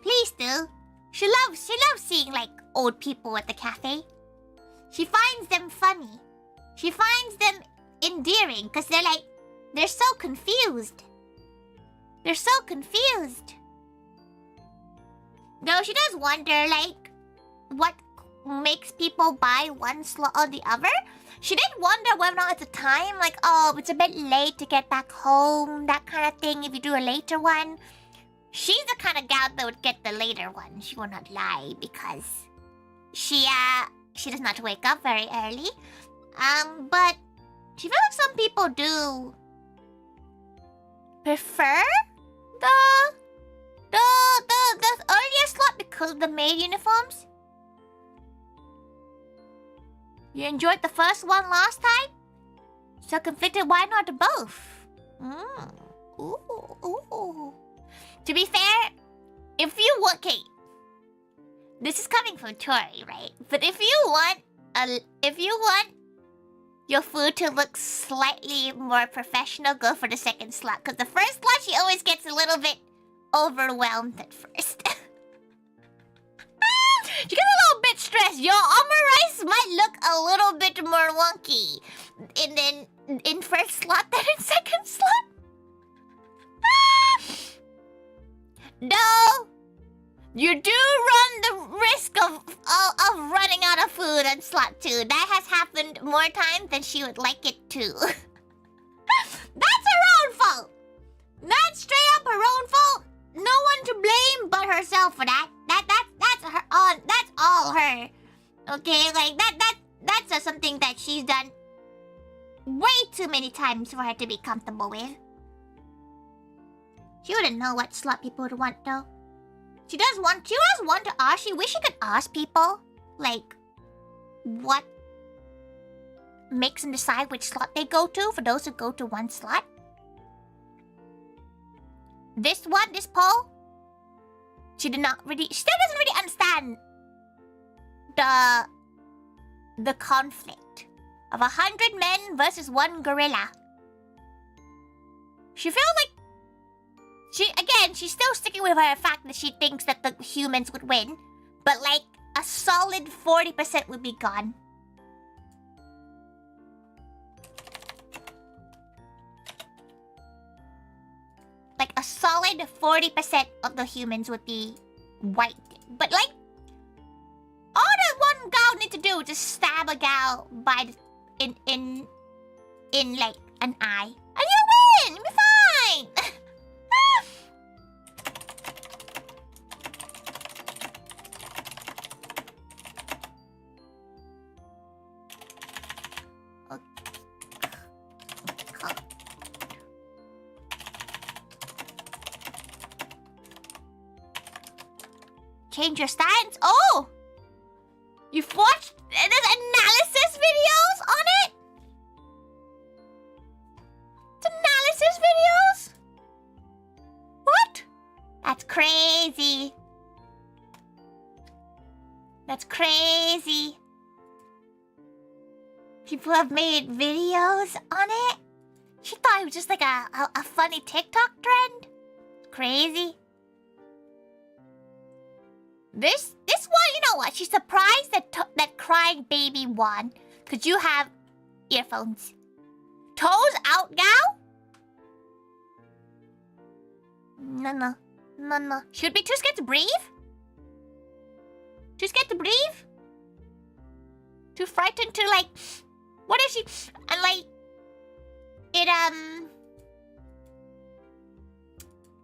Please do. She loves seeing like old people at the cafe. She finds them funny. She finds them endearing because they're so confused. They're so confused. Though she does wonder, like, what makes people buy one slot or the other. She did wonder whether or not at the time, like, oh, it's a bit late to get back home, that kind of thing, if you do a later one. She's the kind of gal that would get the later one, she will not lie, because she does not wake up very early. But she feels like some people do prefer the earlier slot because of the maid uniforms. You enjoyed the first one last time? So conflicted, why not both? Ooh. To be fair, if you want... Okay, this is coming from Tori, right? But if you want your food to look slightly more professional, go for the second slot. Because the first slot, she always gets a little bit overwhelmed at first. She gets a little bit stressed. Your omurice might look a little bit more wonky in first slot than in second slot. No, you do run the risk of running out of food on slot 2. That has happened more times than she would like it to. That's her own fault. That's straight up her own fault. No one to blame but herself for that. That's her on. That's all her. Okay, like that's something that she's done way too many times for her to be comfortable with. She wouldn't know what slot people would want though. She does want to ask. She wish she could ask people like what makes them decide which slot they go to for those who go to one slot. This poll, she still doesn't really understand the conflict of 100 men versus 1 gorilla. She feels like she's still sticking with her fact that she thinks that the humans would win, but like a solid 40% would be gone. Like a solid 40% of the humans would be wiped. But like, all that one gal needs to do is just stab a gal in like an eye, and you change your stance. Oh! You've watched there's analysis videos on it? It's analysis videos? What? That's crazy. That's crazy. People have made videos on it? She thought it was just like a funny TikTok trend. Crazy. This one, you know what? She's surprised that crying baby won. Because you have earphones. Toes out, gal? No. She would be too scared to breathe? Too scared to breathe? Too frightened to, like... What if she... And, like... It,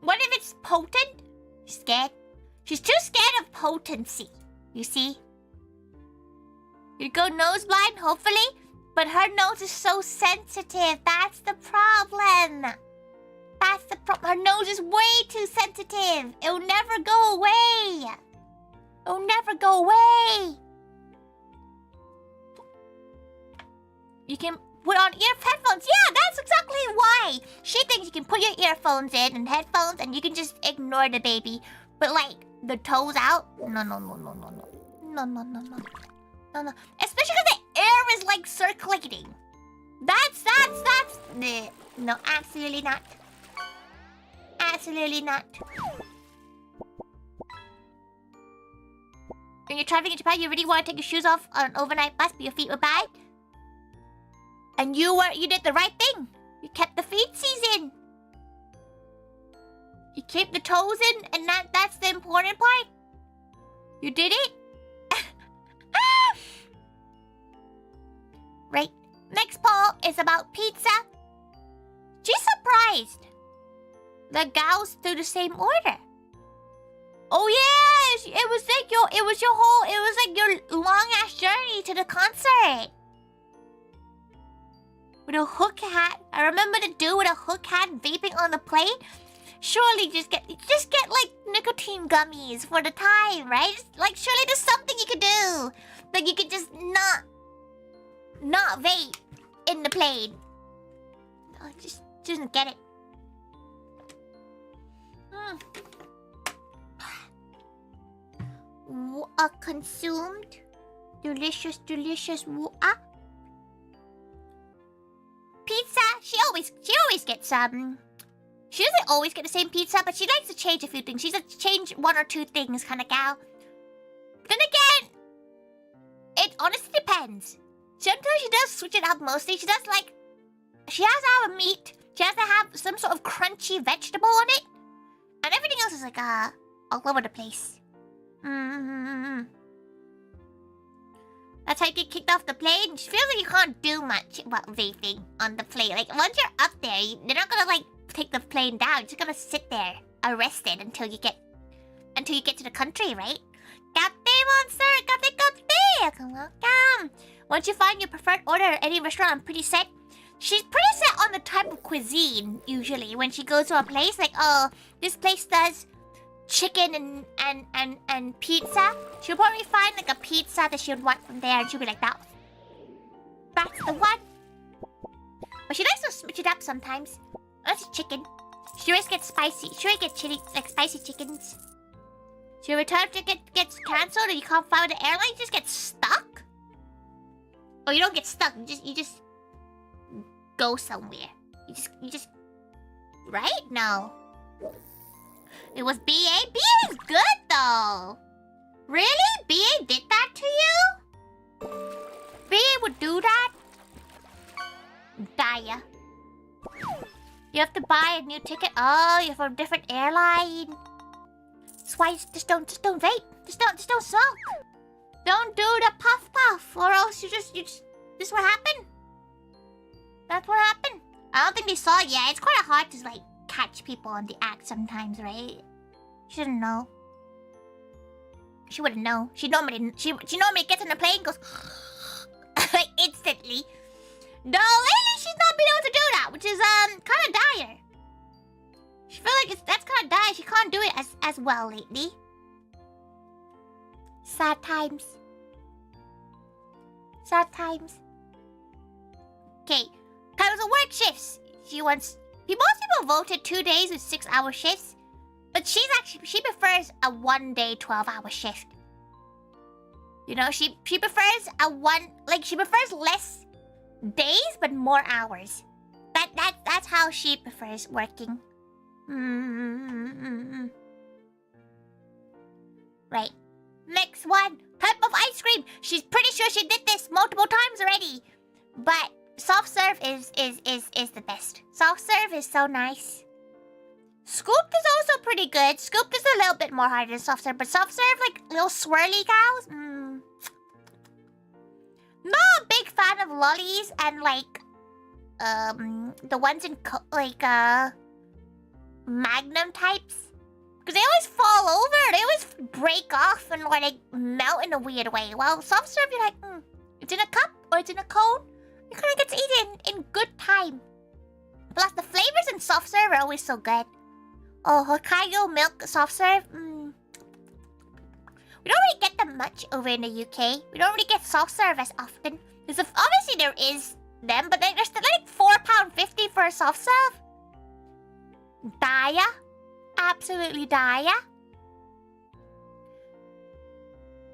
What if it's potent? She's scared. She's too scared of potency. You see? You'd go nose blind, hopefully. But her nose is so sensitive. That's the problem. That's the problem. Her nose is way too sensitive. It'll never go away. It'll never go away. You can put on headphones. Yeah, that's exactly why. She thinks you can put your earphones in and headphones and you can just ignore the baby. But like, the toes out? No. Especially because the air is like circulating. That's... No, absolutely not. Absolutely not. When you're traveling in Japan, you really want to take your shoes off on an overnight bus, but your feet were bad? And you did the right thing. You kept the feetsies in. You kept the toes in, and that's the important part. You did it. Right. Next poll is about pizza. She's surprised. The gals do the same order. Oh yes, it was like your long ass journey to the concert. With a hook hat. I remember the dude with a hook hat vaping on the plane. Surely just get like nicotine gummies for the time, right? Like surely there's something you could do. Like you could just not vape in the plane. I just didn't get it. Consumed delicious pizza. She always gets she doesn't always get the same pizza, but she likes to change a few things. She's a change one or two things kind of gal. Then again, it honestly depends. Sometimes she does switch it up mostly. She has to have a meat. She has to have some sort of crunchy vegetable on it. And everything else is like all over the place. That's how you get kicked off the plane. She feels like you can't do much about vaping on the plane. Like once you're up there, they're not gonna like take the plane down. You're just gonna sit there arrested until you get to the country, right? Cafe monster, cafe. Welcome. Once you find your preferred order at any restaurant, I'm pretty set. She's pretty set on the type of cuisine usually when she goes to a place. Like, oh, this place does chicken and pizza. She'll probably find like a pizza that she would want from there, and she'll be like, that's the one. But she likes to switch it up sometimes. That's chicken. She always gets spicy. She always gets chili, like spicy chickens. So your return ticket gets cancelled and you can't fly with the airline. You just get stuck. Oh, you don't get stuck. You just go somewhere. You just right? No. It was BA. BA is good though. Really? BA did that to you? BA would do that? Dia. You have to buy a new ticket. Oh, you're from a different airline. That's why just don't vape. Just don't smoke. Don't do the puff, or else you just this is what happened. That's what happened. I don't think they saw it yet. It's quite hard to like catch people on the act sometimes, right? She didn't know. She wouldn't know. She normally gets on the plane and goes like instantly. No, lately she's not been able to do that, which is kind of dire. She feel like that's kind of dire. She can't do it as well lately. Sad times. Sad times. Okay, comes of work shifts. Most people voted 2 days with 6-hour shifts, but she prefers a 1-day 12-hour shift. You know, she prefers she prefers less days but more hours. That's how she prefers working. Right. Next one. Type of ice cream. She's pretty sure she did this multiple times already. But soft serve is the best. Soft serve is so nice. Scooped is also pretty good. Scooped is a little bit more harder than soft serve, but soft serve, like little swirly cows. Not a big fan of lollies and the ones in Magnum types. Because they always fall over. They always break off and melt in a weird way. While soft serve, you're like, it's in a cup or it's in a cone. You kind of get to eat it in good time. Plus, the flavors in soft serve are always so good. Oh, Hokkaido milk soft serve. We don't really get them much over in the UK. We don't really get soft serve as often. Because obviously there is them, but they're still like £4.50 for a soft serve. Daya. Absolutely Daya.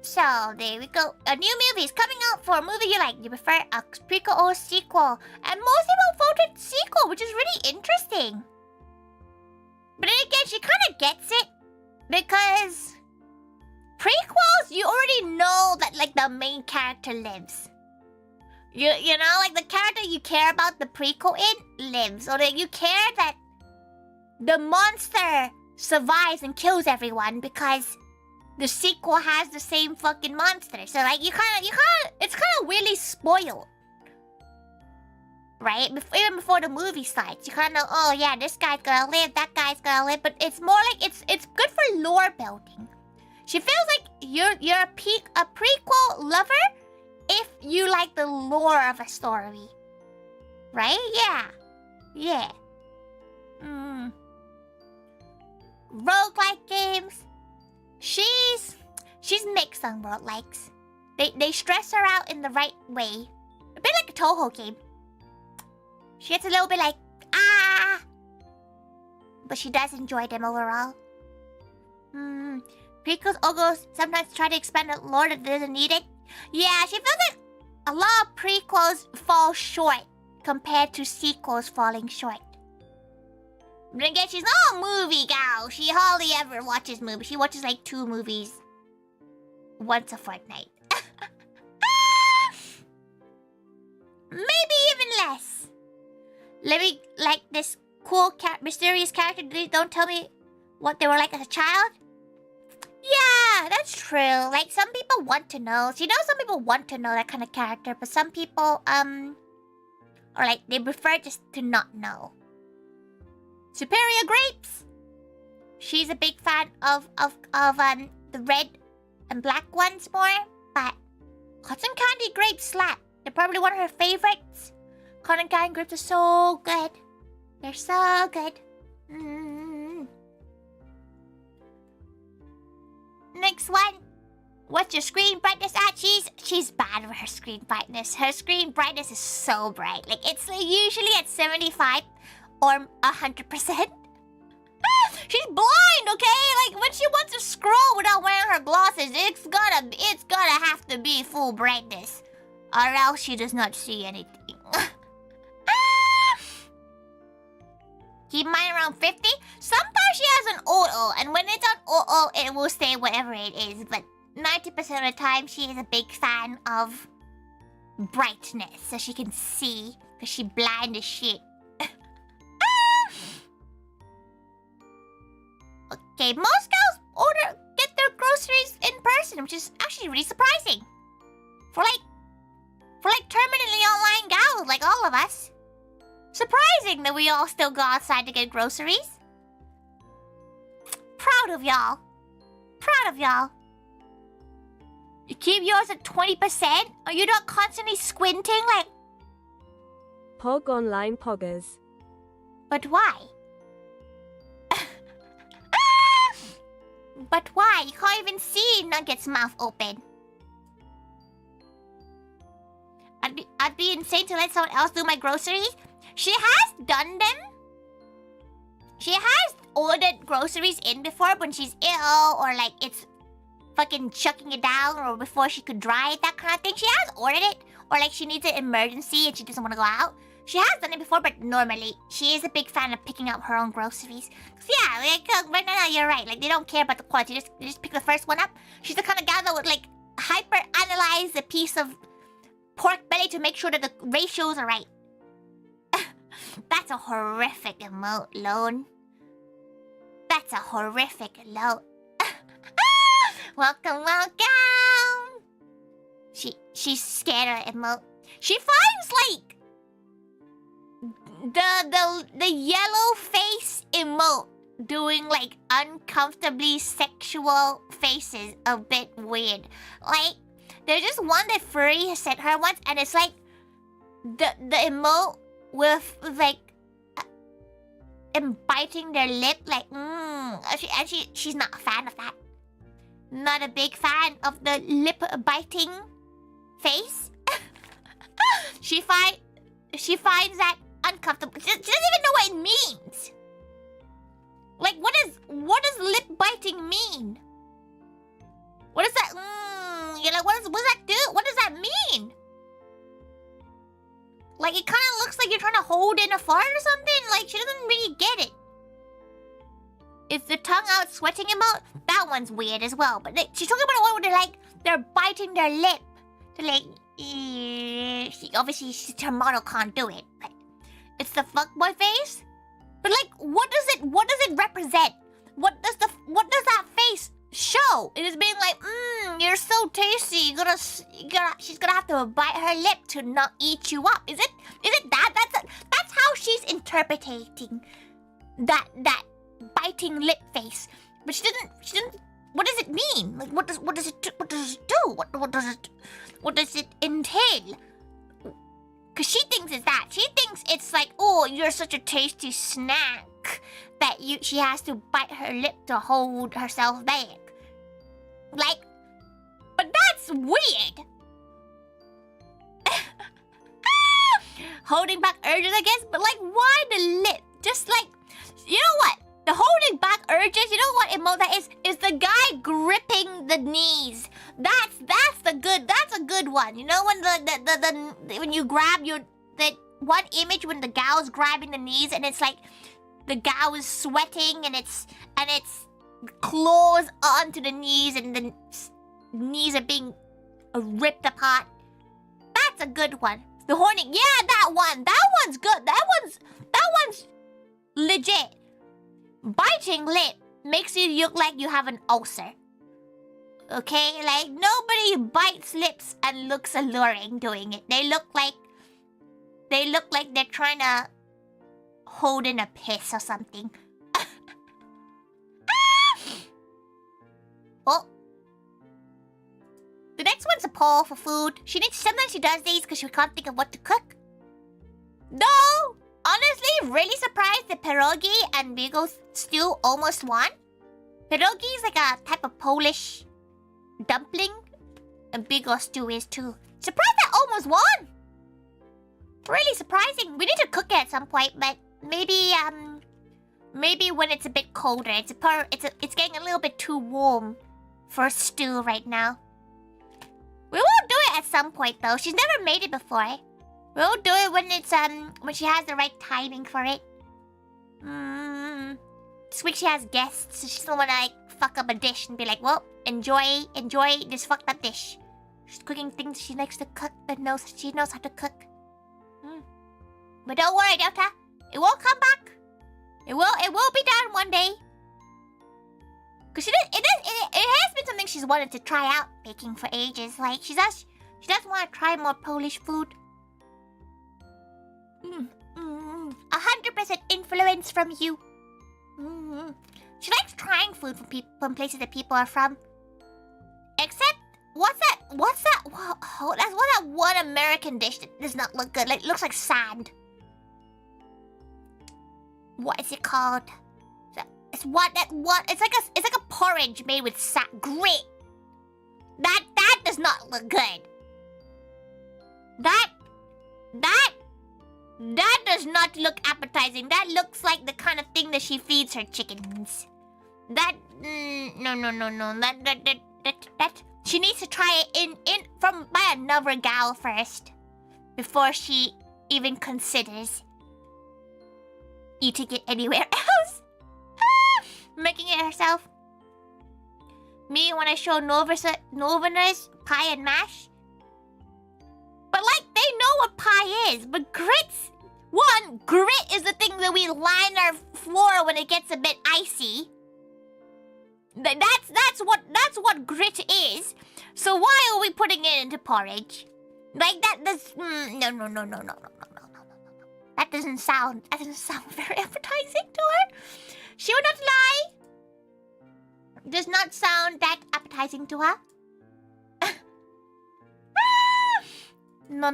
So, there we go. A new movie is coming out for a movie you like. You prefer a prequel or sequel? And most people voted sequel, which is really interesting. But then again, she kind of gets it. Because prequels, you already know that the main character lives. You know, the character you care about the prequel in lives. Or that you care that the monster survives and kills everyone because the sequel has the same fucking monster. So it's kind of weirdly spoiled. Right? Even before the movie starts, you kind of know, oh yeah, this guy's gonna live, that guy's gonna live, but it's more like it's good for lore building. She feels like you're a prequel lover if you like the lore of a story. Right? Yeah. Roguelike games. She's mixed on roguelikes. They stress her out in the right way. A bit like a Toho game. She gets a little bit but she does enjoy them overall. Prequels also sometimes try to expand the lore that doesn't need it. Yeah, she feels like a lot of prequels fall short compared to sequels falling short. But again, she's not a movie gal. She hardly ever watches movies. She watches 2 movies once a fortnight. Maybe even less. Let me this cool mysterious character. Don't tell me what they were like as a child. Yeah, that's true. Some people want to know. So, some people want to know that kind of character, but some people or they prefer just to not know. Superior grapes. She's a big fan of the red and black ones more, but cotton candy grapes slap. They're probably one of her favorites. Cotton candy grapes are so good. They're so good. Next one. What's your screen brightness at? She's bad with her screen brightness. Her screen brightness is so bright. It's usually at 75 or 100%. She's blind, okay? When she wants to scroll without wearing her glasses, it's gotta have to be full brightness, or else she does not see anything. Keep mine around 50. Sometimes she has an auto, and when it's on auto, it will stay whatever it is. But 90% of the time, she is a big fan of brightness, so she can see, because she blind as shit. Okay, most girls get their groceries in person, which is actually really surprising. For terminally online gals like all of us. Surprising that we all still go outside to get groceries. Proud of y'all. Proud of y'all. You keep yours at 20%? Are you not constantly squinting Pog online poggers. But why? But why? You can't even see chicken nugget's mouth open. I'd be insane to let someone else do my groceries. She has done them. She has ordered groceries in before when she's ill or like it's fucking chucking it down or before she could dry it, that kind of thing. She has ordered it or like she needs an emergency and she doesn't want to go out. She has done it before, but normally she is a big fan of picking up her own groceries. Yeah, like right now you're right. Like they don't care about the quality. Just pick the first one up. She's the kind of gal that would like hyper analyze a piece of pork belly to make sure that the ratios are right. That's a horrific emote, Lone. That's a horrific emote. Welcome, welcome. She's scared of emote. She finds like the yellow face emote doing like uncomfortably sexual faces a bit weird. Like there's just one that Furry has sent her once, and it's like the emote with like biting their lip, like and she's not a fan of that. Not a big fan of the lip biting face. She finds that uncomfortable. She doesn't even know what it means. Like what does lip biting mean? What does that? You're like, what does that do? What does that mean? Like it kind of looks like you're trying to hold in a fart or something. Like she doesn't really get it. Is the tongue out sweating emote? That one's weird as well. But she's talking about one where they're biting their lip. They're like, obviously her model can't do it. But it's the fuckboy face. But like, what does it represent? What does that face show? It is being like, you're so tasty. She's gonna have to bite her lip to not eat you up. Is it that? That's how she's interpreting that biting lip face. But she didn't. What does it mean? Like, what does it do? What does it entail? Cause she thinks it's that. She thinks it's like, oh, you're such a tasty snack that she has to bite her lip to hold herself back. Like, but that's weird. Holding back urges, I guess, but like, why the lip? Just like, you know what? The holding back urges, you know what emote that is the guy gripping the knees. That's a good one. You know when when you grab that one image when the gal's grabbing the knees and it's like the gal is sweating and it's claws onto the knees and the knees are being ripped apart. That's a good one. The horny, yeah, that one. That one's good. That one's legit. Biting lip makes you look like you have an ulcer. Okay, like nobody bites lips and looks alluring doing it. They look like they're trying to hold in a piss or something. Oh. The next one's a poll for food. Sometimes she does these because she can't think of what to cook. No! Honestly, really surprised that pierogi and Bigo stew almost won. Pierogi is like a type of Polish dumpling. And Bigo stew is too. Surprised that almost won! Really surprising. We need to cook it at some point, but maybe when it's a bit colder. It's getting a little bit too warm for stew right now. We will do it at some point though. She's never made it before. We'll do it when it's when she has the right timing for it. This week she has guests, so she doesn't wanna like fuck up a dish and be like, well, enjoy this fucked up dish. She's cooking things she likes to cook and she knows how to cook. But don't worry, Delta. It will come back. It will be done one day. Cause it has been something she's wanted to try out baking for ages. Like she does want to try more Polish food. 100% influence from you. She likes trying food from places that people are from. Except, what's that? Whoa, that's that one American dish that does not look good. Like, it looks like sand. What is it called? It's like a porridge made with grit. That does not look good. That does not look appetizing. That looks like the kind of thing that she feeds her chickens. No. That she needs to try it by another gal first before she even considers eating it anywhere else. Making it herself. Me when I show Northerners pie and mash. But like they know what pie is, but grits. One, grit is the thing that we line our floor when it gets a bit icy. That's what grit is. So why are we putting it into porridge? Like that's no. That doesn't sound very appetizing to her. She would not lie. Does not sound that appetizing to her. No.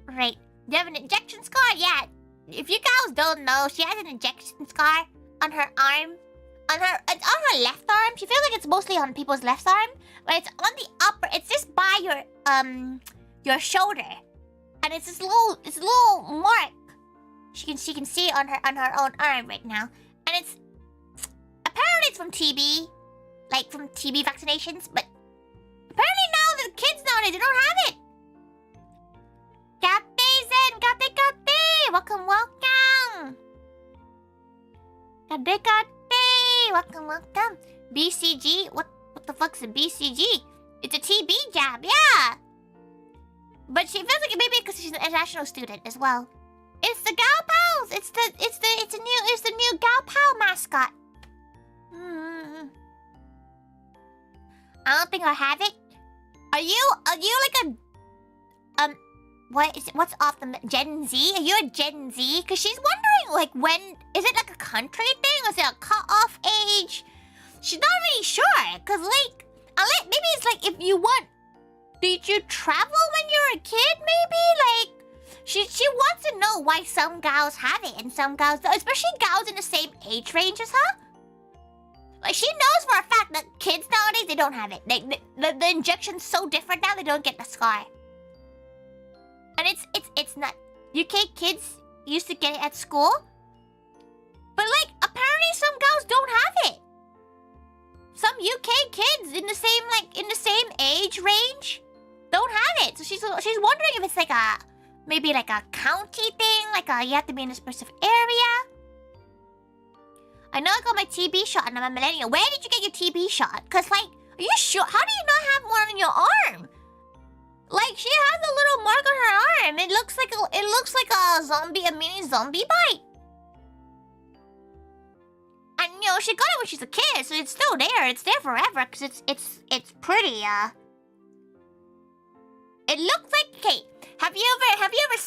Right. Do you have an injection scar? Yeah. If you guys don't know, she has an injection scar on her arm. It's on her left arm. She feels like it's mostly on people's left arm, but it's on the upper. It's just by your shoulder, and it's this little mark. She can see it on her own arm right now, and it's apparently it's from TB, like from TB vaccinations. But apparently now the kids nowadays they don't have it. Gate, welcome. Gate, welcome. BCG, what the fuck's a BCG? It's a TB jab, yeah. But she feels like it maybe because she's an international student as well. It's the Gal Pals. It's the new Gal Pal mascot. I don't think I have it. Are you like a what is it? What's off the Gen Z? Are you a Gen Z? Because she's wondering like when is it like a country thing? Or is it a cutoff age? She's not really sure. Cause like maybe it's like if you want. Did you travel when you were a kid? Maybe like she wants to know why some gals have it and some gals don't, especially gals in the same age range as her. Like she knows for a fact that kids nowadays they don't have it. The injection's so different now they don't get the scar. And it's not. UK kids used to get it at school, but like apparently some gals don't have it. Some UK kids in the same age range don't have it. So she's wondering if it's like maybe like a county thing, like you have to be in a specific area. I know I got my TB shot and I'm a millennial. Where did you get your TB shot? Cause like, are you sure? How do you not have one on your arm? Like she has a little mark on her arm. It looks like a mini zombie bite. And you know she got it when she's a kid, so it's still there. It's there forever because it's pretty. It looks like okay. Have you ever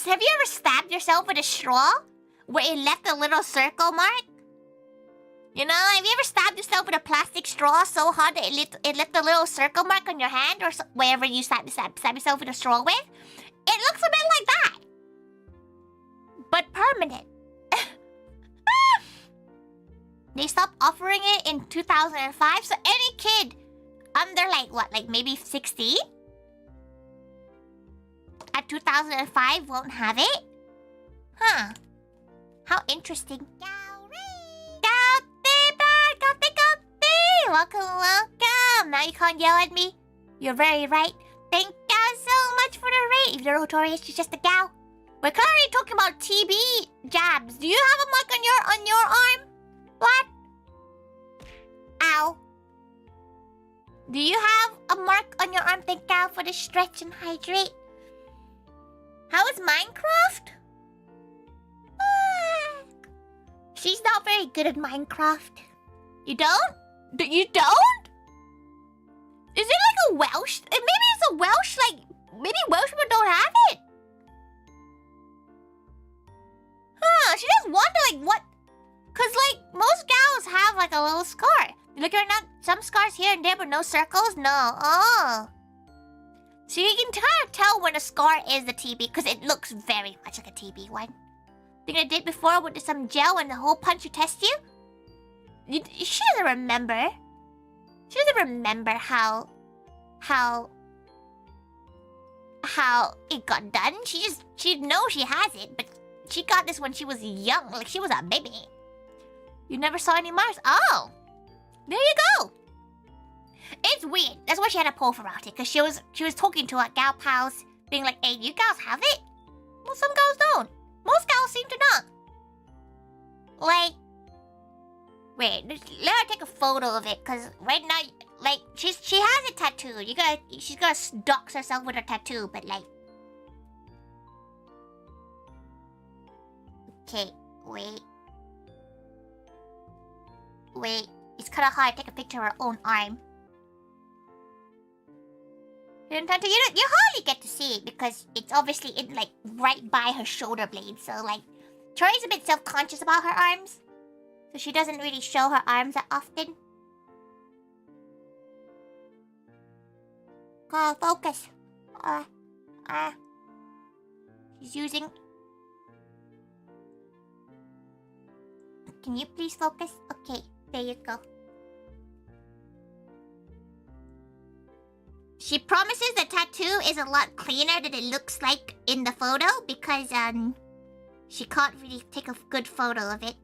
stabbed yourself with a straw where it left a little circle mark? You know, have you ever stabbed yourself with a plastic straw so hard that it left a little circle mark on your hand or wherever you stab yourself with a straw with? It looks a bit like that, but permanent. They stopped offering it in 2005, so any kid under like maybe 60 at 2005 won't have it? Huh. How interesting. Welcome. Now you can't yell at me. You're very right. Thank you so much for the raid. If you don't know Tori is, she's just a gal. We're currently talking about TB jabs. Do you have a mark on your arm? What? Ow. Do you have a mark on your arm? Thank you for the stretch and hydrate. How is Minecraft? She's not very good at Minecraft. You don't? You don't? Is it like a Welsh? Maybe it's a Welsh, like... Maybe Welsh people don't have it. Huh, she just wonder, like, what... Because, like, most gals have, like, a little scar. You look right now, some scars here and there, but no circles? No. Oh. So you can kind of tell when a scar is the TB, because it looks very much like a TB one. Think I did before with some gel and the hole punch to test you? She doesn't remember. She doesn't remember how it got done. She knows she has it, but she got this when she was young, like she was a baby. You never saw any marks? Oh, there you go. It's weird. That's why she had a poll about it, because she was talking to her gal pals, being like, "Hey, you gals have it? Well, some girls don't. Most gals seem to not." Like, wait, let her take a photo of it, because right now, like, she has a tattoo. She's gonna dox herself with her tattoo, but like, okay, wait, it's kind of hard to take a picture of her own arm. You hardly get to see it because it's obviously like right by her shoulder blade. So like, Tori's a bit self-conscious about her arms, so she doesn't really show her arms that often. Focus. She's using. Can you please focus? Okay, there you go. She promises the tattoo is a lot cleaner than it looks like in the photo because she can't really take a good photo of it.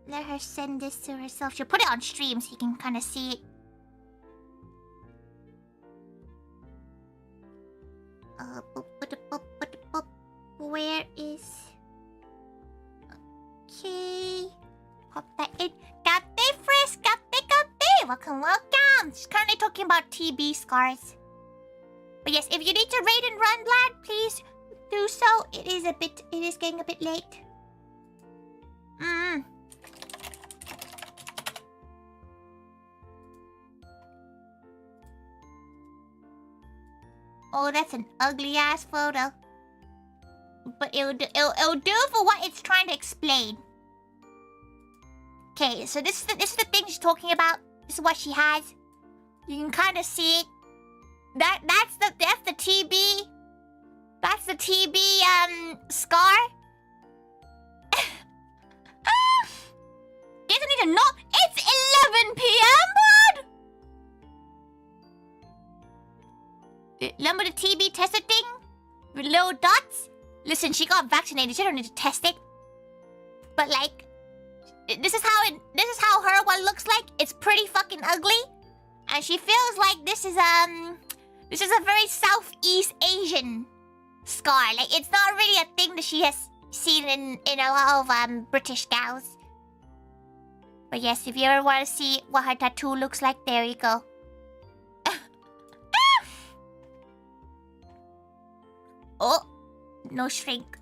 Let her send this to herself. She'll put it on stream so you can kind of see it. Where is... Okay... Pop that in. Cafe Frisk! Cafe! Welcome! She's currently talking about TB scars. But yes, if you need to raid and run, lad, please do so. It is getting a bit late. Oh, that's an ugly ass photo. But it'll do for what it's trying to explain. Okay, so this is the thing she's talking about. This is what she has. You can kind of see it. That's the TB. That's the TB scar. Doesn't need to know. It's 11 p.m. bud. Remember the TB tester thing with little dots? Listen, she got vaccinated. She don't need to test it. But like, this is how her one looks like. It's pretty fucking ugly, and she feels like this is a very Southeast Asian scar. Like, it's not really a thing that she has seen in a lot of British gals. But yes, if you ever want to see what her tattoo looks like, there you go. Oh, no shrink.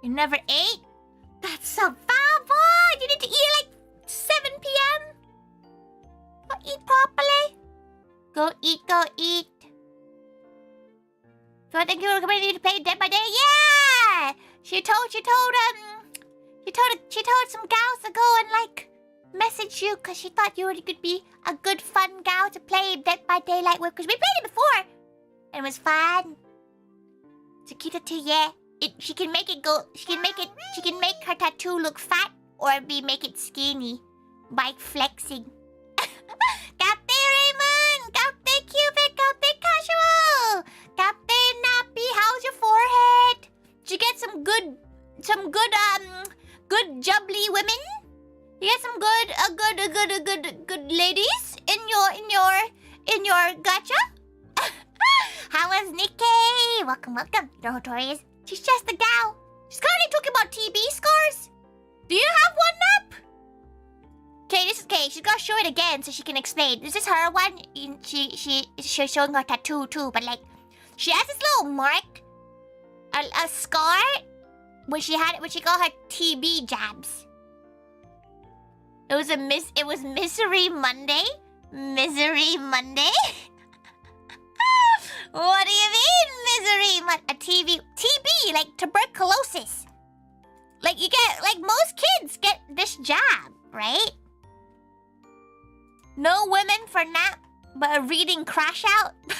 You never ate? That's so bad, boy. You need to eat at like 7 p.m. Go eat properly. Go eat. So I think you were ready to play Dead by Day. Yeah. She told some gals to go and like message you because she thought you could be a good fun gal to play Dead by Daylight with, because we played it before and it was fun. So keep it to she can make her tattoo look fat or make it skinny by flexing. Cafe Raymond, Cafe Cupid, Cafe Casual, Cafe Nappy, how's your forehead? Did you get some good jubbly women? You get some good ladies in your gacha? How was Nikki? Welcome. You know who Tori is? She's just a gal. She's currently talking about TB scars. Do you have one up? Okay, she's gotta show it again so she can explain. This is her one. She's showing her tattoo too, but like, she has this little mark, a scar, when she got her TB jabs. It was Misery Monday. Misery Monday. What do you mean, misery? A TB, like tuberculosis. Like most kids get this jab, right? No women for nap, but a reading crash out. What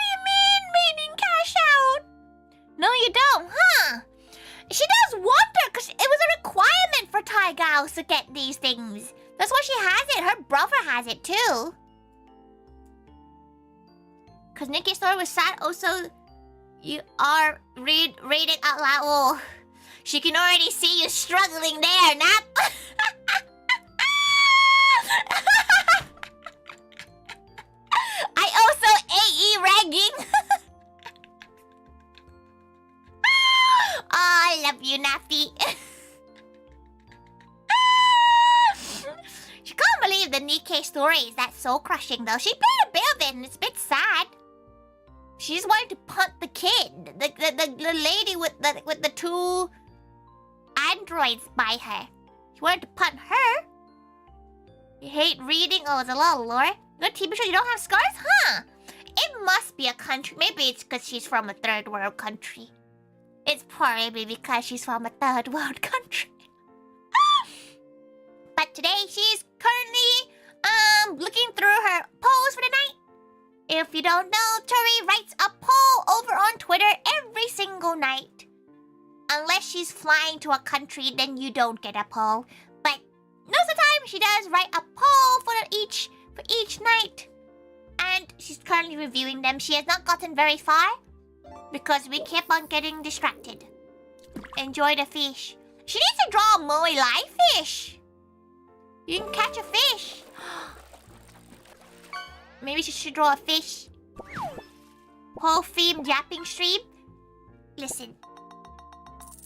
do you mean, reading crash out? No, you don't, huh? She does wonder, because it was a requirement for Thai gals to get these things. That's why she has it. Her brother has it too. Because Nikki's story was sad. Also, you are reading out loud. Oh, she can already see you struggling there, Nap. I also AE ragging. Oh, I love you, Nappy. She can't believe the Nikkei story is that soul crushing though. She played a bit of it and it's a bit sad. She just wanted to punt the kid. The lady with the two androids by her. She wanted to punt her. You hate reading? Oh, it's a lot of lore. Good TV show, you don't have scars? Huh? It must be a country. Maybe it's because she's from a third world country. It's probably because she's from a third world country. But today she's currently looking through her polls for the night. If you don't know, Tori writes a poll over on Twitter every single night. Unless she's flying to a country, then you don't get a poll. But most of the time, she does write a poll for each night. And she's currently reviewing them. She has not gotten very far because we keep on getting distracted. Enjoy the fish. She needs to draw a moe live fish. You can catch a fish. Maybe she should draw a fish. Whole themed yapping stream. Listen.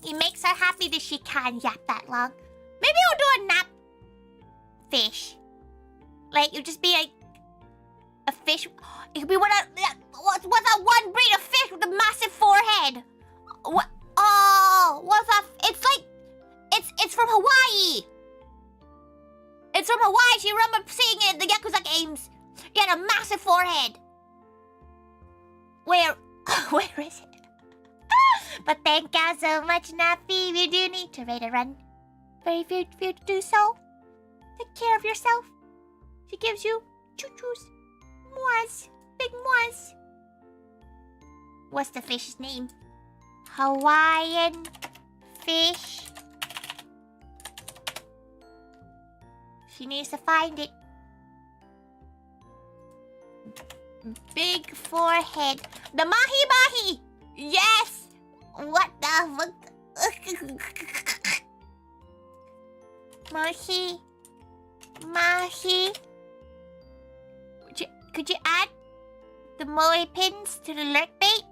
It makes her happy that she can yap that long. Maybe we'll do a nap fish. Like, it'll just be like a fish. It could be what's that one breed of fish with a massive forehead? What? Oh, what's that? It's like, it's from Hawaii. It's from Hawaii. She remember seeing it in the Yakuza games. He had a massive forehead. Where is it? But thank you so much, Nappy. You do need to rate a run. Very few to do so. Take care of yourself. She gives you choo-choos. Moas. Big moas. What's the fish's name? Hawaiian fish. She needs to find it. Big forehead. The mahi-mahi! Yes! What the fuck? Mahi. Mahi. Could you add the moe pins to the lurk bait?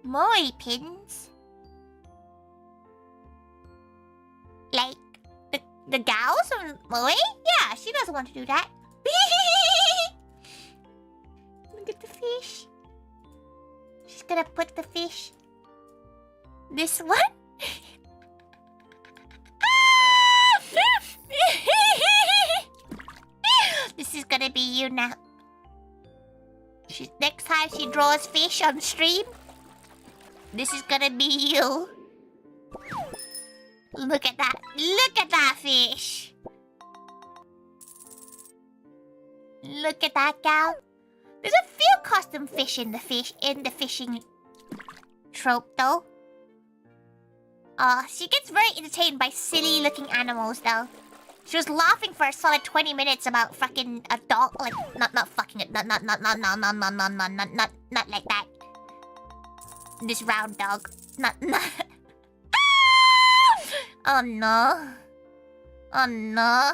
Moe pins? Like the gals from Moe? Yeah, she doesn't want to do that. Look at the fish. She's gonna put the fish. This one? This is gonna be you now. Next time she draws fish on stream, this is gonna be you. Look at that. Look at that fish. Look at that gal. There's a few custom fish in the fishing trope though. She gets very entertained by silly looking animals though. She was laughing for a solid 20 minutes about fucking a dog, like not fucking it, not like that. This round dog, not. Oh no. Oh no.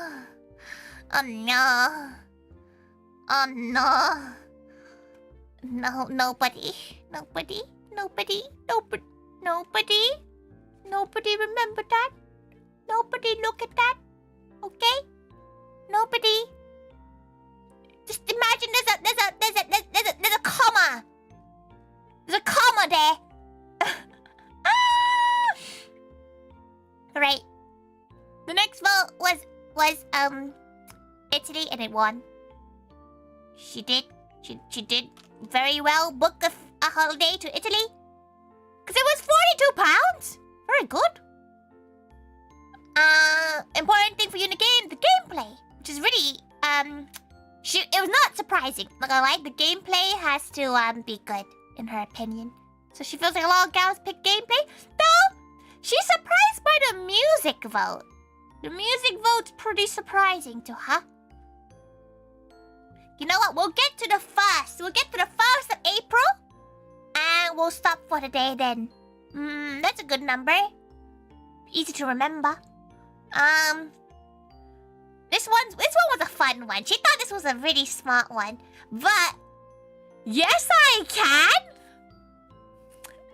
Oh no. Oh no. No, nobody remember that. Nobody look at that. Okay? Nobody. Just imagine there's a comma. There's a comma there. Right. The next vote was Italy and it won. She did very well. Book a holiday to Italy. Cause it was £42. Very good. Important thing for you in the game, the gameplay, which is really it was not surprising. Not gonna lie, the gameplay has to be good in her opinion. So she feels like a lot of gals pick gameplay. Though She's surprised by the music vote. The music vote's pretty surprising to her. You know what? We'll get to the 1st. We'll get to the 1st of April. And we'll stop for the day then. That's a good number. Easy to remember. This one was a fun one. She thought this was a really smart one. But yes, I can.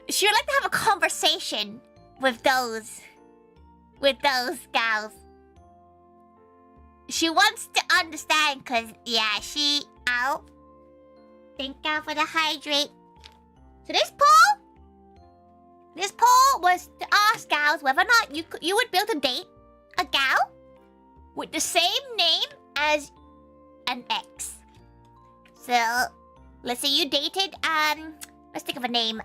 She would like to have a conversation with those gals. She wants to understand, cause yeah, think out for the hydrate. So this poll was to ask gals whether or not you would be able to date a gal with the same name as an ex. So let's say you dated let's think of a name.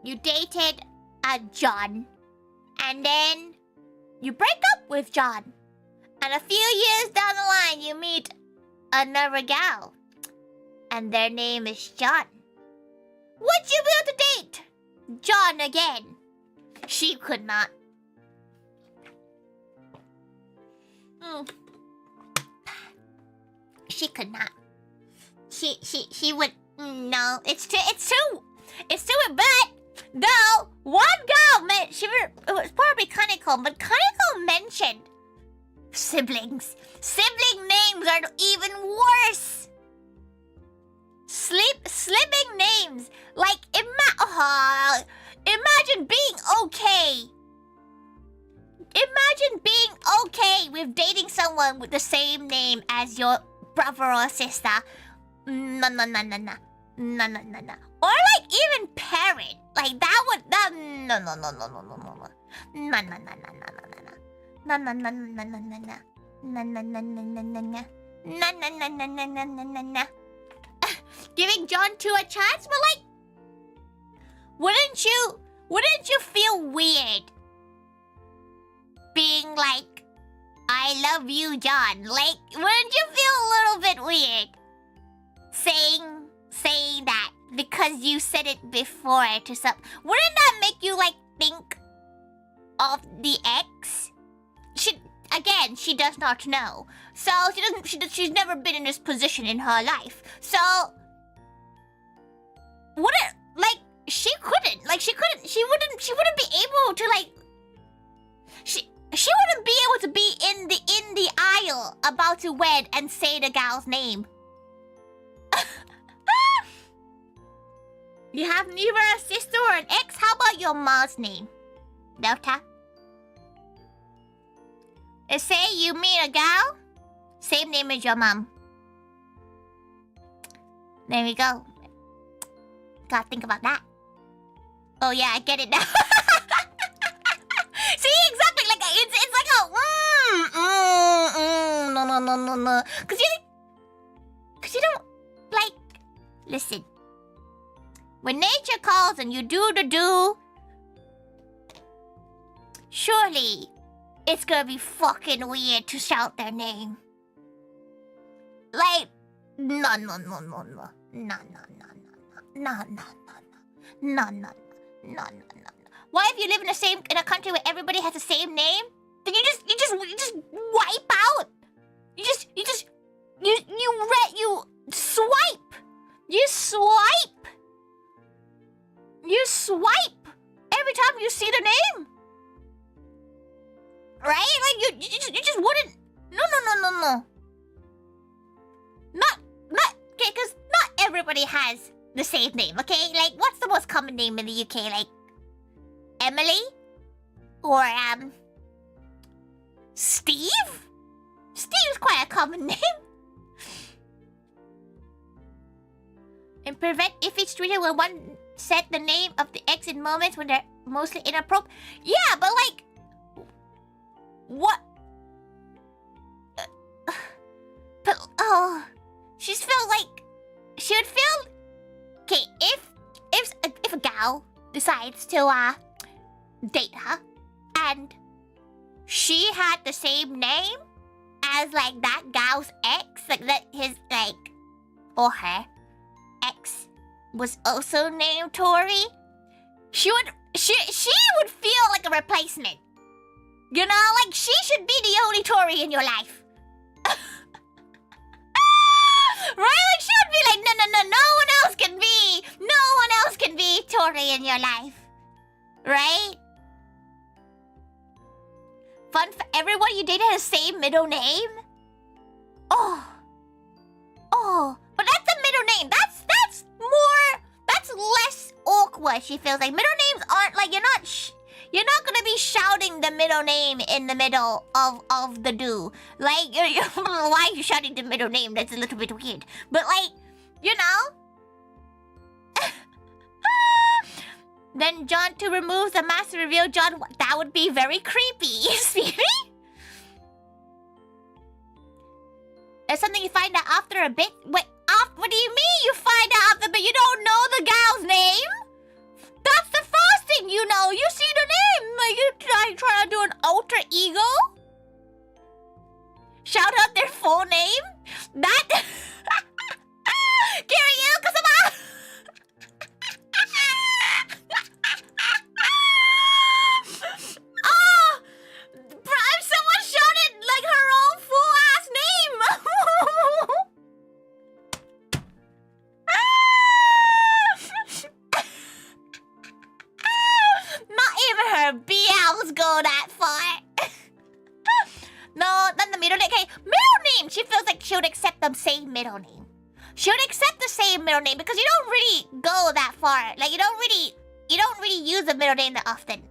You dated John, and then you break up with John, and a few years down the line you meet another gal, and their name is John. Would you be able to date John again? She could not. She could not. She would. No, it's too. But though one girl it was probably Kaneko, but Kaneko mentioned siblings. Sibling names are even worse. Slimming names. Like imagine being okay. Imagine being okay with dating someone with the same name as your brother or sister. No. Or like even parent. Like that would no. No. Giving John 2 a chance, but like wouldn't you feel weird being like, I love you, John? Like, wouldn't you feel a little bit weird saying that because you said it before to some? Wouldn't that make you like think of the ex? She does not know. So she's never been in this position in her life. So wouldn't like she wouldn't be able to like she wouldn't be able to be in the aisle about to wed and say the gal's name. You have neither a sister or an ex? How about your mom's name? Delta? Say you meet a gal, same name as your mom. There we go. Gotta think about that. Oh yeah, I get it now. See, exactly, like it's like a no. Cause you don't like. Listen, when nature calls and you do the do, surely it's gonna be fucking weird to shout their name. Like, no. Why, if you live in a country where everybody has the same name, then you just wipe out. You swipe every time you see the name. Right? Like you just wouldn't. No. Not okay, because not everybody has the same name, okay? Like, what's the most common name in the UK? Like Emily? Or Steve? Steve's quite a common name. And prevent if it's treated when one said the name of the ex in moments when they're mostly inappropriate. Yeah, but like what? But she would feel okay if a gal decides to date her and she had the same name as like that gal's ex, like that his like or her ex was also named Tori. She would feel like a replacement. You know, like she should be the only Tori in your life. Right? Like she would be like, no one else can be Tori in your life. Right? Fun for everyone you dated has the same middle name? Oh, but that's a middle name. That's less awkward, she feels like. Middle names aren't like, you're not gonna be shouting the middle name in the middle of the do. Like, why are you shouting the middle name? That's a little bit weird. But like, you know? Then John 2 removes the master reveal John 1. That would be very creepy, Speedy. That's something you find out after a bit. Wait, what do you mean you find out after a bit? You don't know the gal's name? That's the first thing you know. You see the name. Like you try to do an alter ego? Shout out their full name? That... Gary, you, cause I'm out. Oh, if someone shouted like her own full ass name. Not even her BLs go that far. No, not the middle name. Okay, middle name. She feels like she would accept the same middle name. She would accept the same middle name because you don't really go that far. Like you don't really use the middle name that often.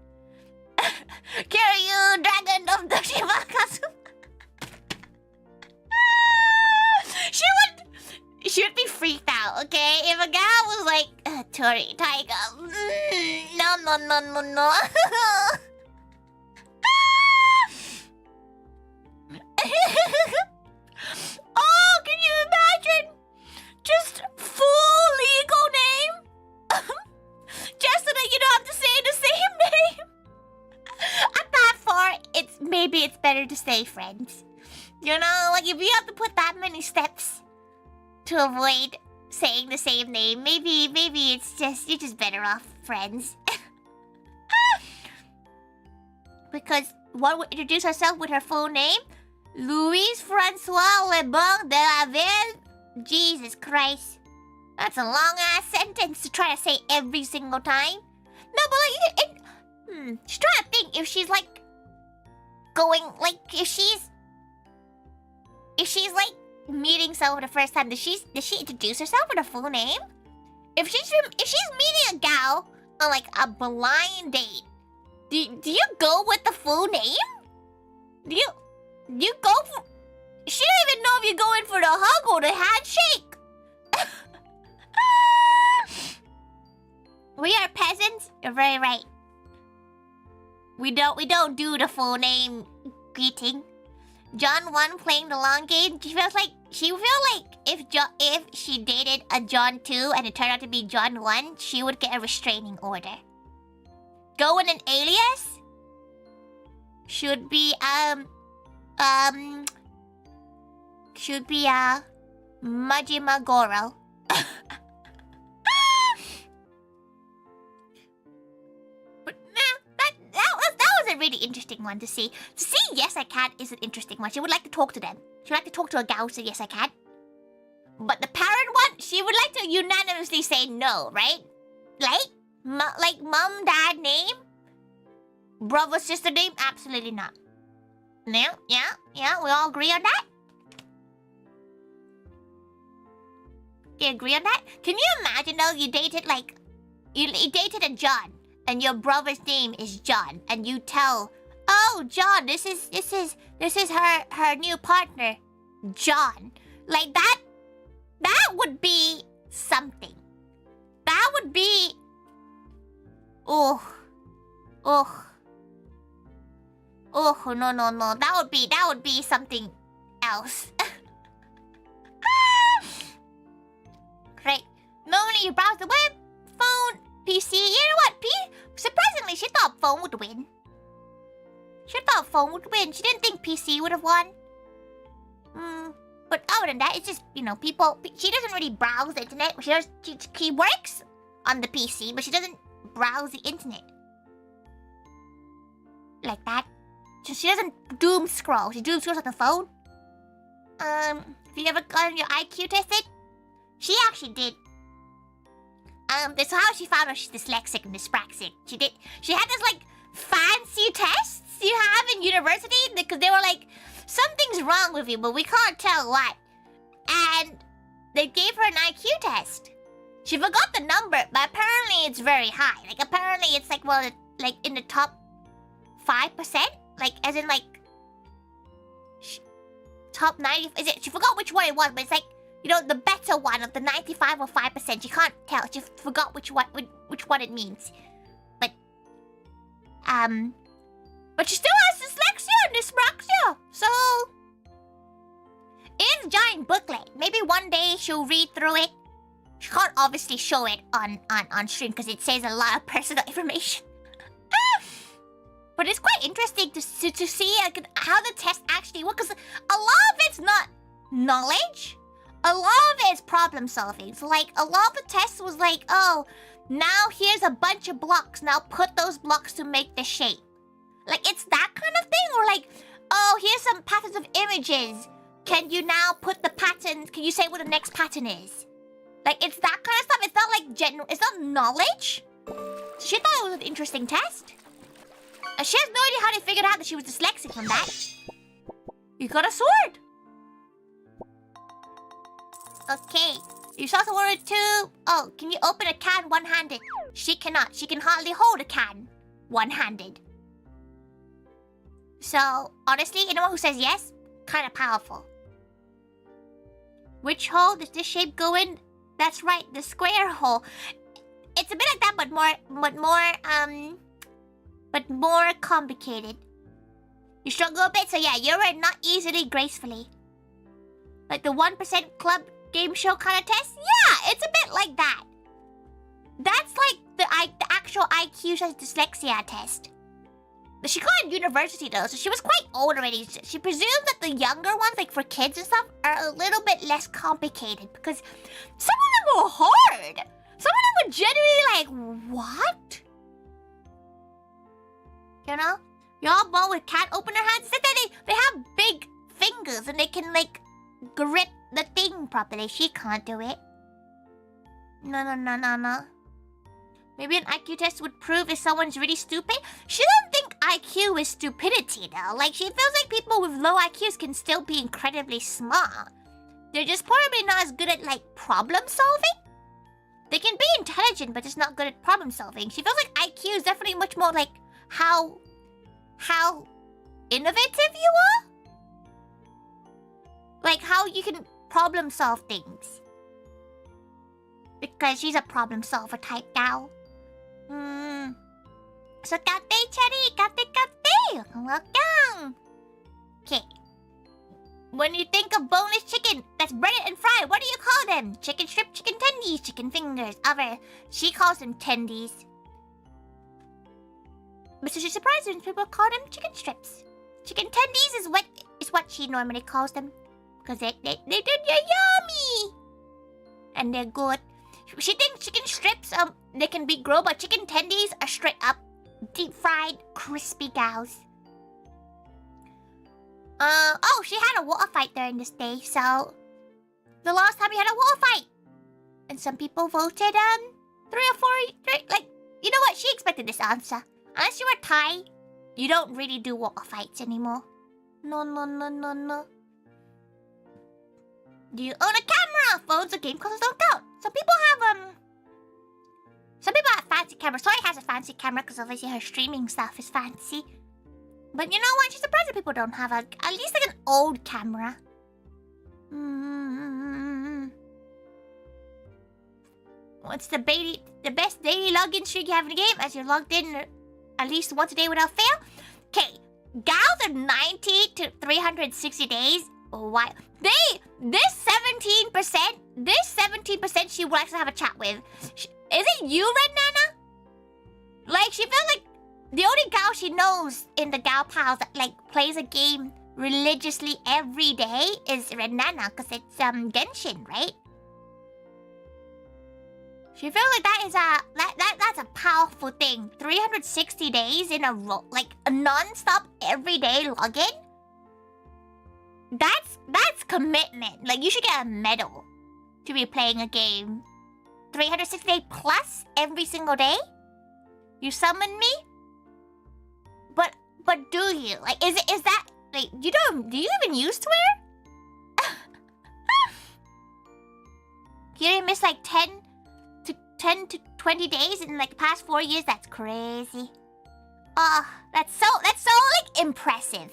Carry you, dragon of the Shivakasu. She would be freaked out, okay? If a gal was like, ToriThaiga, no. Oh, can you imagine? Just full legal name? Just so that you don't have to say the same name? At that far, maybe it's better to stay friends. You know, like if you have to put that many steps to avoid saying the same name, maybe it's just, you're just better off friends. Because one would introduce herself with her full name, Louise Francois Lebon de la Ville. Jesus Christ. That's a long-ass sentence to try to say every single time. No, but like, she's trying to think if she's like going, like, if she's like meeting someone for the first time, does she introduce herself with a full name? If she's meeting a gal on like a blind date, do you go with the full name? Do you go for... She don't even know if you're going for the hug or the handshake. We are peasants. You're very right. We don't do the full name greeting. John 1 playing the long game. She feels like if she dated a John 2 and it turned out to be John 1, she would get a restraining order. Go in an alias should be Majima Goro. But that was a really interesting one to see. To see Yes I Can is an interesting one. She would like to talk to them. She would like to talk to a gal who said Yes I Can. But the parent one, she would like to unanimously say no, right? Like mom, dad name? Brother, sister name? Absolutely not. No? Yeah, we all agree on that? You agree on that? Can you imagine though, you dated like... You dated a John, and your brother's name is John, and you tell... Oh, John, this is her new partner, John. Like that would be something. That would be... Oh, no. That would be something else. Great. Normally you browse the web, phone, PC. You know what? Surprisingly, she thought phone would win. She didn't think PC would have won. But other than that, it's just, you know, people... She doesn't really browse the internet. She works on the PC, but she doesn't browse the internet. Like that. So she doesn't doom scroll. She doom scrolls on the phone. Have you ever gotten your IQ tested? She actually did. That's how she found out she's dyslexic and dyspraxic. She had this like fancy tests you have in university because they were like, something's wrong with you, but we can't tell what. And they gave her an IQ test. She forgot the number, but apparently it's very high. Like apparently it's like, well, like in the top 5%, like as in like top 90. Is it? She forgot which one it was, but it's like, you know, the better one of the 95 or 5%. She can't tell. She forgot which one it means. But she still has dyslexia and dyspraxia. So it's a giant booklet. Maybe one day she'll read through it. She can't obviously show it on stream because it says a lot of personal information. But it's quite interesting to see how the test actually works. Because a lot of it's not knowledge. A lot of it is problem solving. So like a lot of the test was like, oh, now here's a bunch of blocks. Now put those blocks to make the shape. Like it's that kind of thing. Or like, oh, here's some patterns of images. Can you now put the patterns? Can you say what the next pattern is? Like it's that kind of stuff. It's not like general. It's not knowledge. So she thought it was an interesting test. She has no idea how they figured out that she was dyslexic from that. You got a sword. Okay. You also wanted to... Oh, can you open a can one-handed? She cannot. She can hardly hold a can one-handed. So, honestly, anyone who says yes, kind of powerful. Which hole does this shape go in? That's right, the square hole. It's a bit like that, but more complicated. You struggle a bit, so yeah, you're not easily gracefully. Like the 1% club game show kind of test? Yeah, it's a bit like that. That's like the actual IQ dyslexia test. But she got in university though, so she was quite old already. She presumes that the younger ones, like for kids and stuff, are a little bit less complicated because some of them were hard. Some of them were genuinely like, what? You know? Y'all born with can't open their hands. They have big fingers and they can like grip the thing properly. She can't do it. No. Maybe an IQ test would prove if someone's really stupid. She doesn't think IQ is stupidity though. Like she feels like people with low IQs can still be incredibly smart. They're just probably not as good at like problem solving. They can be intelligent but just not good at problem solving. She feels like IQ is definitely much more like how innovative you are? Like how you can problem solve things. Because she's a problem solver type gal. So kate cherry, kate. Welcome. Okay. When you think of boneless chicken that's breaded and fried, what do you call them? Chicken strip, chicken tendies, chicken fingers. She calls them tendies. But so she's surprised when people call them chicken strips. Chicken tendies is what she normally calls them. Because they're yummy. And they're good. She thinks chicken strips, they can be grilled, but chicken tendies are straight up deep fried, crispy gals. Oh, she had a water fight during this day, so the last time we had a water fight. And some people voted 3 or 4, like, you know what? She expected this answer. Unless you were Thai, you don't really do water fights anymore. No. Do you own a camera? Phones or game consoles don't count. Some people have fancy cameras. Tori has a fancy camera because obviously her streaming stuff is fancy. But you know what? She's surprised that people don't have at least like an old camera. What's the best daily login streak you have in the game? As you're logged in at least once a day without fail. Okay, gals are 90 to 360 days. Why? This 17% she would actually have a chat with. Is it you, Red Nana? Like, she feels like the only gal she knows in the gal pals that, like, plays a game religiously every day is Red Nana, because it's, Genshin, right? She feels like that's a powerful thing. 360 days in a row, like a non-stop everyday login. That's commitment. Like you should get a medal to be playing a game. 360 days plus every single day. You summon me. But do you like? Is that like do you even use Twitter? You didn't miss like 10 to 20 days in like the past 4 years. That's crazy. Oh, that's so like impressive.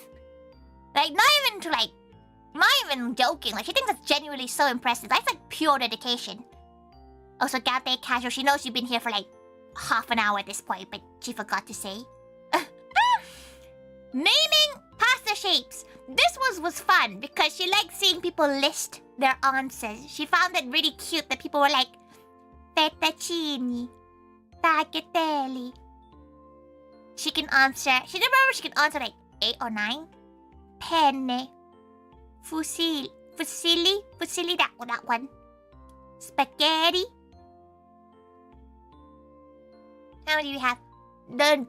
Like not even joking. Like she thinks that's genuinely so impressive. That's like pure dedication. Also, Gabe casual. She knows you've been here for like half an hour at this point, but she forgot to say. Naming pasta shapes. This was fun because she liked seeing people list their answers. She found it really cute that people were like fettuccine, tagliatelle. She can answer. She remember she can answer like 8 or 9. Penne, fusilli, that one. Spaghetti. How many do we have? The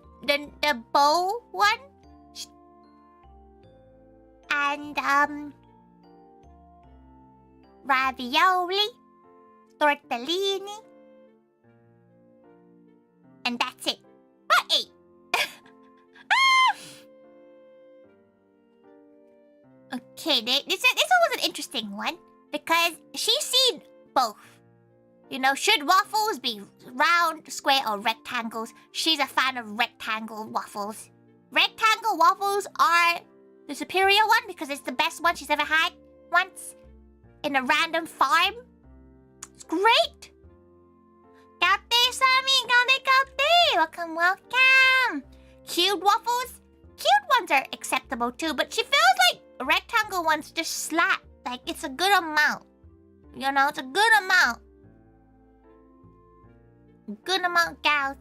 bowl one. And ravioli, tortellini, and that's it. But 8. Okay, this one was an interesting one because she's seen both. You know, should waffles be round, square, or rectangles? She's a fan of rectangle waffles. Rectangle waffles are the superior one because it's the best one she's ever had once in a random farm. It's great. Kate, Sammy, Kate. Welcome. Cubed waffles. Cubed ones are acceptable too, but she feels like rectangle ones just slap. Like it's a good amount. You know, it's a good amount. Good amount, gals.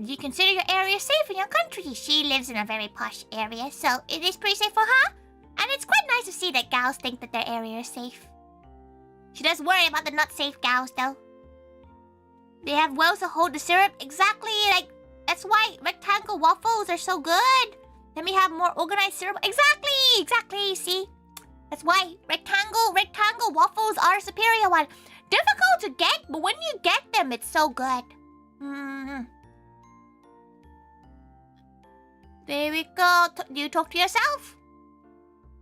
You consider your area safe in your country. She lives in a very posh area, so it is pretty safe for her. And it's quite nice to see that gals think that their area is safe. She does worry about the not safe gals, though. They have wells to hold the syrup. Exactly, like, that's why rectangle waffles are so good. Then we have more organized syrup. Exactly, see? That's why rectangle waffles are a superior one. Difficult to get, but when you get them, it's so good. There we go. Do you talk to yourself?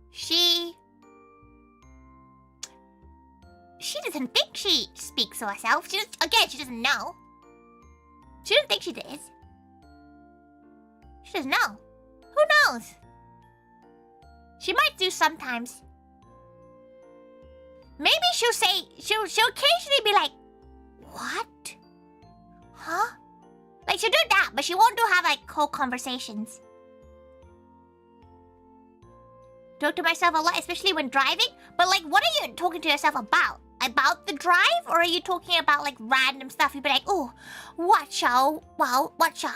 She doesn't think she speaks to herself. She doesn't know. She doesn't think she does. She doesn't know. Who knows? She might do sometimes. Maybe she'll occasionally be like, what? Huh? Like she'll do that, but she won't have like whole conversations. Talk to myself a lot, especially when driving. But like, what are you talking to yourself about? About the drive, or are you talking about like random stuff? You'd be like, oh, what shall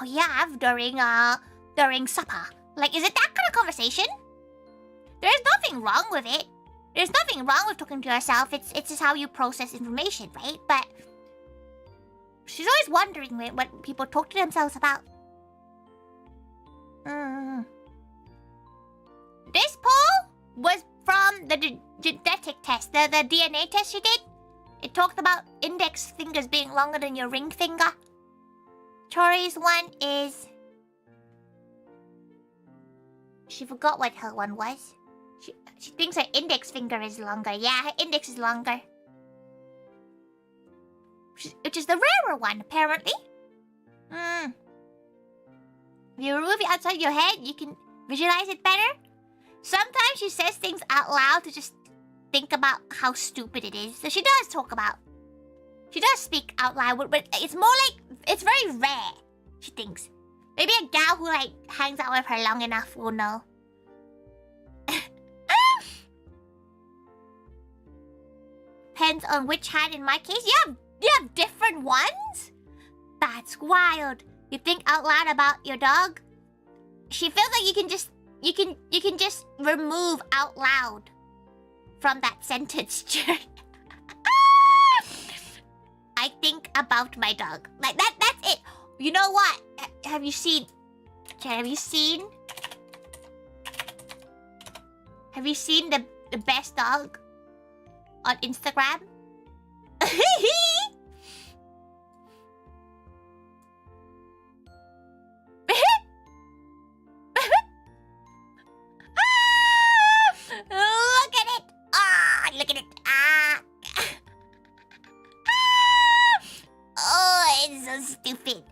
you have during supper? Like, is it that kind of conversation? There's nothing wrong with it. There's nothing wrong with talking to yourself. It's just how you process information, right? But she's always wondering what people talk to themselves about. This poll was from the genetic test, the DNA test she did. It talked about index fingers being longer than your ring finger. Tori's one is... She forgot what her one was. She thinks her index finger is longer. Yeah, her index is longer. Which is the rarer one, apparently. If you remove it outside your head, you can visualize it better. Sometimes she says things out loud to just think about how stupid it is. So she does speak out loud, but it's more like, it's very rare, she thinks. Maybe a gal who like hangs out with her long enough will know. Depends on which hand in my case. You have different ones? That's wild. You think out loud about your dog? She feels like you can just remove out loud from that sentence. I think about my dog. Like that's it. You know what? Have you seen the best dog on Instagram? Look at it! Look at it! Oh, it's so stupid.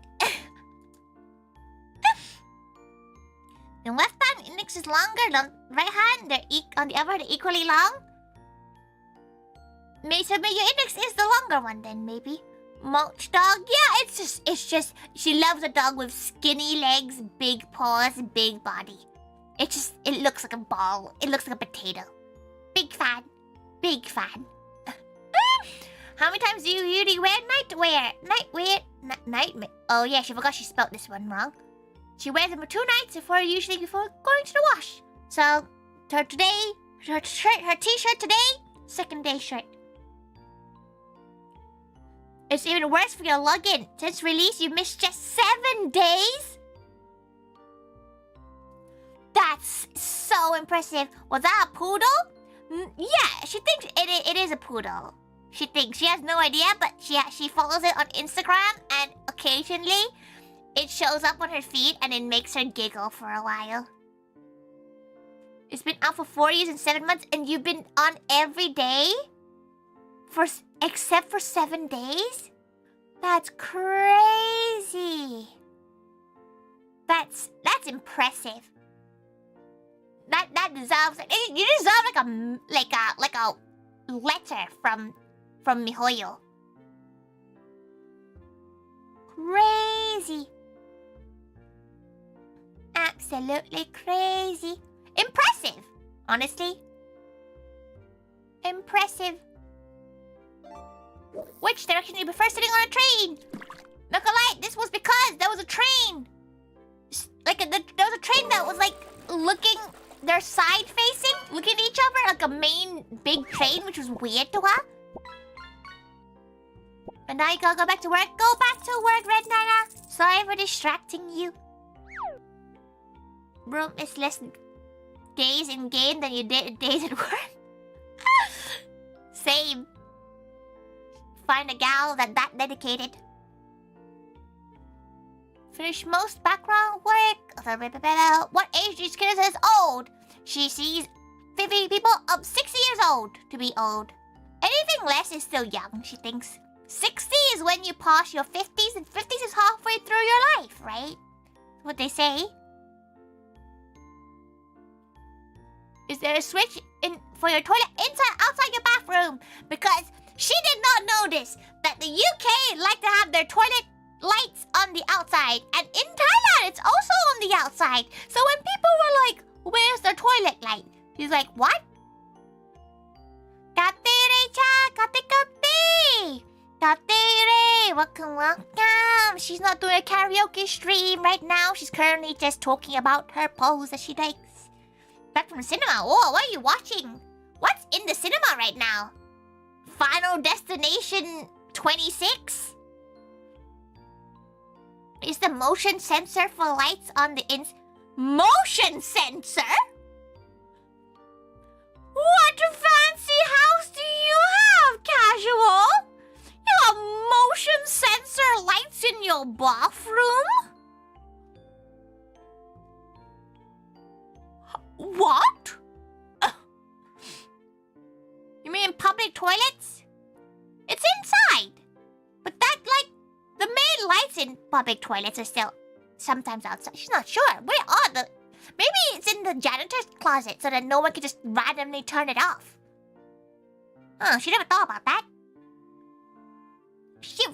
The left hand index is longer than right hand. They're on the other hand, they're equally long. Maybe your index is the longer one then, maybe. Mulch dog? Yeah, it's just she loves a dog with skinny legs, big paws, big body. It looks like a ball. It looks like a potato. Big fan. Big fan. How many times do you usually wear nightwear? Nightwear? Oh yeah, she forgot she spelled this one wrong. She wears them for 2 nights before going to the wash. So, her t-shirt today, second day shirt. It's even worse for your login. Since release, you missed just 7 days? That's so impressive. Was that a poodle? Yeah, she thinks it is a poodle. She thinks. She has no idea, but she follows it on Instagram, and occasionally it shows up on her feed and it makes her giggle for a while. It's been out for 4 years and 7 months, and you've been on every day? Except for 7 days? That's crazy. That's impressive. That deserves you deserve like a letter from Mihoyo. Crazy. Absolutely crazy. Impressive, honestly. Impressive. Which direction do you prefer sitting on a train? Nikolai, this was because there was a train. There was a train that was like looking, they're side facing, looking at each other like a main big train, which was weird to her. And now you gotta go back to work. Go back to work, Red Nana. Sorry for distracting you. Room is less days in game than you did days at work. Same. Find a gal that dedicated. Finish most background work. What age is Kira old? She sees 50 people up 60 years old to be old. Anything less is still young, she thinks. 60 is when you pass your 50s, and 50s is halfway through your life, right? That's what they say. Is there a switch for your toilet outside your bathroom? Because she did not notice that the UK like to have their toilet lights on the outside, and in Thailand it's also on the outside. So when people were like, "Where's the toilet light?" She's like, "What?" Welcome. She's not doing a karaoke stream right now. She's currently just talking about her pose that she likes. Back from the cinema. Oh, what are you watching? What's in the cinema right now? Final Destination 26? Is the motion sensor for lights on the motion sensor? What fancy house do you have, Casual? You have motion sensor lights in your bathroom? What? You mean public toilets? It's inside. But the main lights in public toilets are still sometimes outside. She's not sure. Where are the... Maybe it's in the janitor's closet so that no one can just randomly turn it off. Huh, she never thought about that.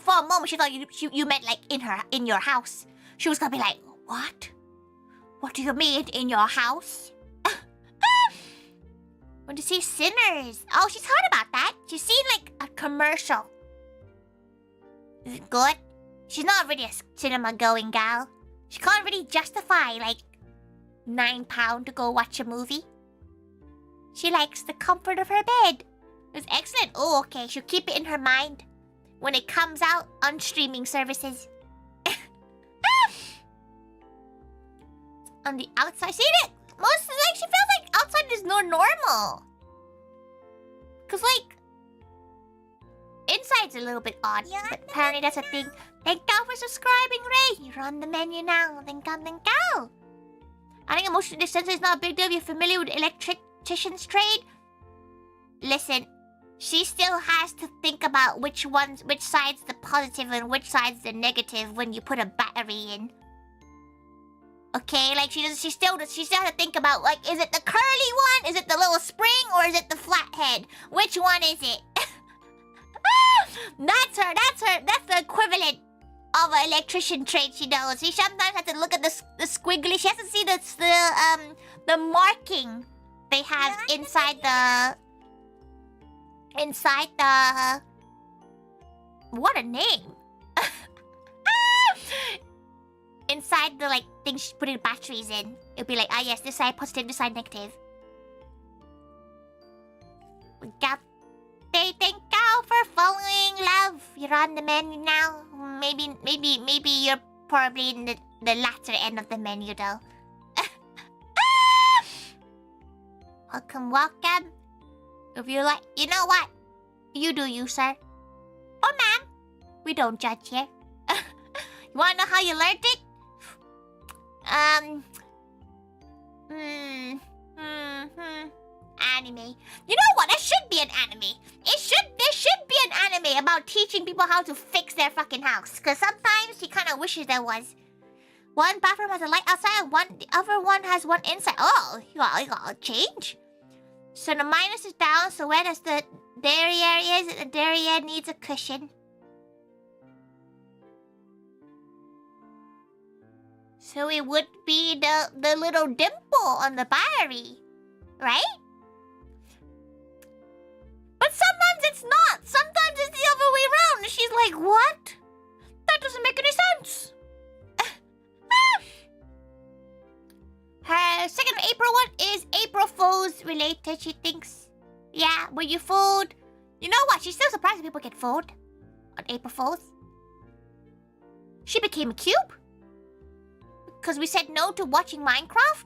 For a moment, she thought you meant like in your house. She was gonna be like, what? What do you mean in your house? Want to see Sinners? Oh, she's heard about that. She's seen like a commercial. Is it good? She's not really a cinema-going gal. She can't really justify like £9 to go watch a movie. She likes the comfort of her bed. It's excellent. Oh, okay. She'll keep it in her mind. when it comes out on streaming services. On the outside, see it? Most like she feels like outside is more normal. Cause like inside's a little bit odd, but apparently that's a thing. Thank you for subscribing, Ray. You're on the menu now. Thank you. I think emotional distance is not a big deal. You're familiar with electrician's trade. Listen, she still has to think about which side's the positive and which side's the negative when you put a battery in. Okay, like she still has to think about, like, is it the curly one? Is it the little spring, or is it the flathead? Which one is it? That's the equivalent of an electrician trade she knows. She sometimes has to look at the squiggly. She has to see the marking they have inside the what a name. Inside the like thing she's putting batteries in. It'll be like, yes, this side positive, this side negative. We got thank you for following, love. You're on the menu now. Maybe you're probably in the latter end of the menu though. Welcome. If you like, you know what? You do you, sir. Or ma'am. We don't judge here. You wanna know how you learned it? Anime. You know what? There should be an anime. There should be an anime about teaching people how to fix their fucking house. Cause sometimes he kind of wishes there was. One bathroom has a light outside, the other one has one inside. Oh, you gotta change. So the minus is down. So where does the derriere is? The derriere needs a cushion. So it would be the little dimple on the battery, right? But sometimes it's not. Sometimes it's the other way around. And she's like, what? That doesn't make any sense. Her second April one is April Fool's related, she thinks. Yeah, were you fooled? You know what? She's still surprised people get fooled on April Fool's. She became a cube. Because we said no to watching Minecraft.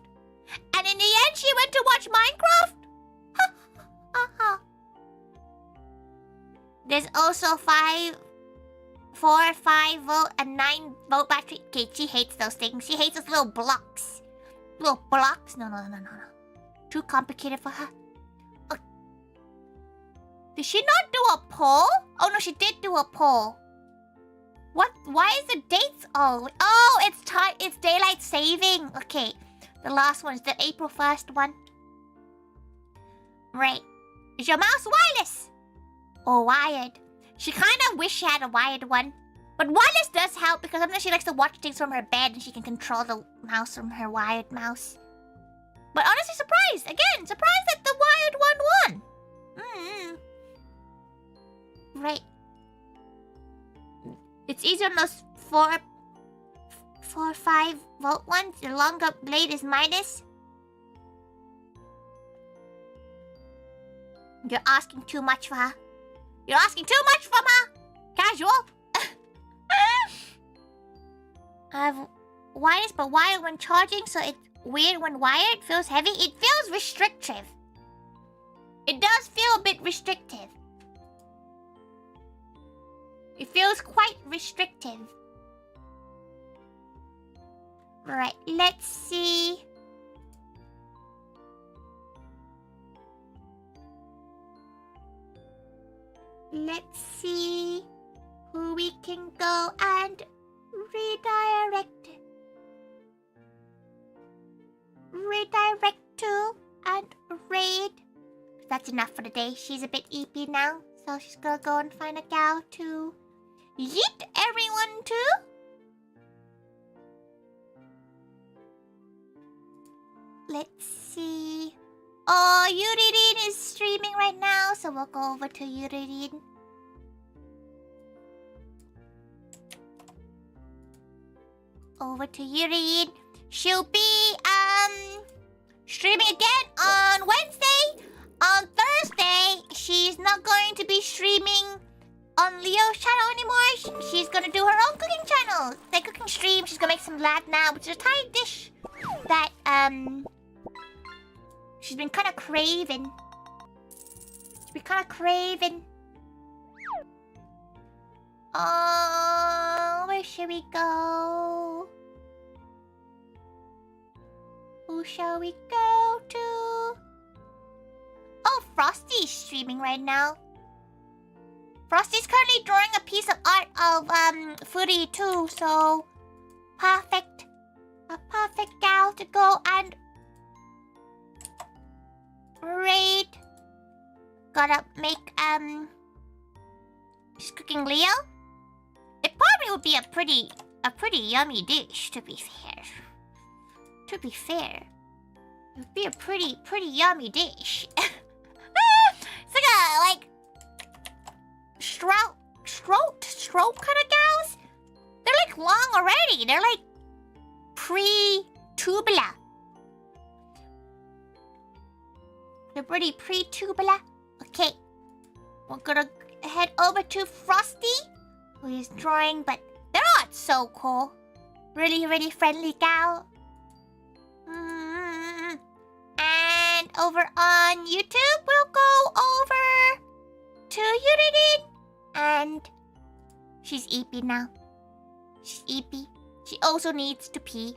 And in the end, she went to watch Minecraft. There's also 4, 5 volt, and 9 volt battery. Okay, she hates those things. She hates those little blocks. Little blocks? No. Too complicated for her. Oh. Did she not do a poll? Oh, no, she did do a poll. What? Why is the dates all? Oh, it's time. It's daylight saving. Okay, the last one is the April 1st one. Right. Is your mouse wireless or wired? She kind of wish she had a wired one, but wireless does help because sometimes she likes to watch things from her bed and she can control the mouse from her wired mouse. But honestly, surprised again. Surprised that the wired one won. Right. It's easier on those 4, 5 volt ones. The longer blade is minus. You're asking too much for her. You're asking too much from her. Casual. I have wires, but wired when charging, so it's weird when wired. It feels heavy. It feels restrictive. It does feel a bit restrictive. It feels quite restrictive. Right, let's see. Let's see who we can go and redirect. Redirect to and raid. That's enough for the day. She's a bit EP now, so she's gonna go and find a gal to yeet everyone to. Let's see. Oh, Yuririn is streaming right now, so we'll go over to Yuririn. Over to Yuririn. She'll be streaming again on Wednesday. On Thursday, she's not going to be streaming on on Leo's channel anymore. She's gonna do her own cooking channel. Like cooking stream. She's gonna make some lad now, which is a Thai dish that she's been kind of craving. Oh, where should we go? Who shall we go to? Oh, Frosty's streaming right now. Frosty's currently drawing a piece of art of Footy too, so perfect. A perfect gal to go and raid. Gotta make she's cooking Leo. It probably would be a pretty yummy dish, to be fair. To be fair. It would be a pretty yummy dish. It's like a stroke kind of gals. They're like long already. They're like pre-tubular. They're pretty pre-tubular. Okay, we're gonna head over to Frosty, who is drawing, but they're not so cool. Really friendly gal. And over on YouTube, we'll go over to Unity. And she's eepy now. She's eepy. She also needs to pee.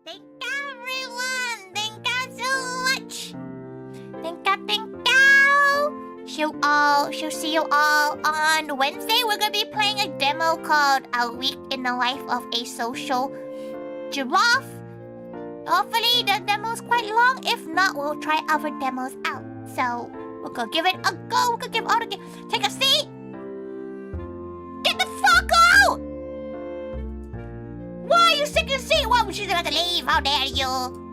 Thank you, everyone. Thank you so much. Thank you. She'll see you all on Wednesday. We're gonna be playing a demo called A Week in the Life of a Social Giraffe. Hopefully the demo's quite long. If not, we'll try other demos out. So we're gonna give it a go. We're gonna give all the game. Take a seat. Get the fuck out! Why are you sitting in the seat? Why would you like to leave? How dare you?